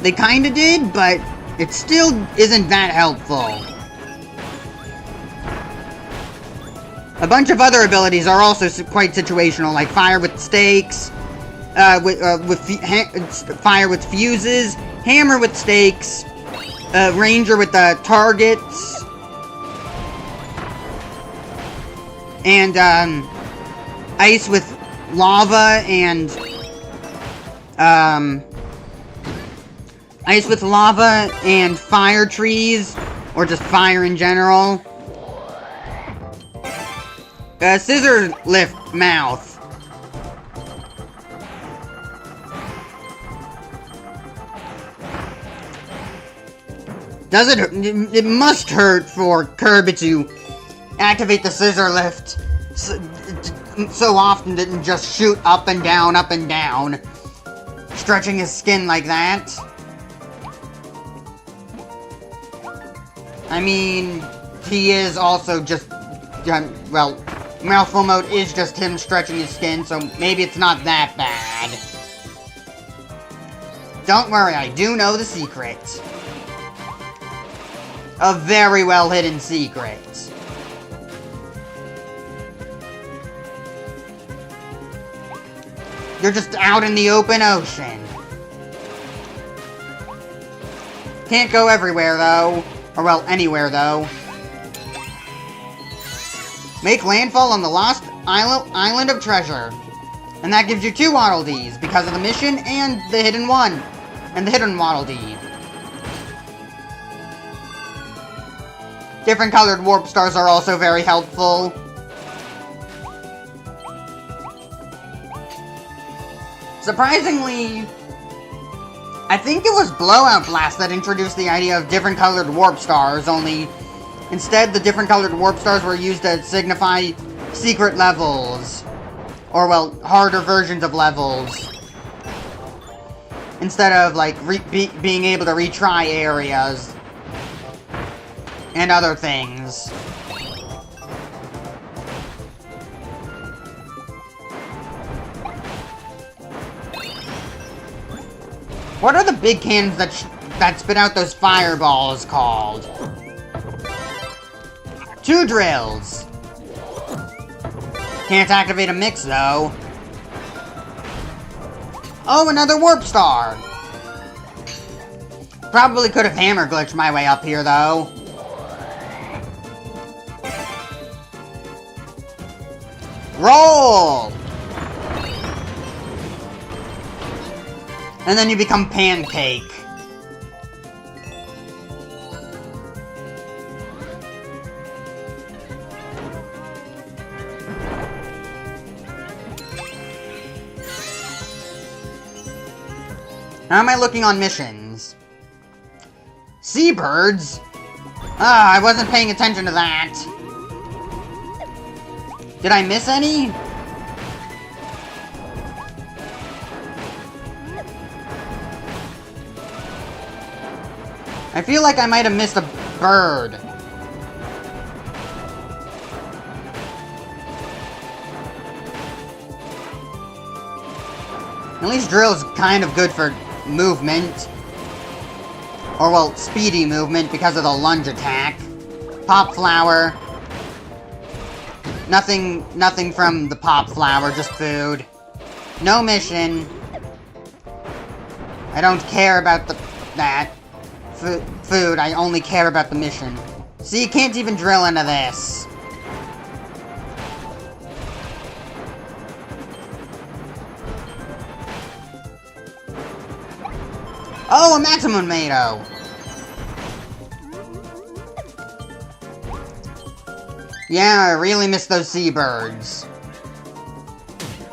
they kinda did, but it still isn't that helpful. A bunch of other abilities are also quite situational, like fire with stakes. fire with fuses, hammer with stakes, ranger with the targets, and ice with lava and fire trees, or just fire in general. Scissor lift mouth. Does it? It must hurt for Kirby to activate the scissor lift so often that it just shoot up and down, stretching his skin like that. I mean, he is also just, well, mouthful mode is just him stretching his skin, so maybe it's not that bad. Don't worry, I do know the secret. A very well hidden secret. You're just out in the open ocean. Can't go everywhere though. Or well, anywhere though. Make landfall on the lost island of treasure. And that gives you 2 Waddle Dees because of the mission and the hidden one. And the hidden Waddle Dee. Different colored warp stars are also very helpful. Surprisingly, I think it was Blowout Blast that introduced the idea of different colored warp stars, only instead the different colored warp stars were used to signify secret levels. Or, well, harder versions of levels. Instead of, like, being able to retry areas. And other things. What are the big cannons that spit out those fireballs called? 2 drills. Can't activate a mix though. Oh, another warp star. Probably could have hammer glitched my way up here though. Roll! And then you become Pancake. How am I looking on missions? Seabirds? Ah, I wasn't paying attention to that. Did I miss any? I feel like I might have missed a bird. At least drill's kind of good for movement. Or, well, speedy movement because of the lunge attack. Pop flower. Nothing from the pop flower, just food. No mission. I don't care about that. Food, I only care about the mission. See, you can't even drill into this. Oh, a maximum tomato! Yeah, I really miss those seabirds.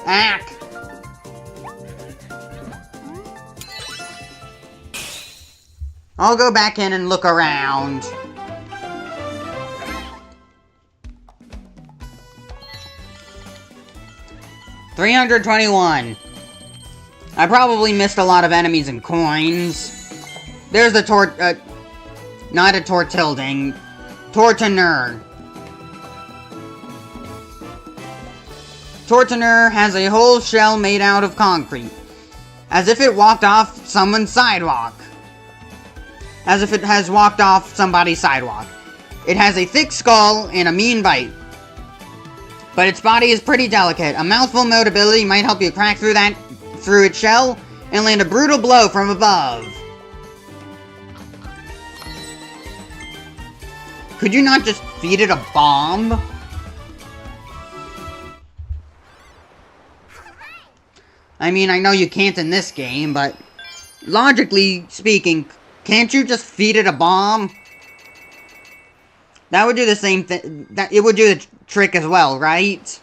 Ack! I'll go back in and look around. $321. I probably missed a lot of enemies and coins. There's the not a Tortilding. Tortoner. Tortoner has a whole shell made out of concrete. As if it walked off someone's sidewalk. As if it has walked off somebody's sidewalk. It has a thick skull and a mean bite. But its body is pretty delicate. A mouthful mode ability might help you crack through that through its shell and land a brutal blow from above. Could you not just feed it a bomb? I mean, I know you can't in this game, but logically speaking, can't you just feed it a bomb? That would do the same thing. It would do the trick as well, right?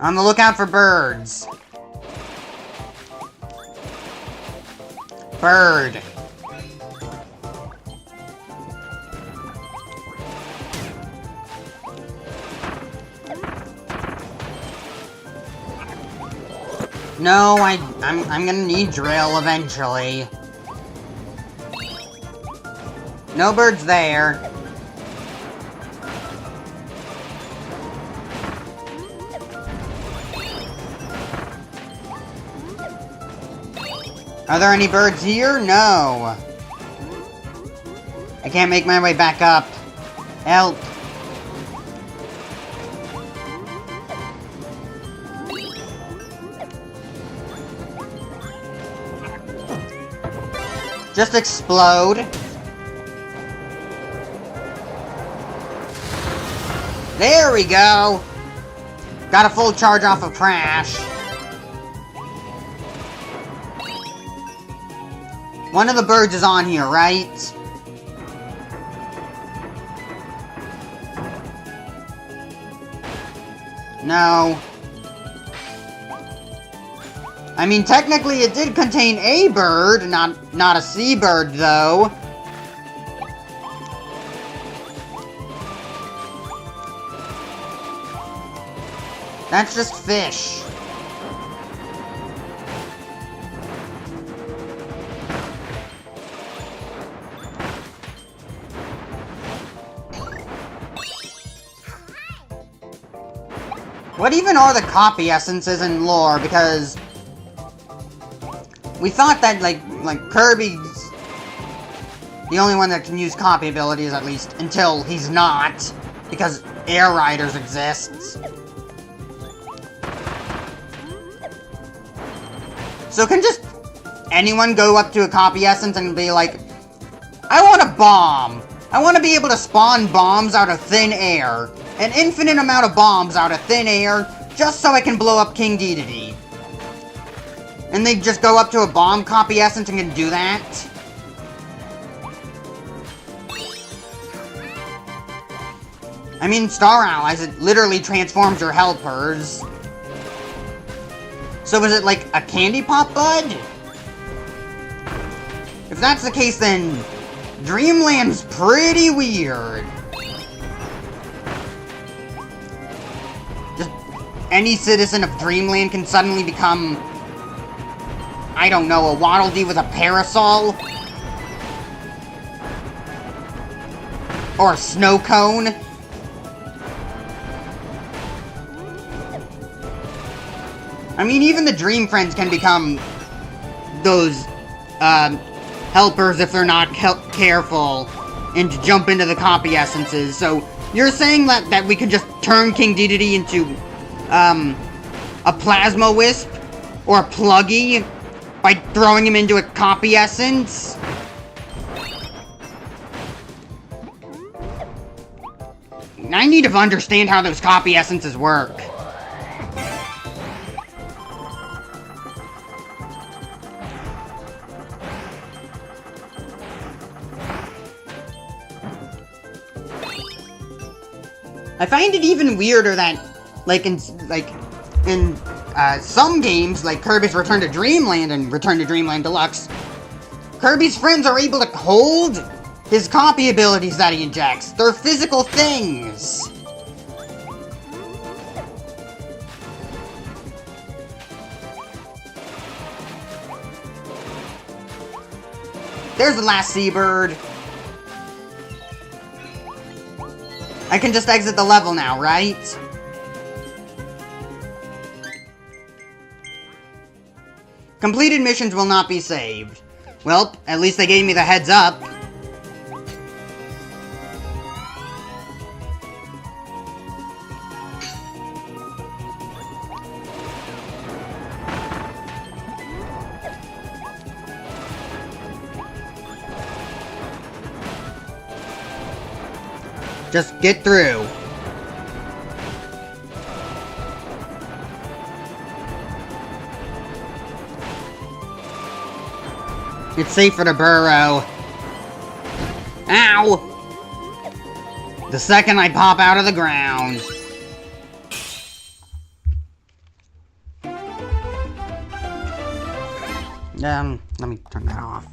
On the lookout for birds. Bird. No, I'm gonna need drill eventually. No birds there. Are there any birds here? No. I can't make my way back up. Help. Just explode. There we go. Got a full charge off of Crash. One of the birds is on here, right? No. I mean, technically it did contain a bird, not a seabird, though. That's just fish. What even are the copy essences in lore? Because we thought that like Kirby's the only one that can use copy abilities, at least until he's not, because Air Riders exists. So can just anyone go up to a copy essence and be like, I want a bomb. I want to be able to spawn bombs out of thin air. An infinite amount of bombs out of thin air, just so I can blow up King Dedede. And they just go up to a bomb copy essence and can do that? I mean, Star Allies, it literally transforms your helpers. So is it like a candy pop bud? If that's the case, then Dreamland's pretty weird. Just any citizen of Dreamland can suddenly become, I don't know, a Waddle Dee with a parasol? Or a snow cone? I mean, even the Dream Friends can become those, helpers if they're not careful and jump into the copy essences. So, you're saying that we could just turn King Dedede into, a Plasma Wisp? Or a Pluggy? By throwing him into a copy essence? I need to understand how those copy essences work. I find it even weirder that, in some games, like Kirby's Return to Dreamland and Return to Dreamland Deluxe, Kirby's friends are able to hold his copy abilities that he injects. They're physical things. There's the last seabird. I can just exit the level now, right? Completed missions will not be saved. Well, at least they gave me the heads up. Just get through. It's safer to burrow. Ow! The second I pop out of the ground. Let me turn that off.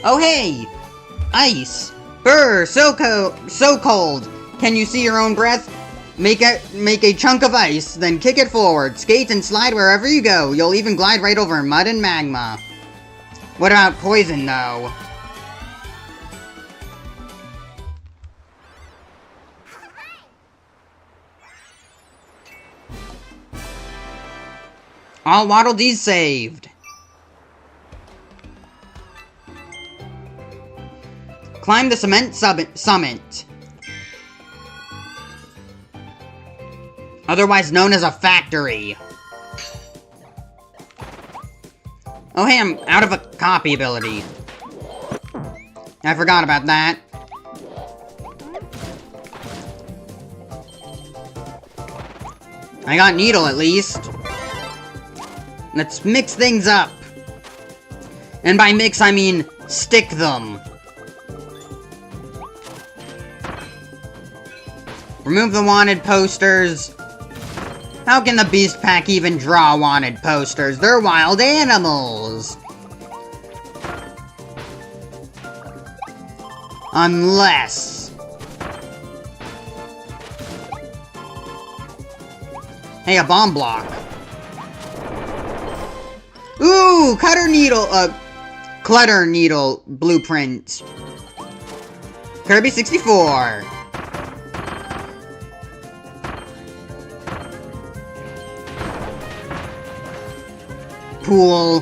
Oh hey! Ice! Brr, so cold! Can you see your own breath? Make a chunk of ice, then kick it forward. Skate and slide wherever you go. You'll even glide right over mud and magma. What about poison, though? All Waddle Dees saved. Climb the cement summit. Otherwise known as a factory. Oh hey, I'm out of a copy ability. I forgot about that. I got Needle at least. Let's mix things up. And by mix, I mean stick them. Remove the wanted posters. How can the Beast Pack even draw wanted posters? They're wild animals. Unless... Hey, a bomb block. Ooh, Clutter Needle blueprint. Kirby 64. Pool.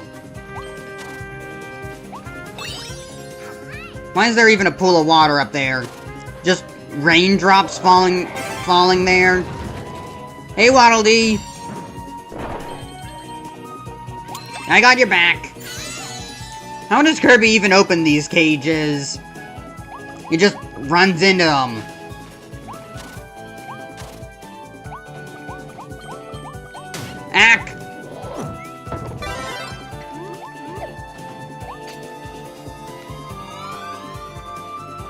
Why is there even a pool of water up there? Just raindrops falling there? Hey, Waddle Dee. I got your back. How does Kirby even open these cages? He just runs into them. Ack!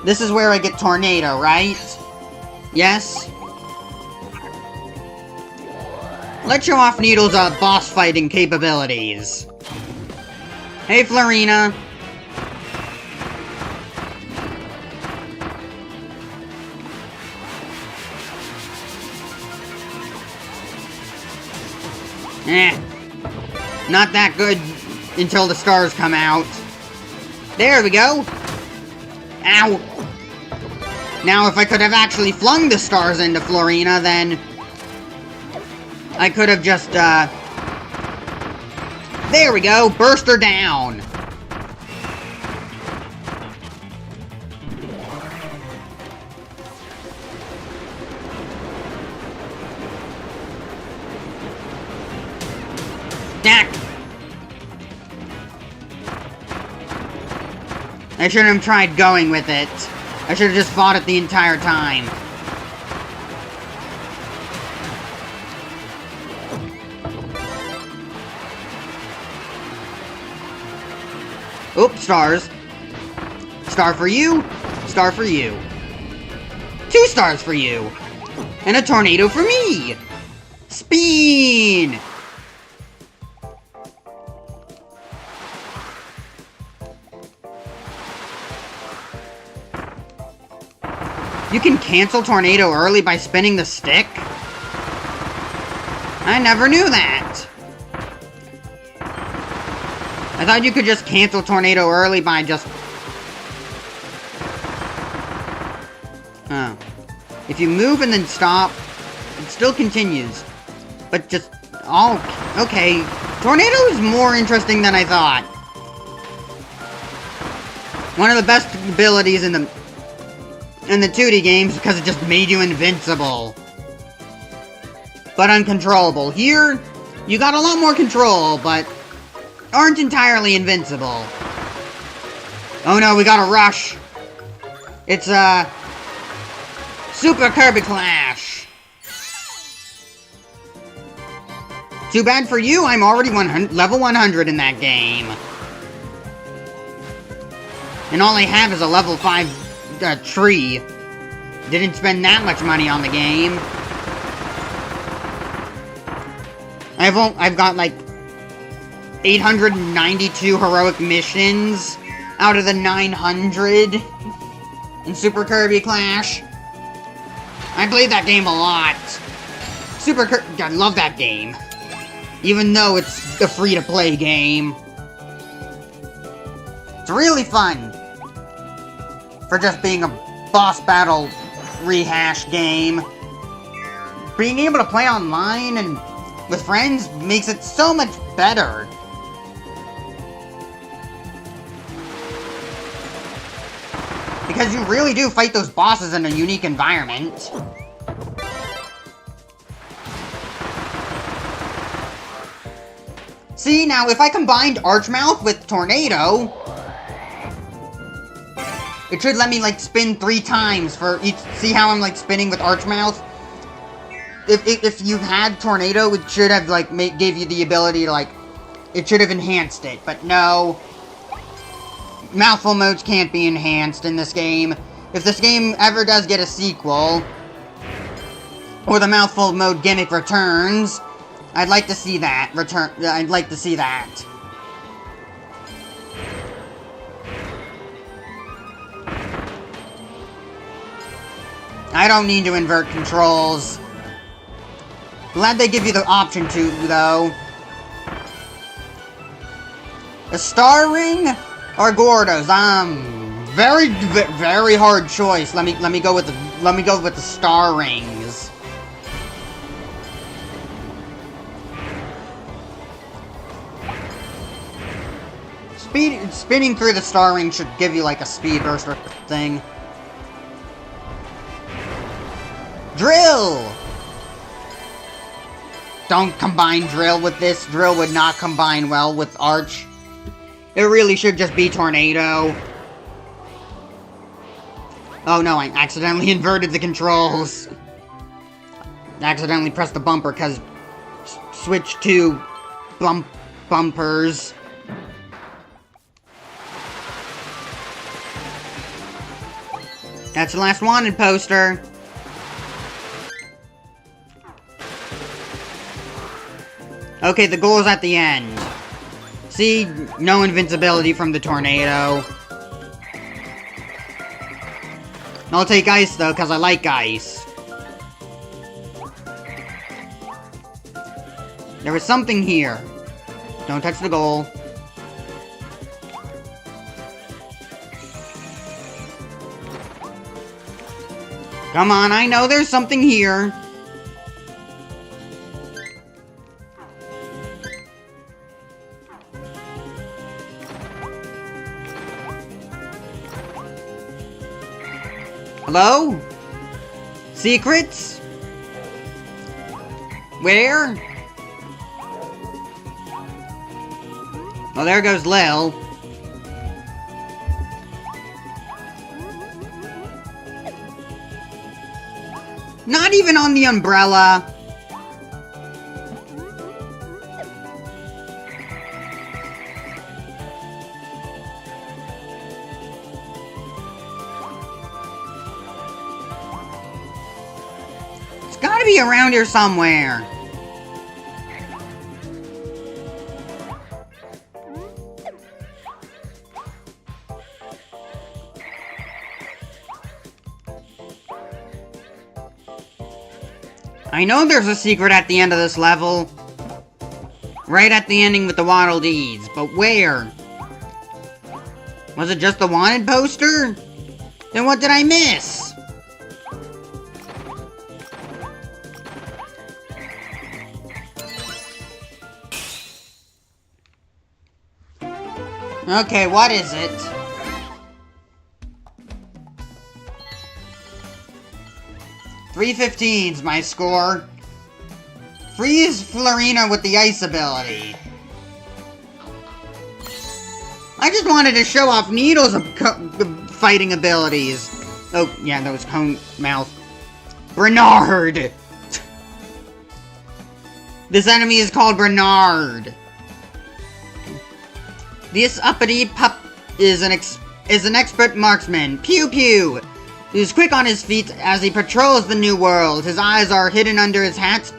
This is where I get Tornado, right? Yes? Let's show off Needle's boss fighting capabilities. Hey, Florina. Not that good until the stars come out. There we go. Ow. Now, if I could have actually flung the stars into Florina, then I could have just, there we go, burst her down. Stack. I shouldn't have tried going with it. I should have just fought it the entire time. Oop, stars. Star for you. Star for you. 2 stars for you. And a tornado for me. Spin! You can cancel Tornado early by spinning the stick? I never knew that. I thought you could just cancel Tornado early by just... Oh. If you move and then stop, it still continues. But just... Oh, okay. Tornado is more interesting than I thought. One of the best abilities in the 2D games because it just made you invincible. But uncontrollable. Here, you got a lot more control, but aren't entirely invincible. Oh no, we gotta rush. It's, Super Kirby Clash. Too bad for you, I'm already level 100 in that game. And all I have is a level 5 tree. Didn't spend that much money on the game. I've got like 892 heroic missions out of the 900 in Super Kirby Clash. I played that game a lot. I love that game. Even though it's a free-to-play game. It's really fun. For just being a boss battle rehash game. Being able to play online and with friends makes it so much better. Because you really do fight those bosses in a unique environment. See, now if I combined Archmouth with Tornado, it should let me, like, spin 3 times for each... See how I'm, like, spinning with Archmouth? If you had Tornado, it should have, like, gave you the ability to, like... It should have enhanced it, but no. Mouthful modes can't be enhanced in this game. If this game ever does get a sequel, or the Mouthful mode gimmick returns, I'd like to see that. I'd like to see that. I don't need to invert controls. Glad they give you the option to, though. A star ring or Gordos? Very hard choice. Let me go with the star rings. Spinning through the star ring should give you like a speed burst thing. Drill! Don't combine Drill with this. Drill would not combine well with Arch. It really should just be Tornado. Oh no, I accidentally inverted the controls. Accidentally pressed the bumper because switch to bumpers. That's the last wanted poster. Okay, the goal is at the end. See, no invincibility from the Tornado. I'll take ice, though, because I like ice. There was something here. Don't touch the goal. Come on, I know there's something here. Hello? Secrets? Where? Oh, there goes Lil. Not even on the umbrella. It's gotta be around here somewhere. I know there's a secret at the end of this level. Right at the ending with the Waddle Dees, but where? Was it just the wanted poster? Then what did I miss? Okay, what is it? .315's my score. Freeze Florina with the ice ability. I just wanted to show off Needle's fighting abilities. Oh, yeah, that was Cone Mouth. Bernard! This enemy is called Bernard. This uppity pup is an expert marksman. Pew pew! He's quick on his feet as he patrols the new world. His eyes are hidden under his hat,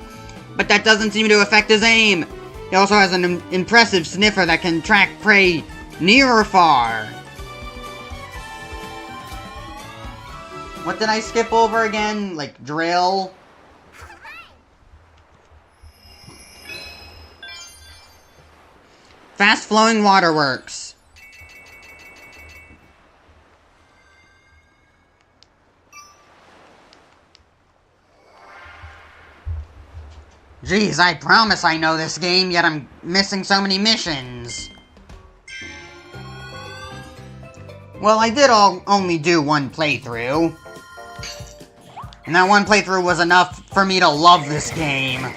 but that doesn't seem to affect his aim. He also has an impressive sniffer that can track prey near or far. What did I skip over again? Like, drill? Fast-flowing waterworks. Jeez, I promise I know this game, yet I'm missing so many missions. Well, I did only do one playthrough. And that one playthrough was enough for me to love this game.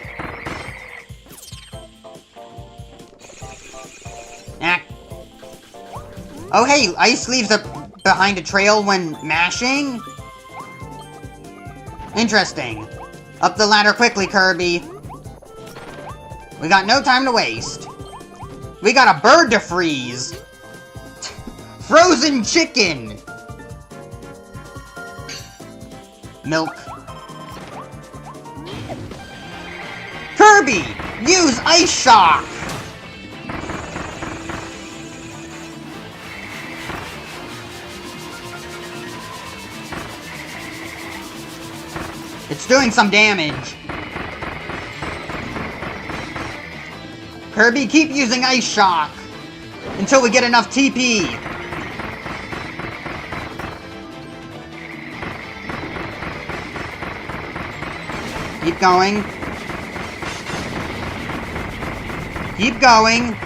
Oh hey, ice leaves behind a trail when mashing? Interesting. Up the ladder quickly, Kirby. We got no time to waste. We got a bird to freeze. Frozen chicken. Milk. Kirby, use Ice Shock. It's doing some damage. Kirby, keep using Ice Shock until we get enough TP. Keep going. Keep going.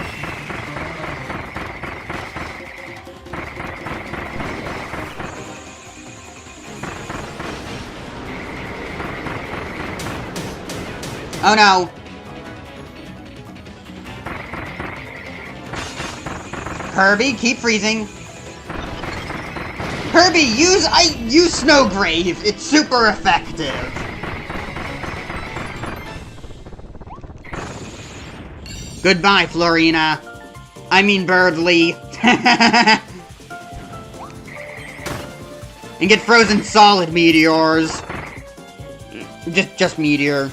Oh no. Kirby, keep freezing. Kirby, use Snowgrave. It's super effective. Goodbye, Florina. I mean Birdly. And get frozen solid meteors. Just meteor.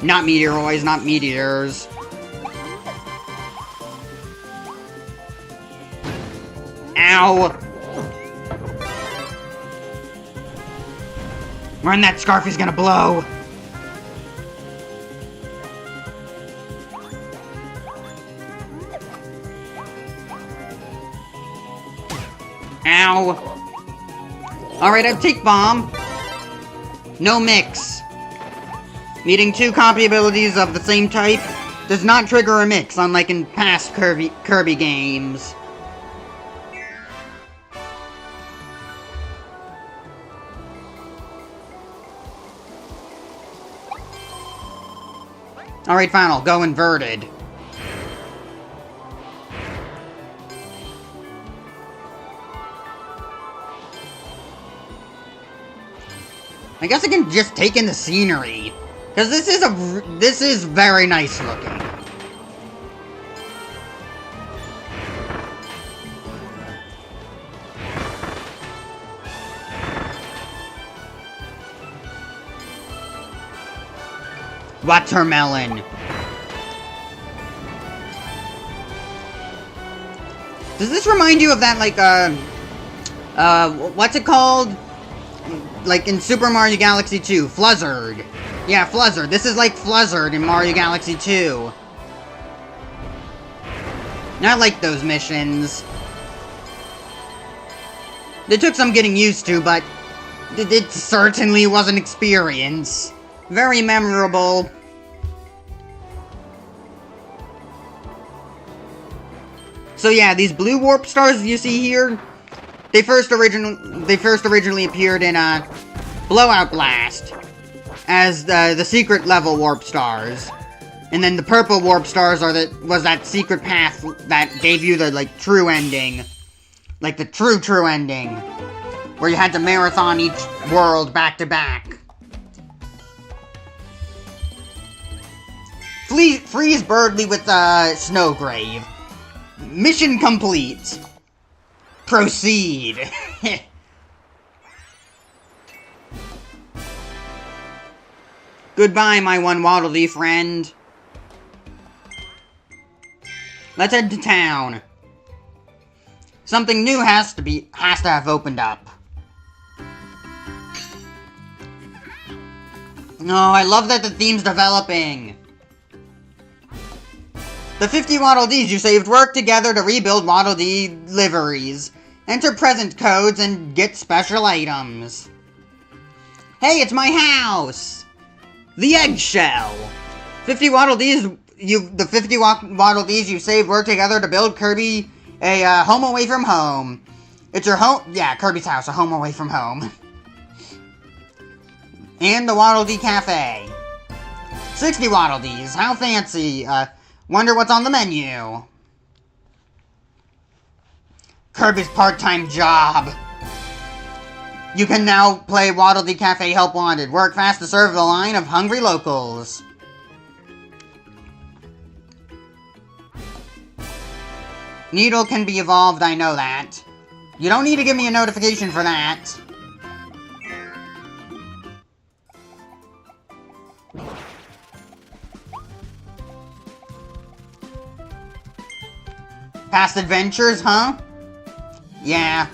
Not meteoroids, not meteors. Ow! Run, that scarf is gonna blow! Ow! Alright, I'll take bomb. No mix. Needing two copy abilities of the same type does not trigger a mix, unlike in past Kirby games. Alright, fine, I'll go inverted. I guess I can just take in the scenery. Because this is very nice looking. Watermelon. Does this remind you of that, like, what's it called? Like in Super Mario Galaxy 2, Fluzzard. Yeah, Fluzzard. This is like Fluzzard in Mario Galaxy 2. I like those missions. They took some getting used to, but it certainly was an experience. Very memorable. So yeah, these blue warp stars you see here, they first originally appeared in Blowout Blast as the secret level warp stars. And then the purple warp stars was that secret path that gave you the, like, true ending. Like, the true ending. Where you had to marathon each world back to back. Freeze Birdly with, Snowgrave. Mission complete. Proceed. Goodbye, my one Waddle Dee friend. Let's head to town. Something new has to have opened up. Oh, I love that the theme's developing. The 50 Waddle Dees you saved work together to rebuild Waddle Dee liveries. Enter present codes and get special items. Hey, it's my house! The eggshell! 50 Waddle Dees the 50 Waddle Dees you saved work together to build Kirby a home away from home. It's your home, yeah, Kirby's house, a home away from home. And the Waddle Dee Cafe. 60 Waddle Dees, how fancy. Wonder what's on the menu. Kirby's part-time job. You can now play Waddle Dee Cafe Help Wanted. Work fast to serve the line of hungry locals. Needle can be evolved, I know that. You don't need to give me a notification for that. Past adventures, huh? Yeah.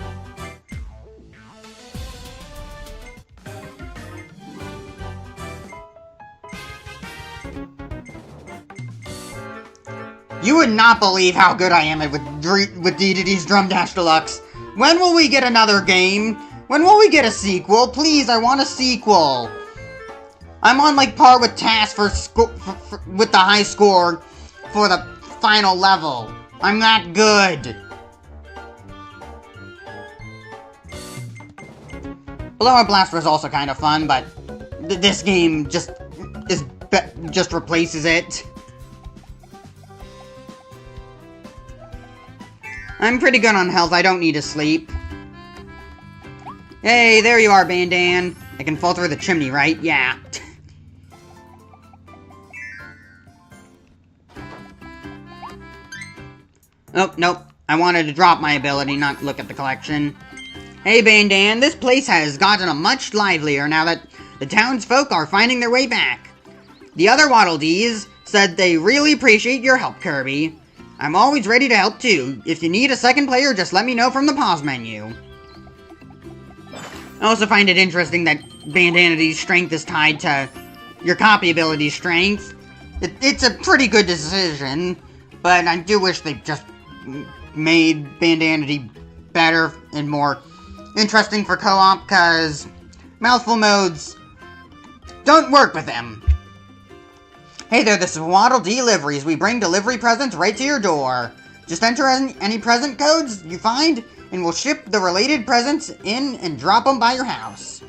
You would not believe how good I am with DDD's Drum Dash Deluxe. When will we get another game? When will we get a sequel? Please, I want a sequel. I'm on like par with Task with the high score for the final level. I'm that good. Blowout Blast was also kind of fun, but this game just replaces it. I'm pretty good on health, I don't need to sleep. Hey, there you are, Bandan. I can fall through the chimney, right? Yeah. Oh, nope. I wanted to drop my ability, not look at the collection. Hey, Bandan, this place has gotten much livelier now that the townsfolk are finding their way back. The other Waddle Dees said they really appreciate your help, Kirby. I'm always ready to help too. If you need a second player, just let me know from the pause menu. I also find it interesting that Bandanity's strength is tied to your copy ability's strength. It's a pretty good decision, but I do wish they just made Bandanity better and more interesting for co-op, because mouthful modes don't work with them. Hey there, this is Waddle Dee Deliveries. We bring delivery presents right to your door. Just enter any present codes you find, and we'll ship the related presents in and drop them by your house.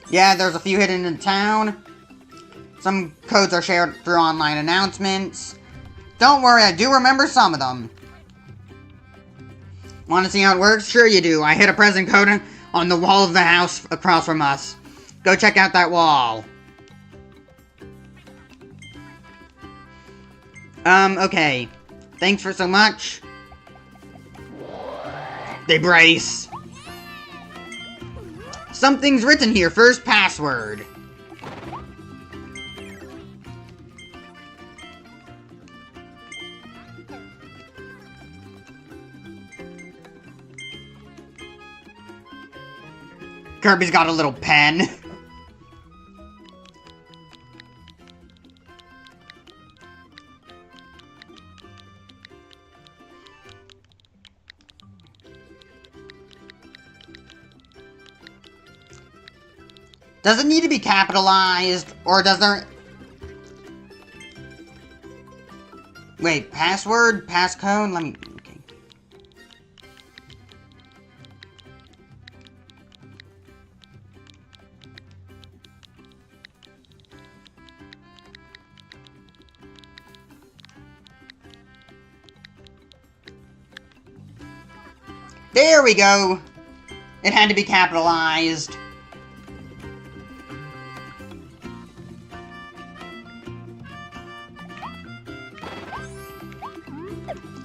Yeah, there's a few hidden in town. Some codes are shared through online announcements. Don't worry, I do remember some of them. Want to see how it works? Sure you do. I hid a present code on the wall of the house across from us. Go check out that wall. Okay. Thanks for so much. They brace. Something's written here. First password. Kirby's got a little pen. Does it need to be capitalized, or does there... Wait, password? Passcode? Let me... Okay. There we go! It had to be capitalized.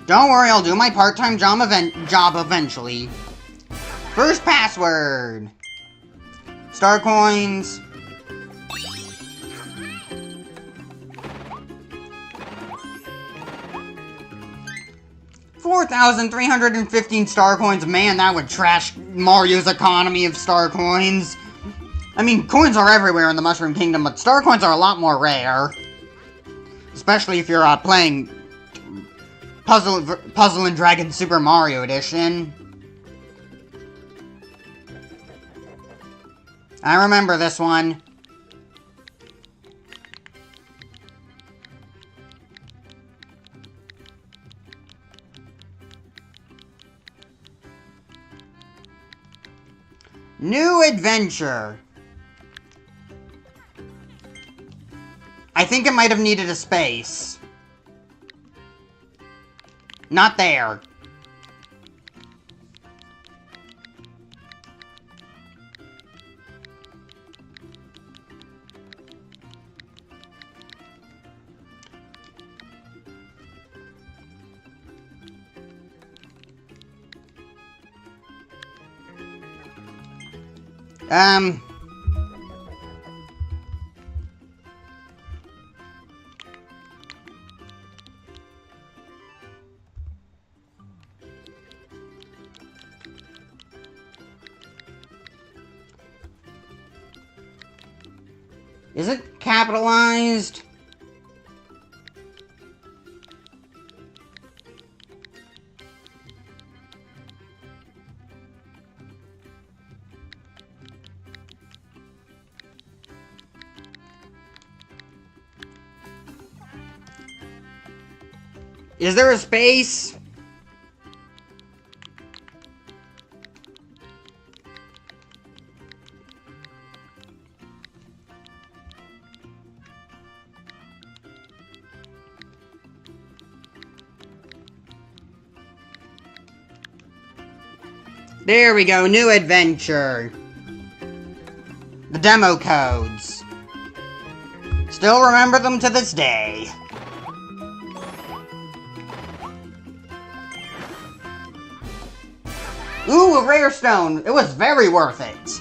Don't worry, I'll do my part-time job eventually. First password. Star coins. $4,315 star coins. Man, that would trash Mario's economy of star coins. I mean, coins are everywhere in the Mushroom Kingdom, but star coins are a lot more rare. Especially if you're playing Puzzle and Dragon Super Mario Edition. I remember this one. New adventure. I think it might have needed a space. Not there. Is it capitalized? Is there a space? There we go, new adventure. The demo codes. Still remember them to this day. Ooh, a rare stone. It was very worth it.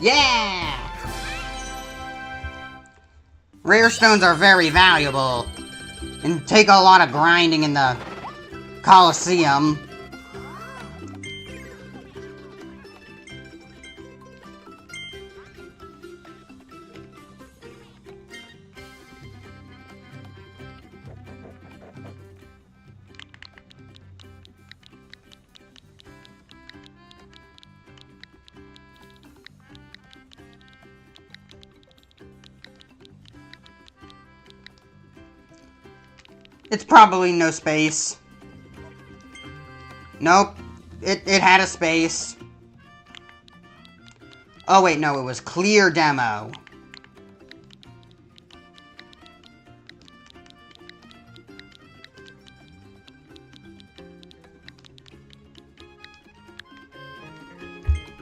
Yeah! Rare stones are very valuable. And take a lot of grinding in the Coliseum. It's probably no space. Nope. It had a space. Oh wait, no, it was clear demo.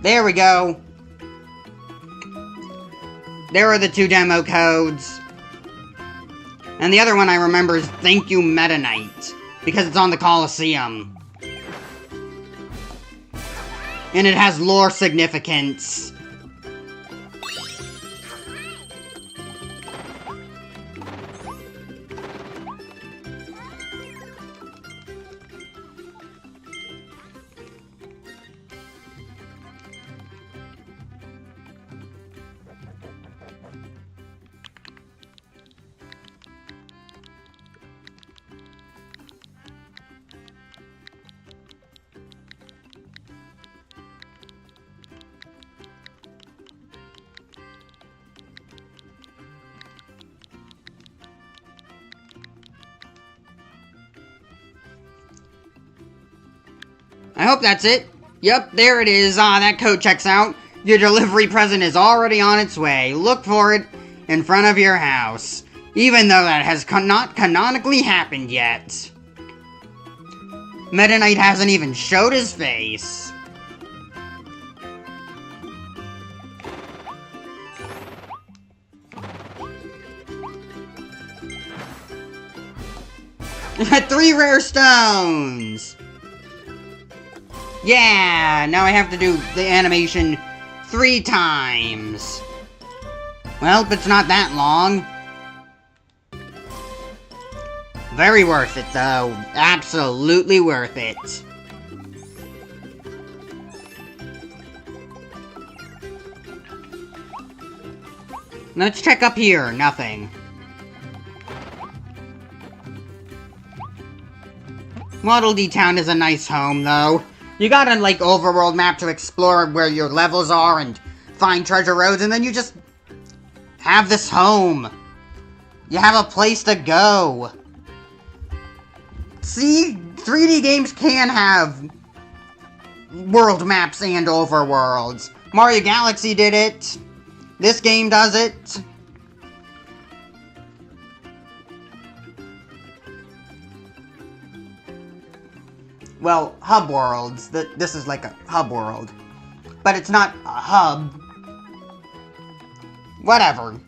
There we go. There are the two demo codes. And the other one I remember is Thank You Meta Knight, because it's on the Coliseum. And it has lore significance. hope that's it. Yep, there it is. Ah, that code checks out. Your delivery present is already on its way. Look for it in front of your house. Even though that has not canonically happened yet. Meta Knight hasn't even showed his face. Three rare stones! Yeah, now I have to do the animation 3 times. Well, it's not that long. Very worth it, though. Absolutely worth it. Let's check up here. Nothing. Waddle Dee Town is a nice home, though. You got a, like, overworld map to explore where your levels are and find treasure roads, and then you just have this home. You have a place to go. See, 3D games can have world maps and overworlds. Mario Galaxy did it. This game does it. Well, hub worlds. This is like a hub world. But it's not a hub. Whatever.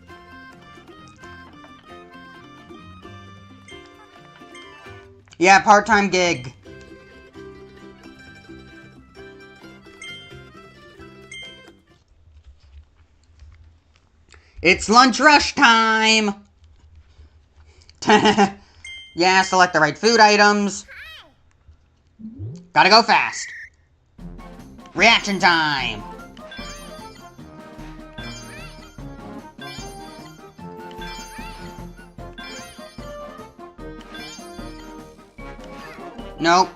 Yeah, part-time gig. It's lunch rush time! Yeah, select the right food items. Gotta go fast. Reaction time! Nope.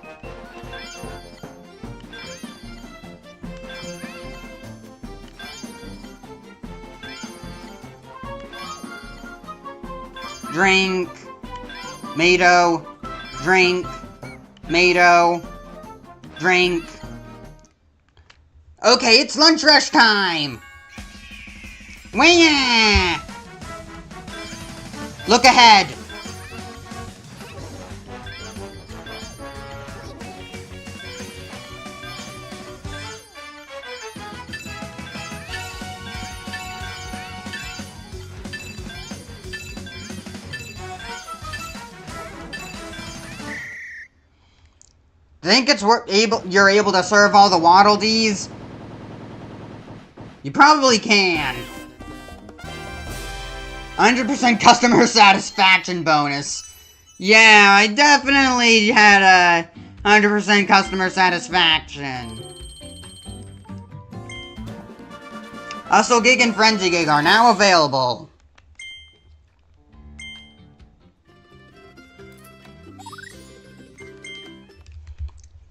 Drink. Mato. Drink. Mato. Drink. Okay, it's lunch rush time! Wah! Look ahead! Think you're able to serve all the Waddle Dees? You probably can. 100% customer satisfaction bonus. Yeah, I definitely had a 100% customer satisfaction. Hustle Gig and Frenzy Gig are now available.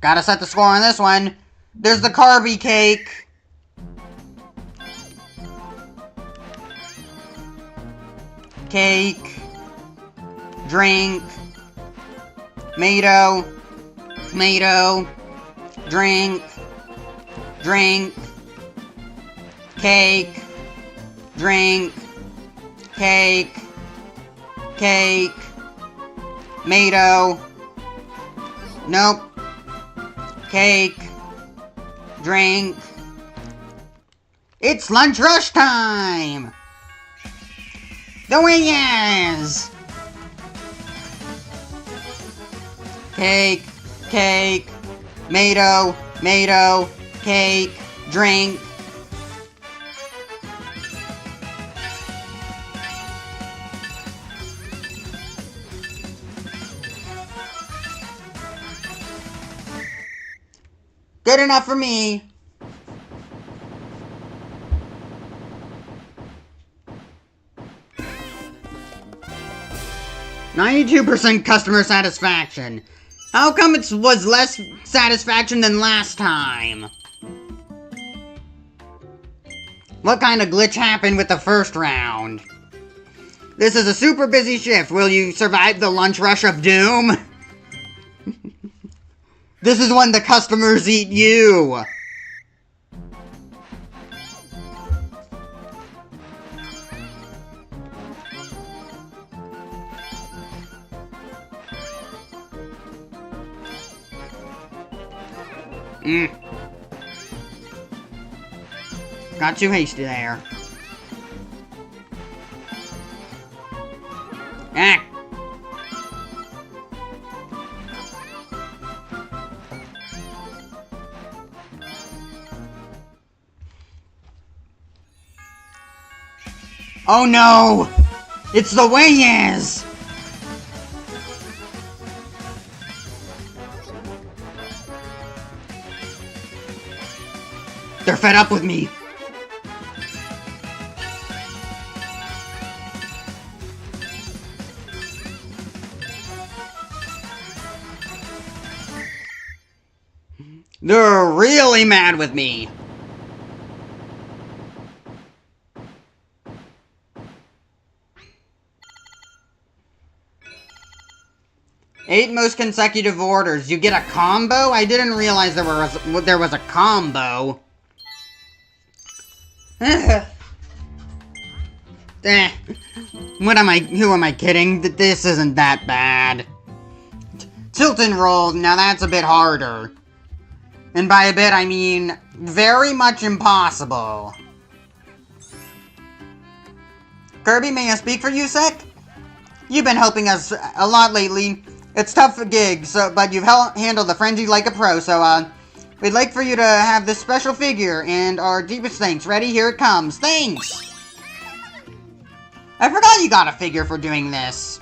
Gotta set the score on this one. There's the Kirby cake. Cake. Drink. Mato. Mato. Drink. Drink. Cake. Drink. Cake. Cake. Mato. Nope. Cake. Drink. It's lunch rush time! The wingers! Cake. Cake. Mato. Mato. Cake. Drink. Good enough for me. %92% customer satisfaction. How come it was less satisfaction than last time? What kind of glitch happened with the first round? This is a super busy shift. Will you survive the lunch rush of doom? This is when the customers eat you! Got too hasty there. Ah! Oh no! It's the Wayas! They're fed up with me. They're really mad with me. Eight most consecutive orders. You get a combo? I didn't realize there was a combo. Who am I kidding? This isn't that bad. Tilt and roll, now that's a bit harder. And by a bit, I mean very much impossible. Kirby, may I speak for you a sec? You've been helping us a lot lately. It's tough a gig, but you've handled the frenzy like a pro, so, we'd like for you to have this special figure, and our deepest thanks. Ready? Here it comes. Thanks! I forgot you got a figure for doing this.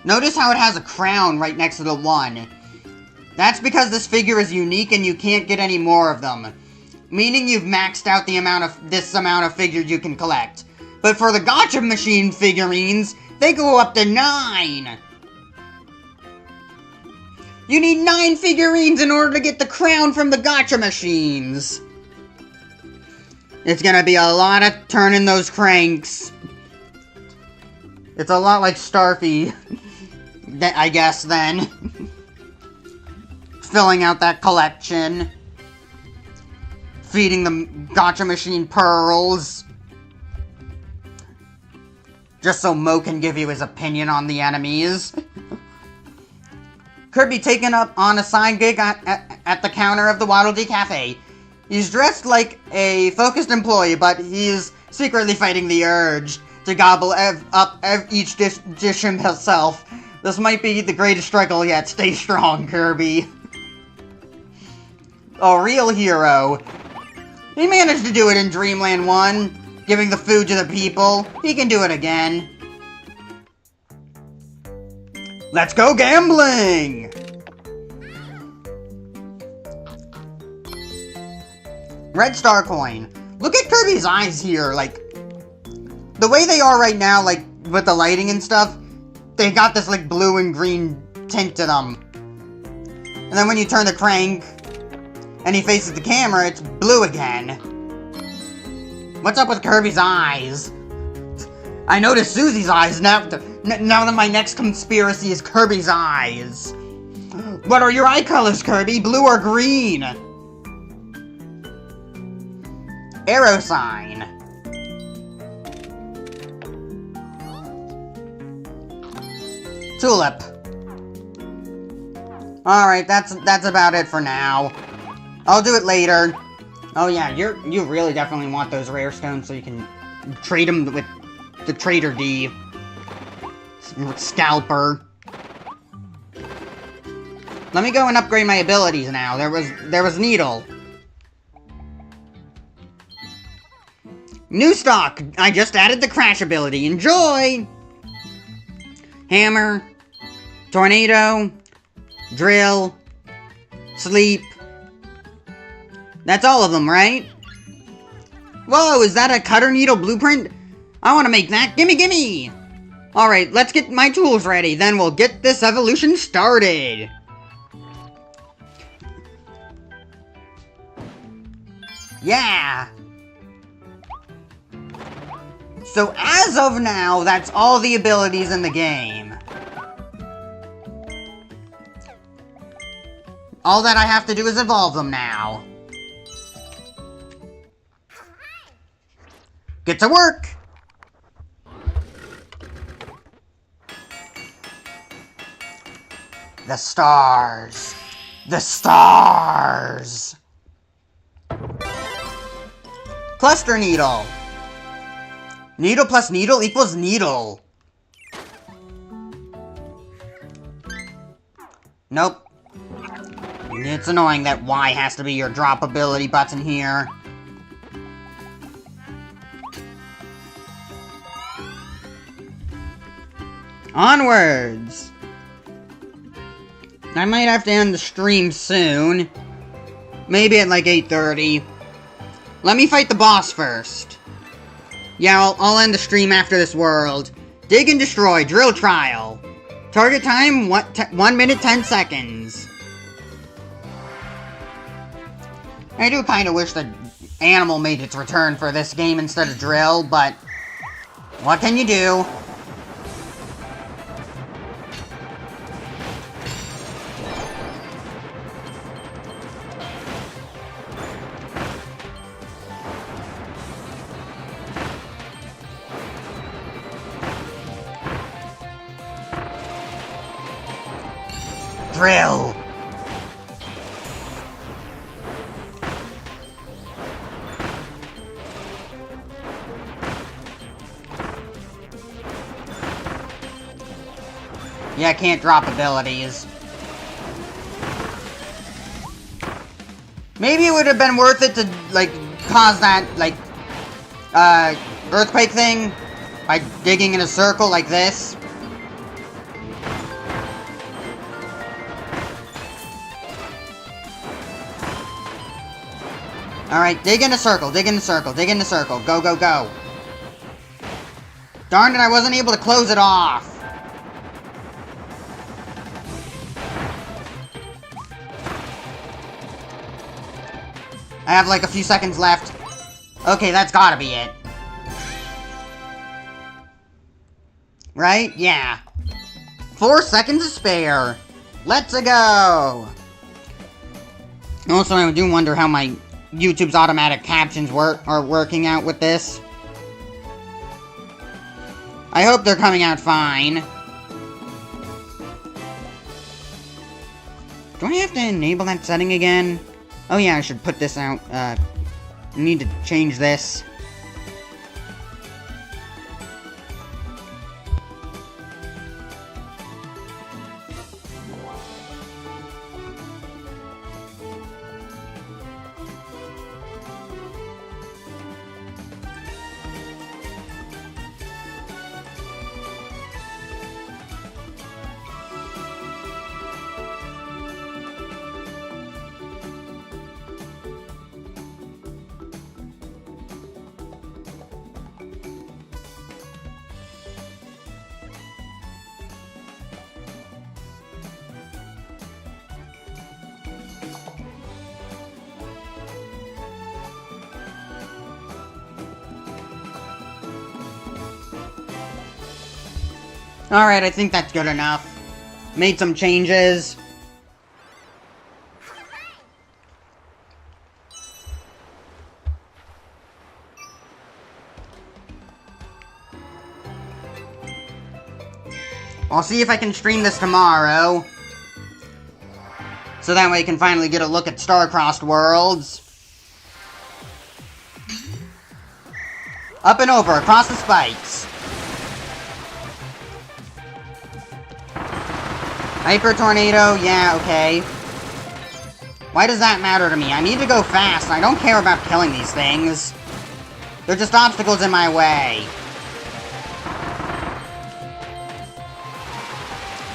Notice how it has a crown right next to the one. That's because this figure is unique and you can't get any more of them. Meaning you've maxed out the amount of figures you can collect. But for the Gacha Machine figurines, they go up to 9! You need 9 figurines in order to get the crown from the Gacha Machines! It's gonna be a lot of turning those cranks. It's a lot like Starfy, I guess, then. Filling out that collection. Feeding the Gacha Machine pearls. Just so Mo can give you his opinion on the enemies. Kirby taken up on a side gig at the counter of the Waddle Dee Cafe. He's dressed like a focused employee, but he's secretly fighting the urge to gobble up each dish himself. This might be the greatest struggle yet. Stay strong, Kirby. A real hero. He managed to do it in Dreamland 1, giving the food to the people. He can do it again. Let's go gambling! Red Star Coin. Look at Kirby's eyes here, like, the way they are right now, like, with the lighting and stuff, they got this, like, blue and green tint to them. And then when you turn the crank, and he faces the camera, it's blue again. What's up with Kirby's eyes? I noticed Susie's eyes now that my next conspiracy is Kirby's eyes. What are your eye colors, Kirby? Blue or green? Arrow sign. Tulip. Alright, that's about it for now. I'll do it later. Oh yeah, you really definitely want those rare stones so you can trade them with the Trader D. Scalper. Let me go and upgrade my abilities now. There was Needle. New stock! I just added the Crash ability. Enjoy! Hammer. Tornado. Drill. Sleep. That's all of them, right? Whoa, is that a Cutter Needle blueprint? I want to make that. Gimme, gimme! Alright, let's get my tools ready. Then we'll get this evolution started. Yeah! So as of now, that's all the abilities in the game. All that I have to do is evolve them now. Get to work! The stars. The stars! Cluster needle. Needle plus needle equals needle. Nope. It's annoying that Y has to be your drop ability button here. Onwards! I might have to end the stream soon. Maybe at like 8:30. Let me fight the boss first. Yeah, I'll end the stream after this world. Dig and destroy, drill trial. Target time, 1 minute 10 seconds. I do kind of wish that Animal made its return for this game instead of Drill, but what can you do? Drill! Yeah, I can't drop abilities. Maybe it would have been worth it to, like, cause that, like, earthquake thing by digging in a circle like this. Alright, dig in a circle, dig in a circle, dig in a circle. Go, go, go. Darn it, I wasn't able to close it off. I have like a few seconds left. Okay, that's gotta be it. Right? Yeah. 4 seconds to spare. Let's go. Also, I do wonder how my YouTube's automatic captions are working out with this. I hope they're coming out fine. Do I have to enable that setting again? Oh yeah, I should put this out. I need to change this. Alright, I think that's good enough. Made some changes. I'll see if I can stream this tomorrow. So that way I can finally get a look at Star-Crossed Worlds. Up and over, across the spikes. Hyper Tornado, yeah, okay. Why does that matter to me? I need to go fast, and I don't care about killing these things. They're just obstacles in my way.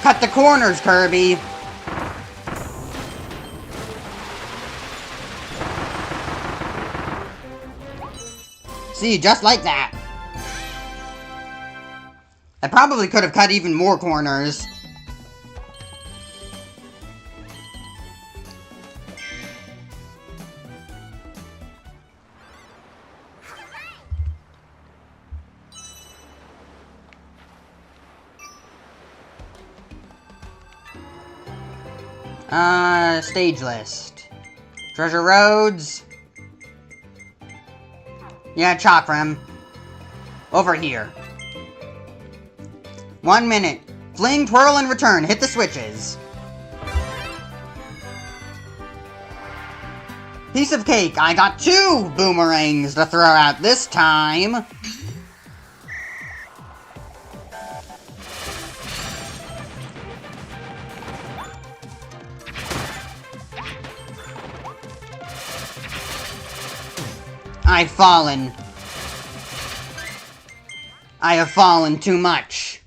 Cut the corners, Kirby! See, just like that. I probably could have cut even more corners. Stage list. Treasure roads. Yeah, Chakram. Over here. 1 minute. Fling, twirl, and return. Hit the switches. Piece of cake. I got 2 boomerangs to throw out this time. I've fallen. I have fallen too much.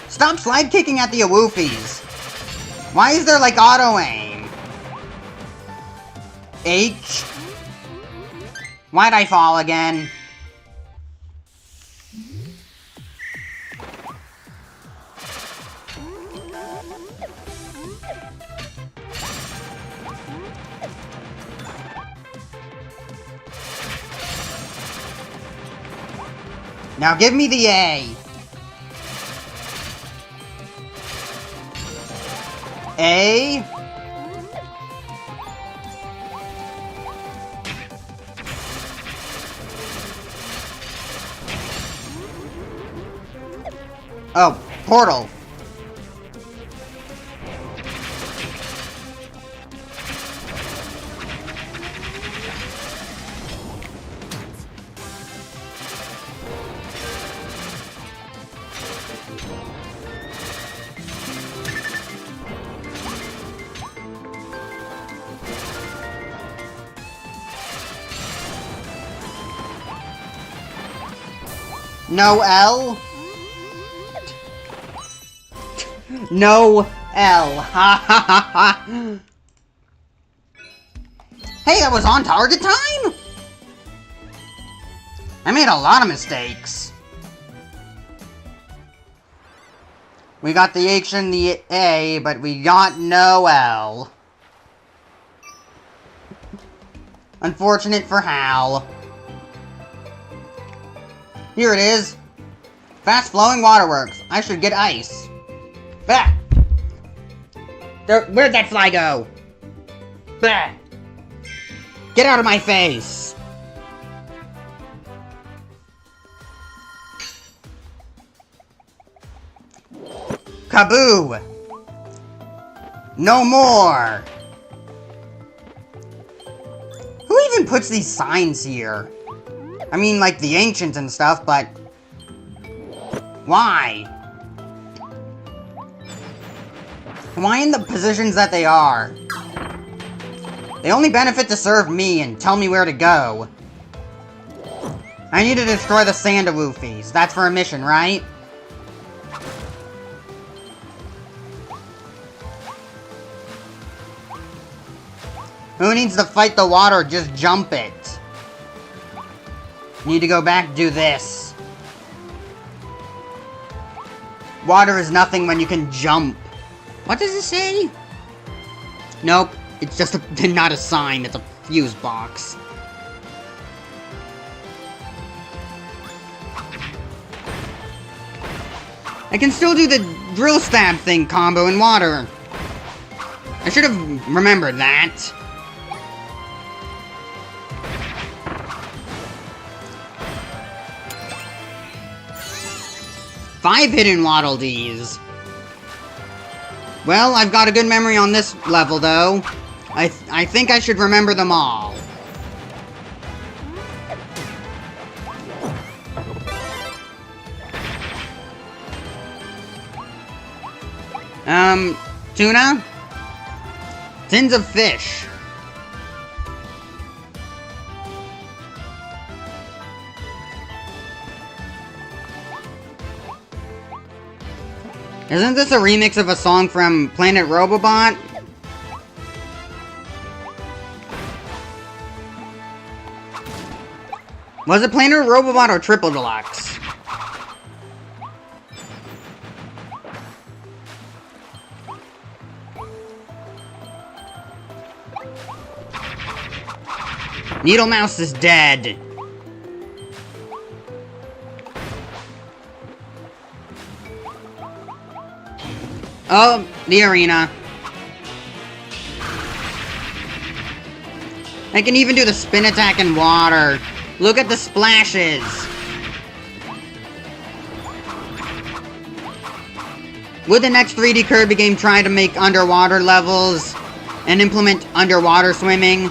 Stop slide kicking at the awoofies. Why is there like auto aim? H? Why'd I fall again? Now give me the A. A. Oh, portal. No L? No L. Ha ha ha ha. Hey, that was on target time? I made a lot of mistakes. We got the H and the A, but we got no L. Unfortunate for Hal. Here it is. Fast-flowing waterworks. I should get ice. Bah! Where'd that fly go? Bah! Get out of my face! Kaboo! No more! Who even puts these signs here? I mean, like, the ancients and stuff, but... why? Why in the positions that they are? They only benefit to serve me and tell me where to go. I need to destroy the Sandawoofies. That's for a mission, right? Who needs to fight the water? Just jump it. Need to go back, do this. Water is nothing when you can jump. What does it say? Nope, it's just not a sign, it's a fuse box. I can still do the drill stab thing combo in water. I should have remembered that. Five hidden Waddle Dees. Well, I've got a good memory on this level, though. I think I should remember them all. Tuna? Tins of fish. Isn't this a remix of a song from Planet Robobot? Was it Planet Robobot or Triple Deluxe? Needle Mouse is dead. Oh, the arena. I can even do the spin attack in water. Look at the splashes. Would the next 3D Kirby game try to make underwater levels and implement underwater swimming?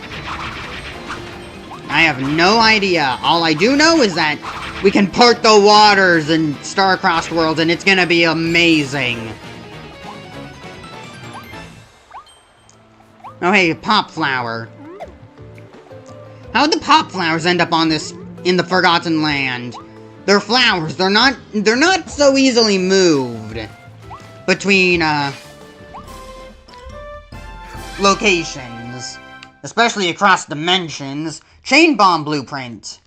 I have no idea. All I do know is that we can part the waters in Star-Crossed Worlds, and it's gonna be amazing. Oh hey, Pop Flower. How'd the Pop Flowers end up on this, in the Forgotten Land? They're flowers, they're not so easily moved between, locations. Especially across dimensions. Chain Bomb Blueprint.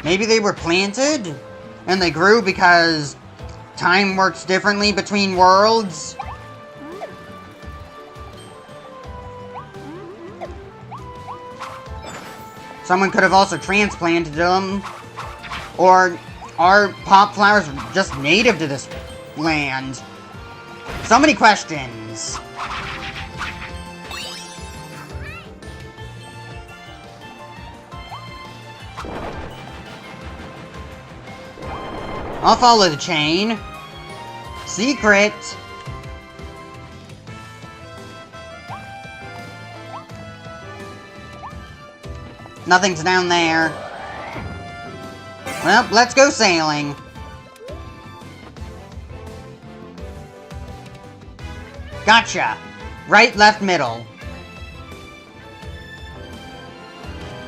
Maybe they were planted, and they grew because time works differently between worlds? Someone could have also transplanted them. Or are Pop Flowers just native to this land? So many questions. I'll follow the chain. Secret. Nothing's down there. Well, let's go sailing. Gotcha. Right, left, middle.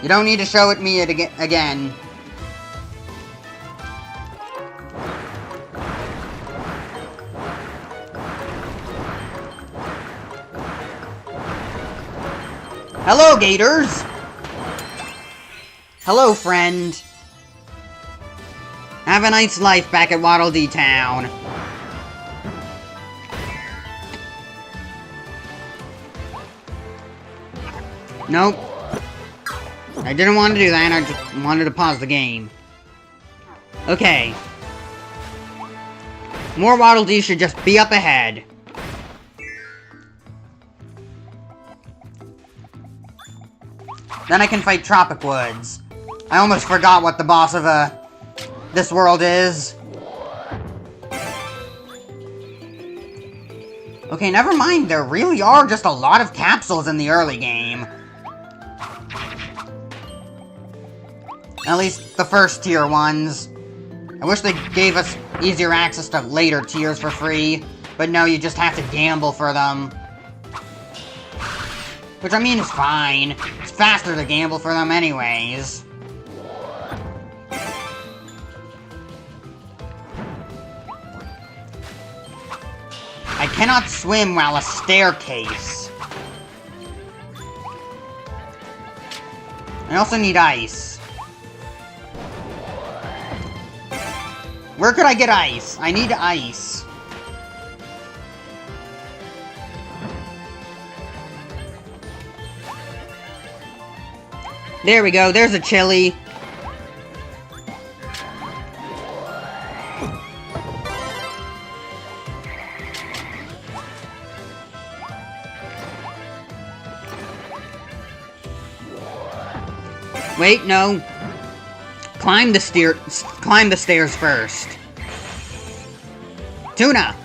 You don't need to show it me again. Hello, Gators! Hello, friend. Have a nice life back at Waddle Dee Town. Nope. I didn't want to do that, I just wanted to pause the game. Okay. More Waddle Dee should just be up ahead. Then I can fight Tropic Woods. I almost forgot what the boss of, this world is. Okay, never mind. There really are just a lot of capsules in the early game. At least the first tier ones. I wish they gave us easier access to later tiers for free. But no, you just have to gamble for them. Which, I mean, is fine. It's faster to gamble for them anyways. I cannot swim while a staircase. I also need ice. Where could I get ice? I need ice. There we go, there's a chili. Wait, no. Climb the stairs first. Tuna!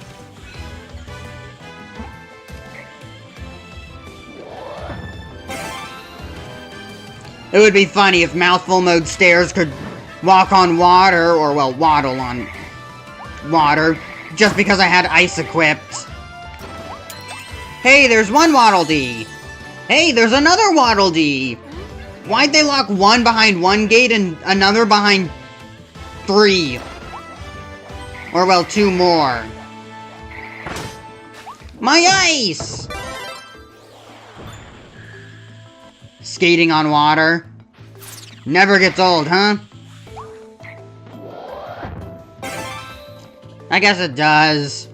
It would be funny if mouthful mode stairs could walk on water, or, well, waddle on water, just because I had ice equipped. Hey, there's one Waddle Dee! Hey, there's another Waddle Dee! Why'd they lock one behind one gate and another behind 3? Or, well, 2 more. My ice! Skating on water. Never gets old, huh? I guess it does.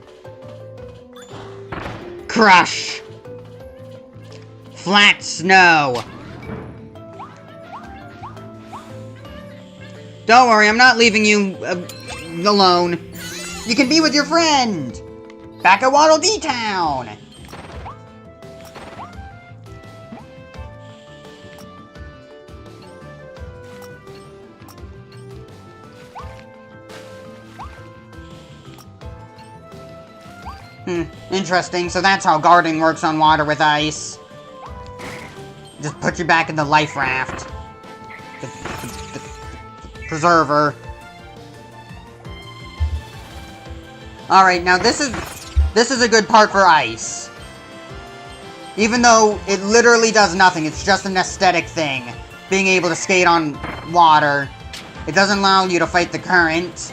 Crush! Flat snow! Don't worry, I'm not leaving you alone. You can be with your friend. Back at Waddle Dee Town. Interesting. So that's how guarding works on water with ice. Just put you back in the life raft. The preserver. Alright, now this is a good part for ice. Even though it literally does nothing, it's just an aesthetic thing. Being able to skate on water. It doesn't allow you to fight the current.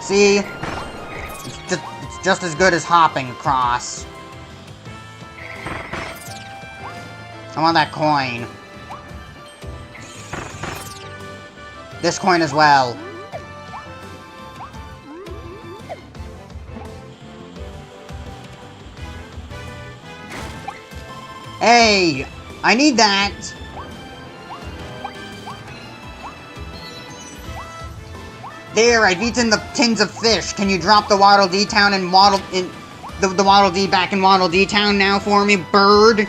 See? It's just as good as hopping across. I want that coin. This coin as well. Hey! I need that! There, I've eaten the tins of fish. Can you drop the Waddle Dee Town and the Waddle Dee back in Waddle Dee Town now for me, bird?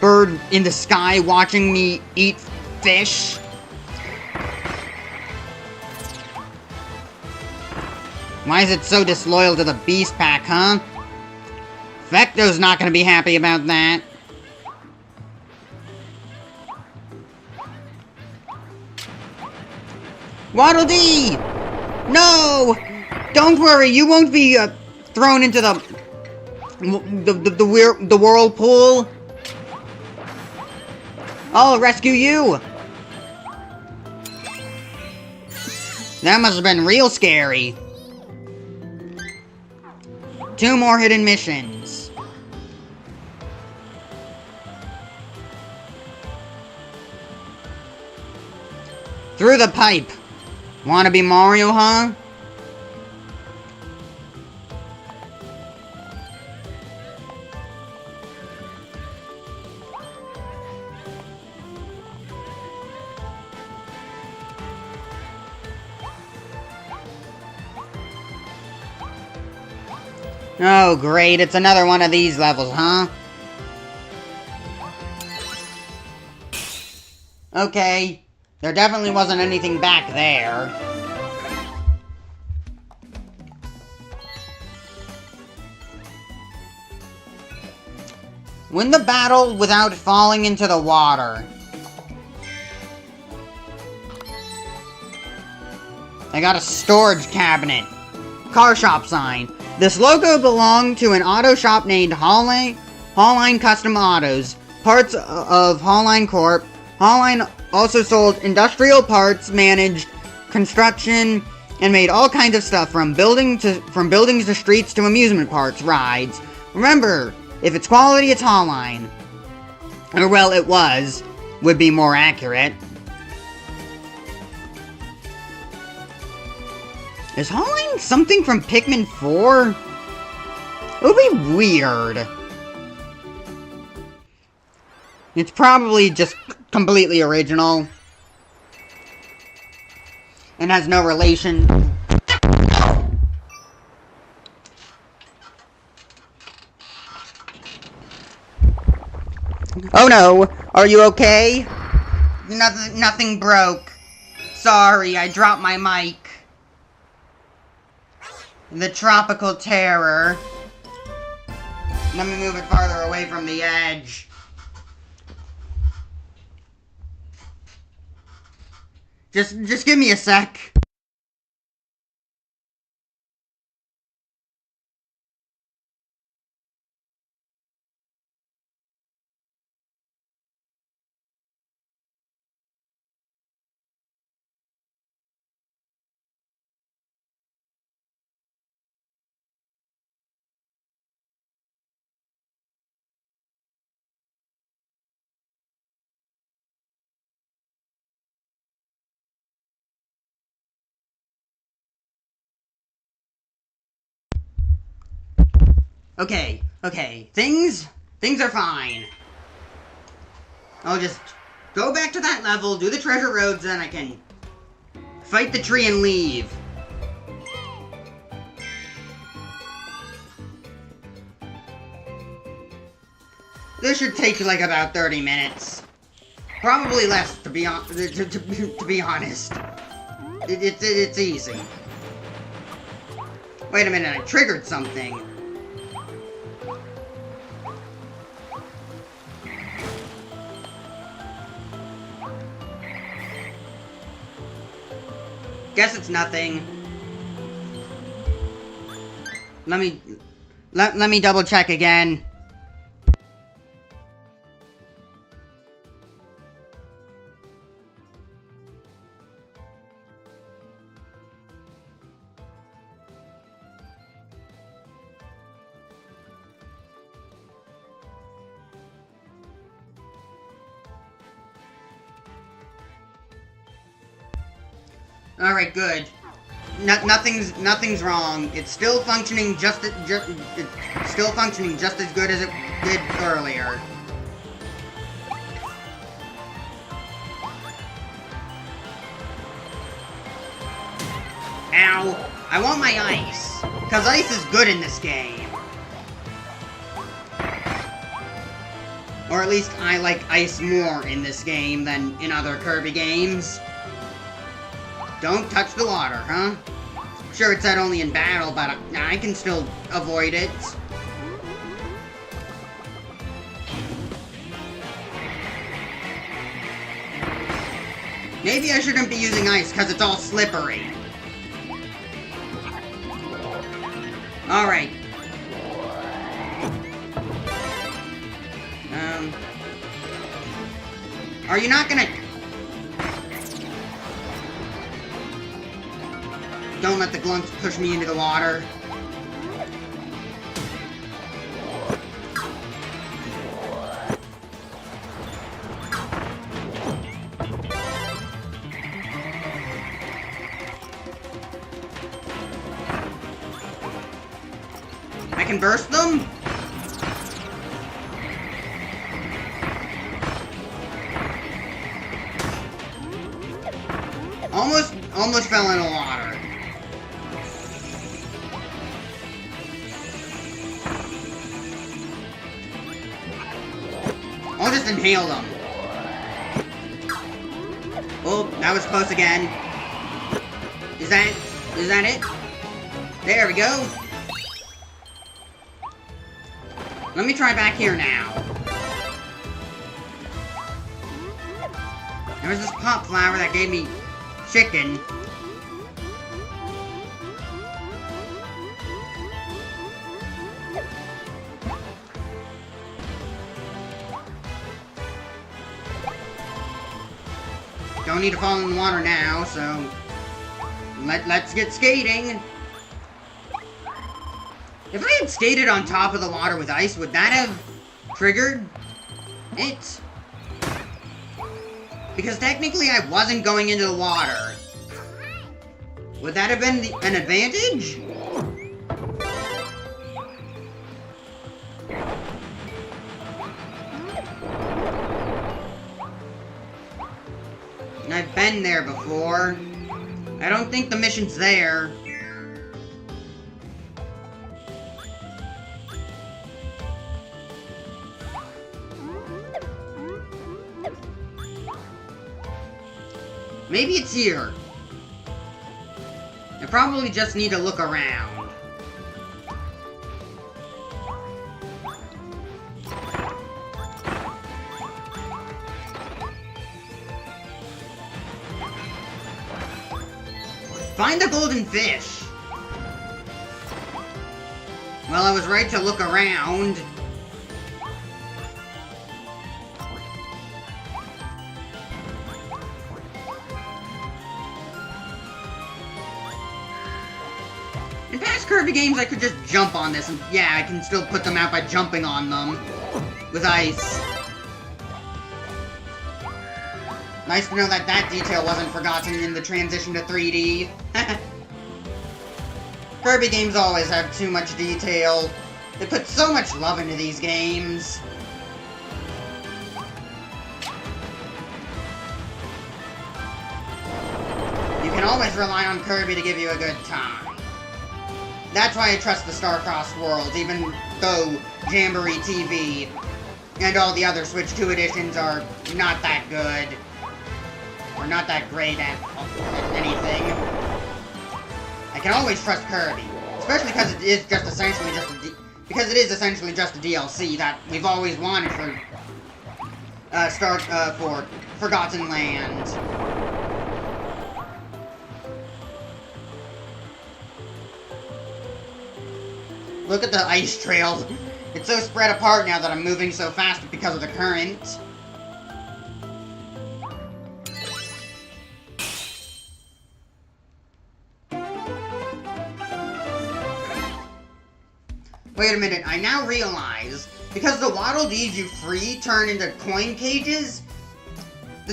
Bird in the sky watching me eat fish? Why is it so disloyal to the Beast Pack, huh? Vecto's not gonna be happy about that. Waddle Dee! No! Don't worry, you won't be thrown into the whirlpool. I'll rescue you. That must have been real scary. 2 more hidden missions. Through the pipe. Wanna be Mario, huh? Oh, great. It's another one of these levels, huh? Okay. There definitely wasn't anything back there. Win the battle without falling into the water. I got a storage cabinet. Car shop sign. This logo belonged to an auto shop named Hallline Custom Autos. Parts of Hallline Corp. Hallline also sold industrial parts, managed construction, and made all kinds of stuff from buildings to streets to amusement parks, rides. Remember, if it's quality, it's Hallline. Or well, it was. Would be more accurate. Is Hallline something from Pikmin 4? It would be weird. It's probably just completely original. And has no relation. Oh no! Are you okay? Nothing broke. Sorry, I dropped my mic. The tropical terror. Let me move it farther away from the edge. Just give me a sec. Okay. Things are fine. I'll just go back to that level, do the treasure roads, and I Fight the tree and leave. This should take like about 30 minutes. Probably less, to be honest. It's easy. Wait a minute, I triggered something. Guess it's nothing. Let me double check again. Alright, good. Nothing's wrong. It's still functioning just as good as it did earlier. Ow! I want my ice, cause ice is good in this game. Or at least I like ice more in this game than in other Kirby games. Don't touch the water, huh? Sure, it said only in battle, but I can still avoid it. Maybe I shouldn't be using ice because it's all slippery. Alright. Are you not gonna... Don't let the glunks push me into the water. I can burst them? Almost fell in the water. I'll just inhale them. Oh, that was close again. Is that it? There we go. Let me try back here now. There was this pop flower that gave me chicken. Don't need to fall in the water now, so let's get skating. If I had skated on top of the water with ice, would that have triggered it? Because technically I wasn't going into the water. Would that have been an advantage? I've been there before. I don't think the mission's there. Maybe it's here. I probably just need to look around. Find the golden fish! Well, I was right to look around. In past Kirby games, I could just jump on this, and yeah, I can still put them out by jumping on them. With ice. Nice to know that that detail wasn't forgotten in the transition to 3D. Kirby games always have too much detail. They put so much love into these games. You can can always rely on Kirby to give you a good time. That's why I trust the Star-Crossed Worlds, even though Jamboree TV and all the other Switch 2 editions are not that good. Or not that great at anything. I can always trust Kirby. Especially because it is just essentially just a DLC that we've always wanted for for Forgotten Land. Look at the ice trail. It's so spread apart now that I'm moving so fast because of the current. Wait a minute, I now realize, because the Waddle Dees you free turn into coin cages,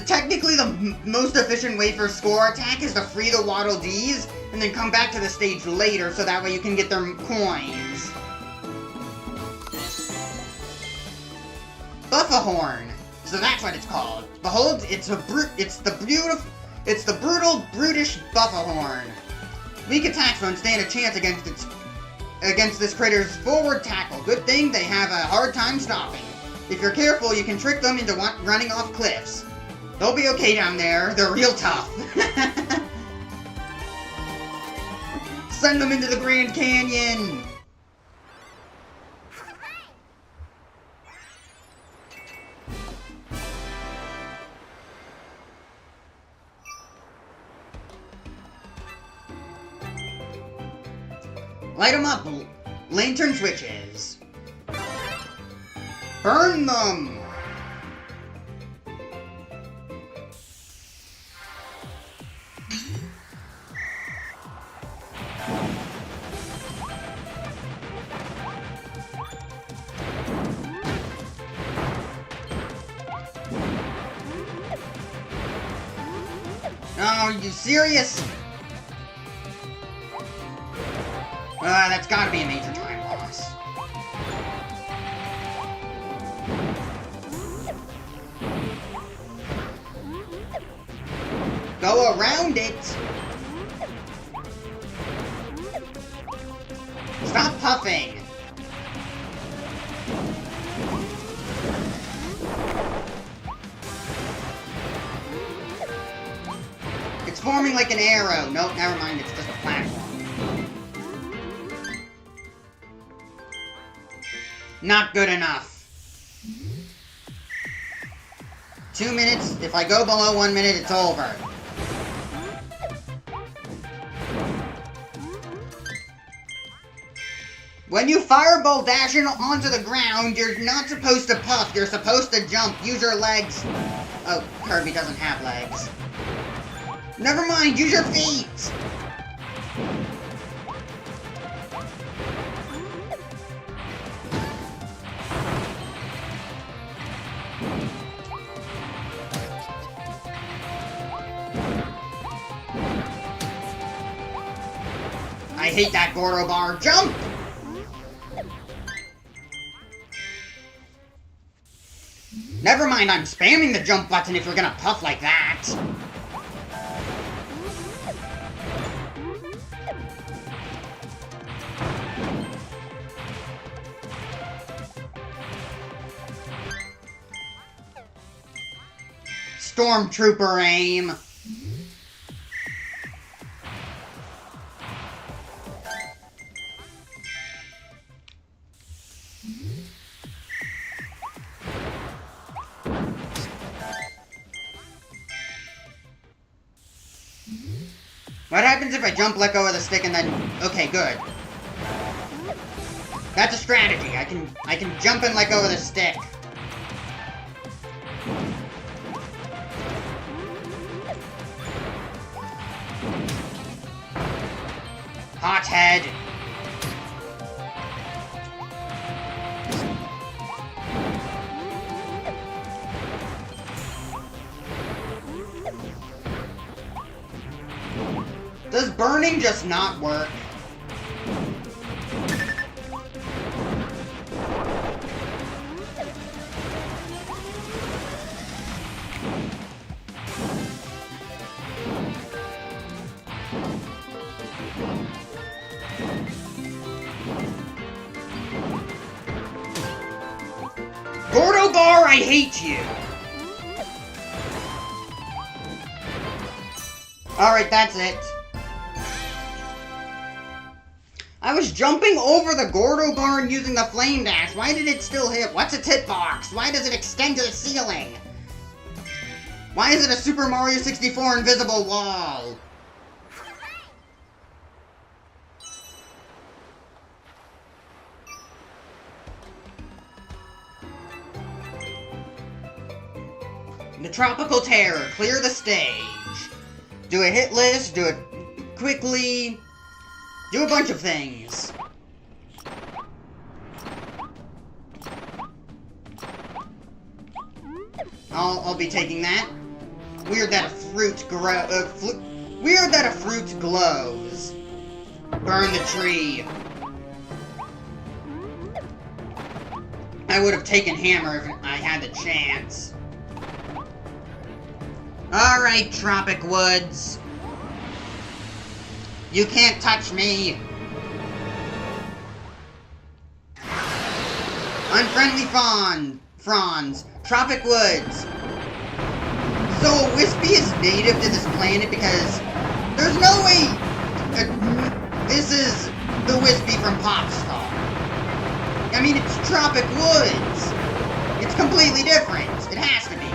technically the most efficient way for score attack is to free the Waddle Dees, and then come back to the stage later, so that way you can get their coins. Buff-a-Horn. So that's what it's called. Behold, it's the brutal, brutish Buff-a-Horn. Weak attacks won't stand a chance against this critter's forward tackle. Good thing they have a hard time stopping. If you're careful, you can trick them into running off cliffs. They'll be okay down there. They're real tough. Send them into the Grand Canyon! Light them up, lantern switches. Burn them! Oh, are you serious? That's gotta be a major time loss. Go around it! Stop puffing! It's forming like an arrow. Nope, never mind, it's just a platform. Not good enough. 2 minutes. If I go below 1 minute, it's over. When you fireball dash onto the ground, you're not supposed to puff. You're supposed to jump. Use your legs. Oh, Kirby doesn't have legs. Never mind, use your feet! I hate that Goro bar. Jump! Never mind, I'm spamming the jump button if you're gonna puff like that. Stormtrooper aim. What happens if I jump, let go of the stick, and then... Okay, good. That's a strategy. I can jump and let go of the stick. Hothead. Does burning just not work? Gordo Bar, I hate you! Alright, that's it. I was jumping over the Gordo Bar and using the Flame Dash. Why did it still hit? What's its hitbox? Why does it extend to the ceiling? Why is it a Super Mario 64 invisible wall? The Tropical Terror. Clear the stage. Do a hit list. Do it quickly. Do a bunch of things. I'll be taking that. Weird that a fruit weird that a fruit glows. Burn the tree. I would have taken hammer if I had the chance. Alright, Tropic Woods. You can't touch me. Unfriendly Fronds. Tropic Woods. So Wispy is native to this planet because there's no way this is the Wispy from Popstar. I mean, it's Tropic Woods. It's completely different. It has to be.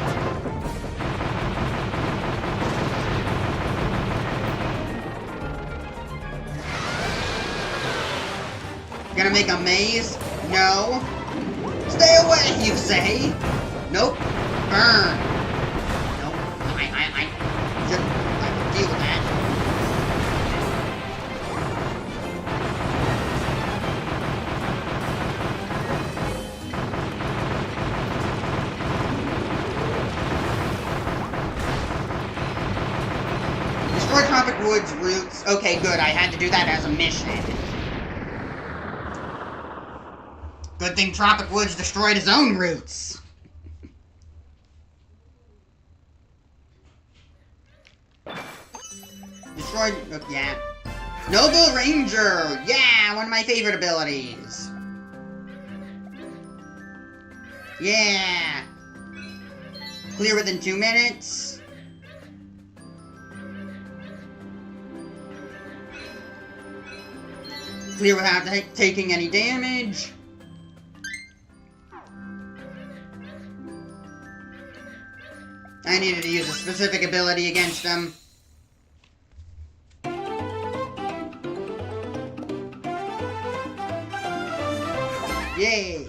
Gonna make a maze? No. Stay away, you say? Nope. Burn. Nope. I can deal with that. Destroy Tropic Woods roots. Okay, good. I had to do that as a mission. Good thing Tropic Woods destroyed his own roots. Destroyed... yeah. Noble Ranger! Yeah, one of my favorite abilities. Yeah. Clear within 2 minutes. Clear without taking any damage. I needed to use a specific ability against them. Yay!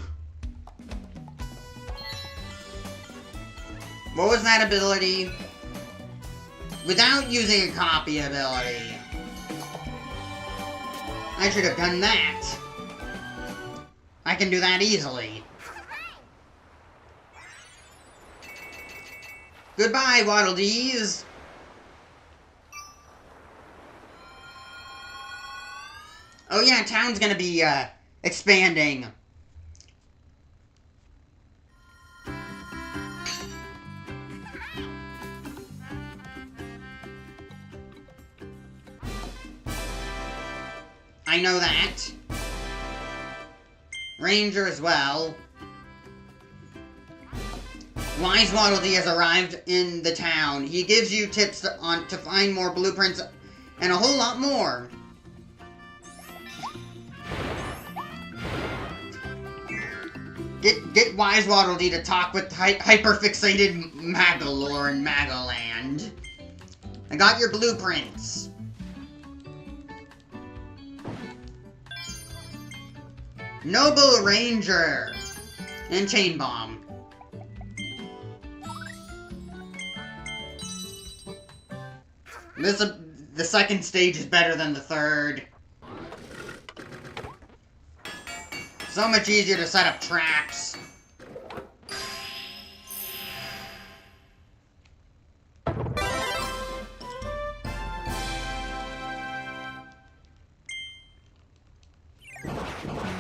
What was that ability? Without using a copy ability. I should have done that. I can do that easily. Goodbye, Waddle Dees. Oh yeah, town's gonna be, expanding. I know that. Ranger as well. Wise Waddle Dee has arrived in the town. He gives you tips to find more blueprints and a whole lot more. Get Wise Waddle Dee to talk with hyper-fixated Magalore in Magaland. I got your blueprints. Noble Ranger and Chain Bomb. The second stage is better than the third. So much easier to set up traps.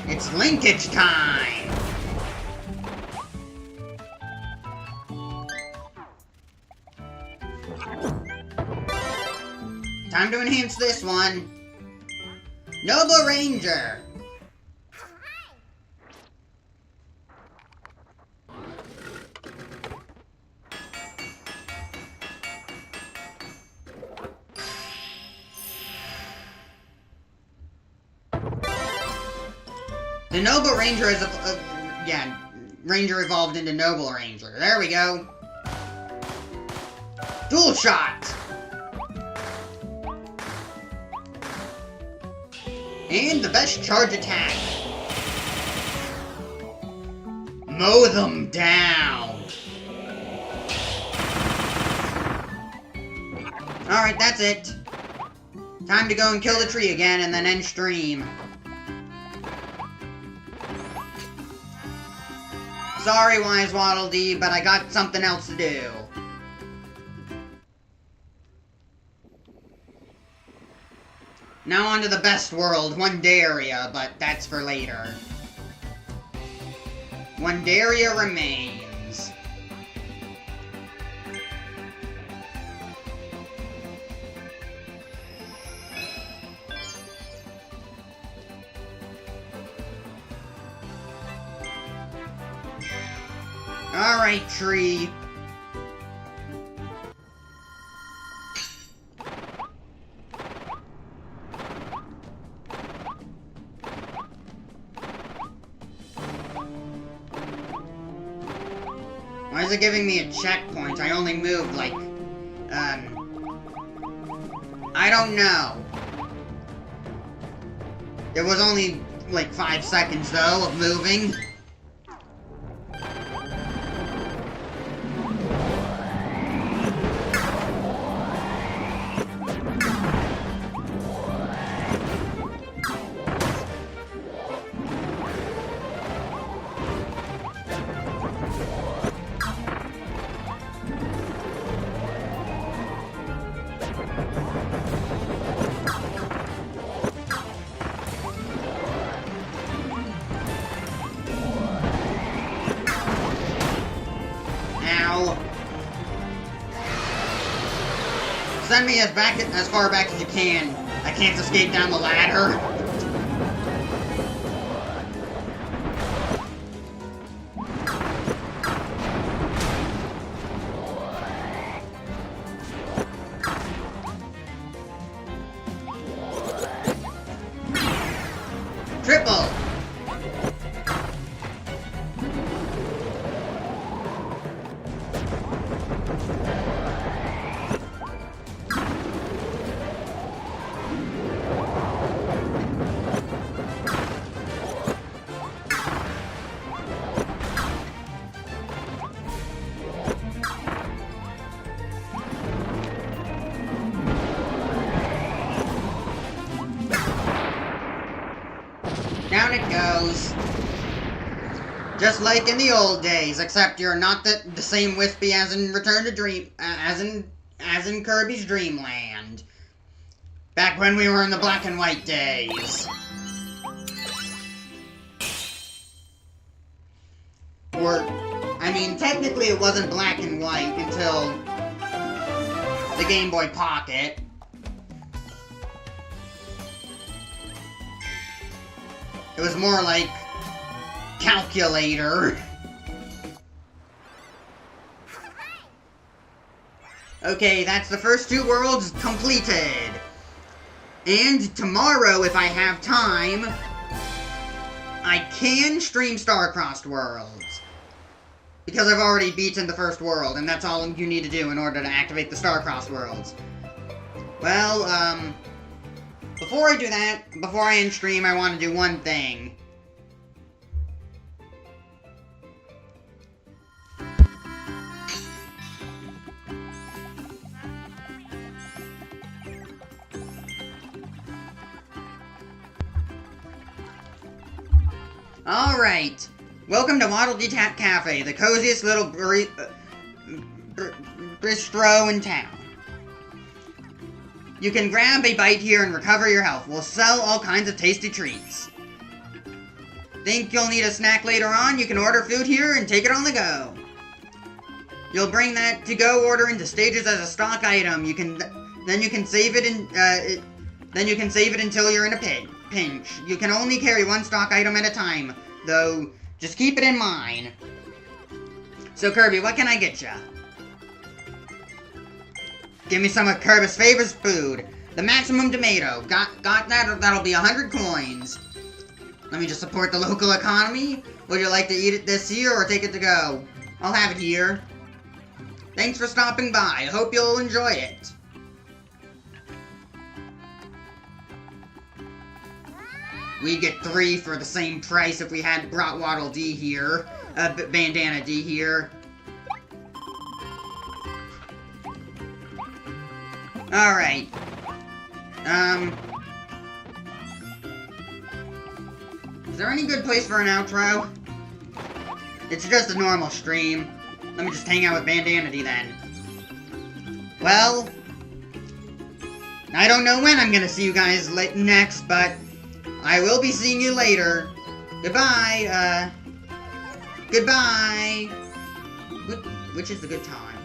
It's linkage time! Time to enhance this one. Noble Ranger. The Noble Ranger is yeah, Ranger evolved into Noble Ranger. There we go. Dual shot! And the best charge attack. Mow them down. Alright, that's it. Time to go and kill the tree again and then end stream. Sorry, Wise Waddle Dee, but I got something else to do. Now on to the best world, Wondaria, but that's for later. Wondaria remains. Alright, tree. Why is it giving me a checkpoint? I only moved, like, I don't know. It was only, like, 5 seconds, though, of moving. Send me as far back as you can. I can't escape down the ladder. Triple. Down it goes. Just like in the old days, except you're not the same wispy as in Return to Dream, as in Kirby's Dream Land. Back when we were in the black and white days. Or, I mean, technically it wasn't black and white until the Game Boy Pocket. It was more like calculator. Okay, that's the first 2 worlds completed. And tomorrow, if I have time, I can stream Star-Crossed Worlds. Because I've already beaten the first world, and that's all you need to do in order to activate the Star-Crossed Worlds. Well, before I do that, before I end stream, I want to do one thing. Alright, welcome to Waddle Dee Tap Cafe, the coziest little bistro in town. You can grab a bite here and recover your health. We'll sell all kinds of tasty treats. Think you'll need a snack later on? You can order food here and take it on the go. You'll bring that to-go order into stages as a stock item. Then you can save it until you're in a pinch. You can only carry 1 stock item at a time, though. Just keep it in mind. So Kirby, what can I get ya? Give me some of Kirby's favorite food. The maximum tomato. Got that? That'll be 100 coins. Let me just support the local economy. Would you like to eat it this year or take it to go? I'll have it here. Thanks for stopping by. I hope you'll enjoy it. We get 3 for the same price if we had brought Waddle Dee here. Bandana D here. Alright. Is there any good place for an outro? It's just a normal stream. Let me just hang out with Bandana D then. Well, I don't know when I'm gonna see you guys next, but I will be seeing you later. Goodbye, goodbye. Which is the good time?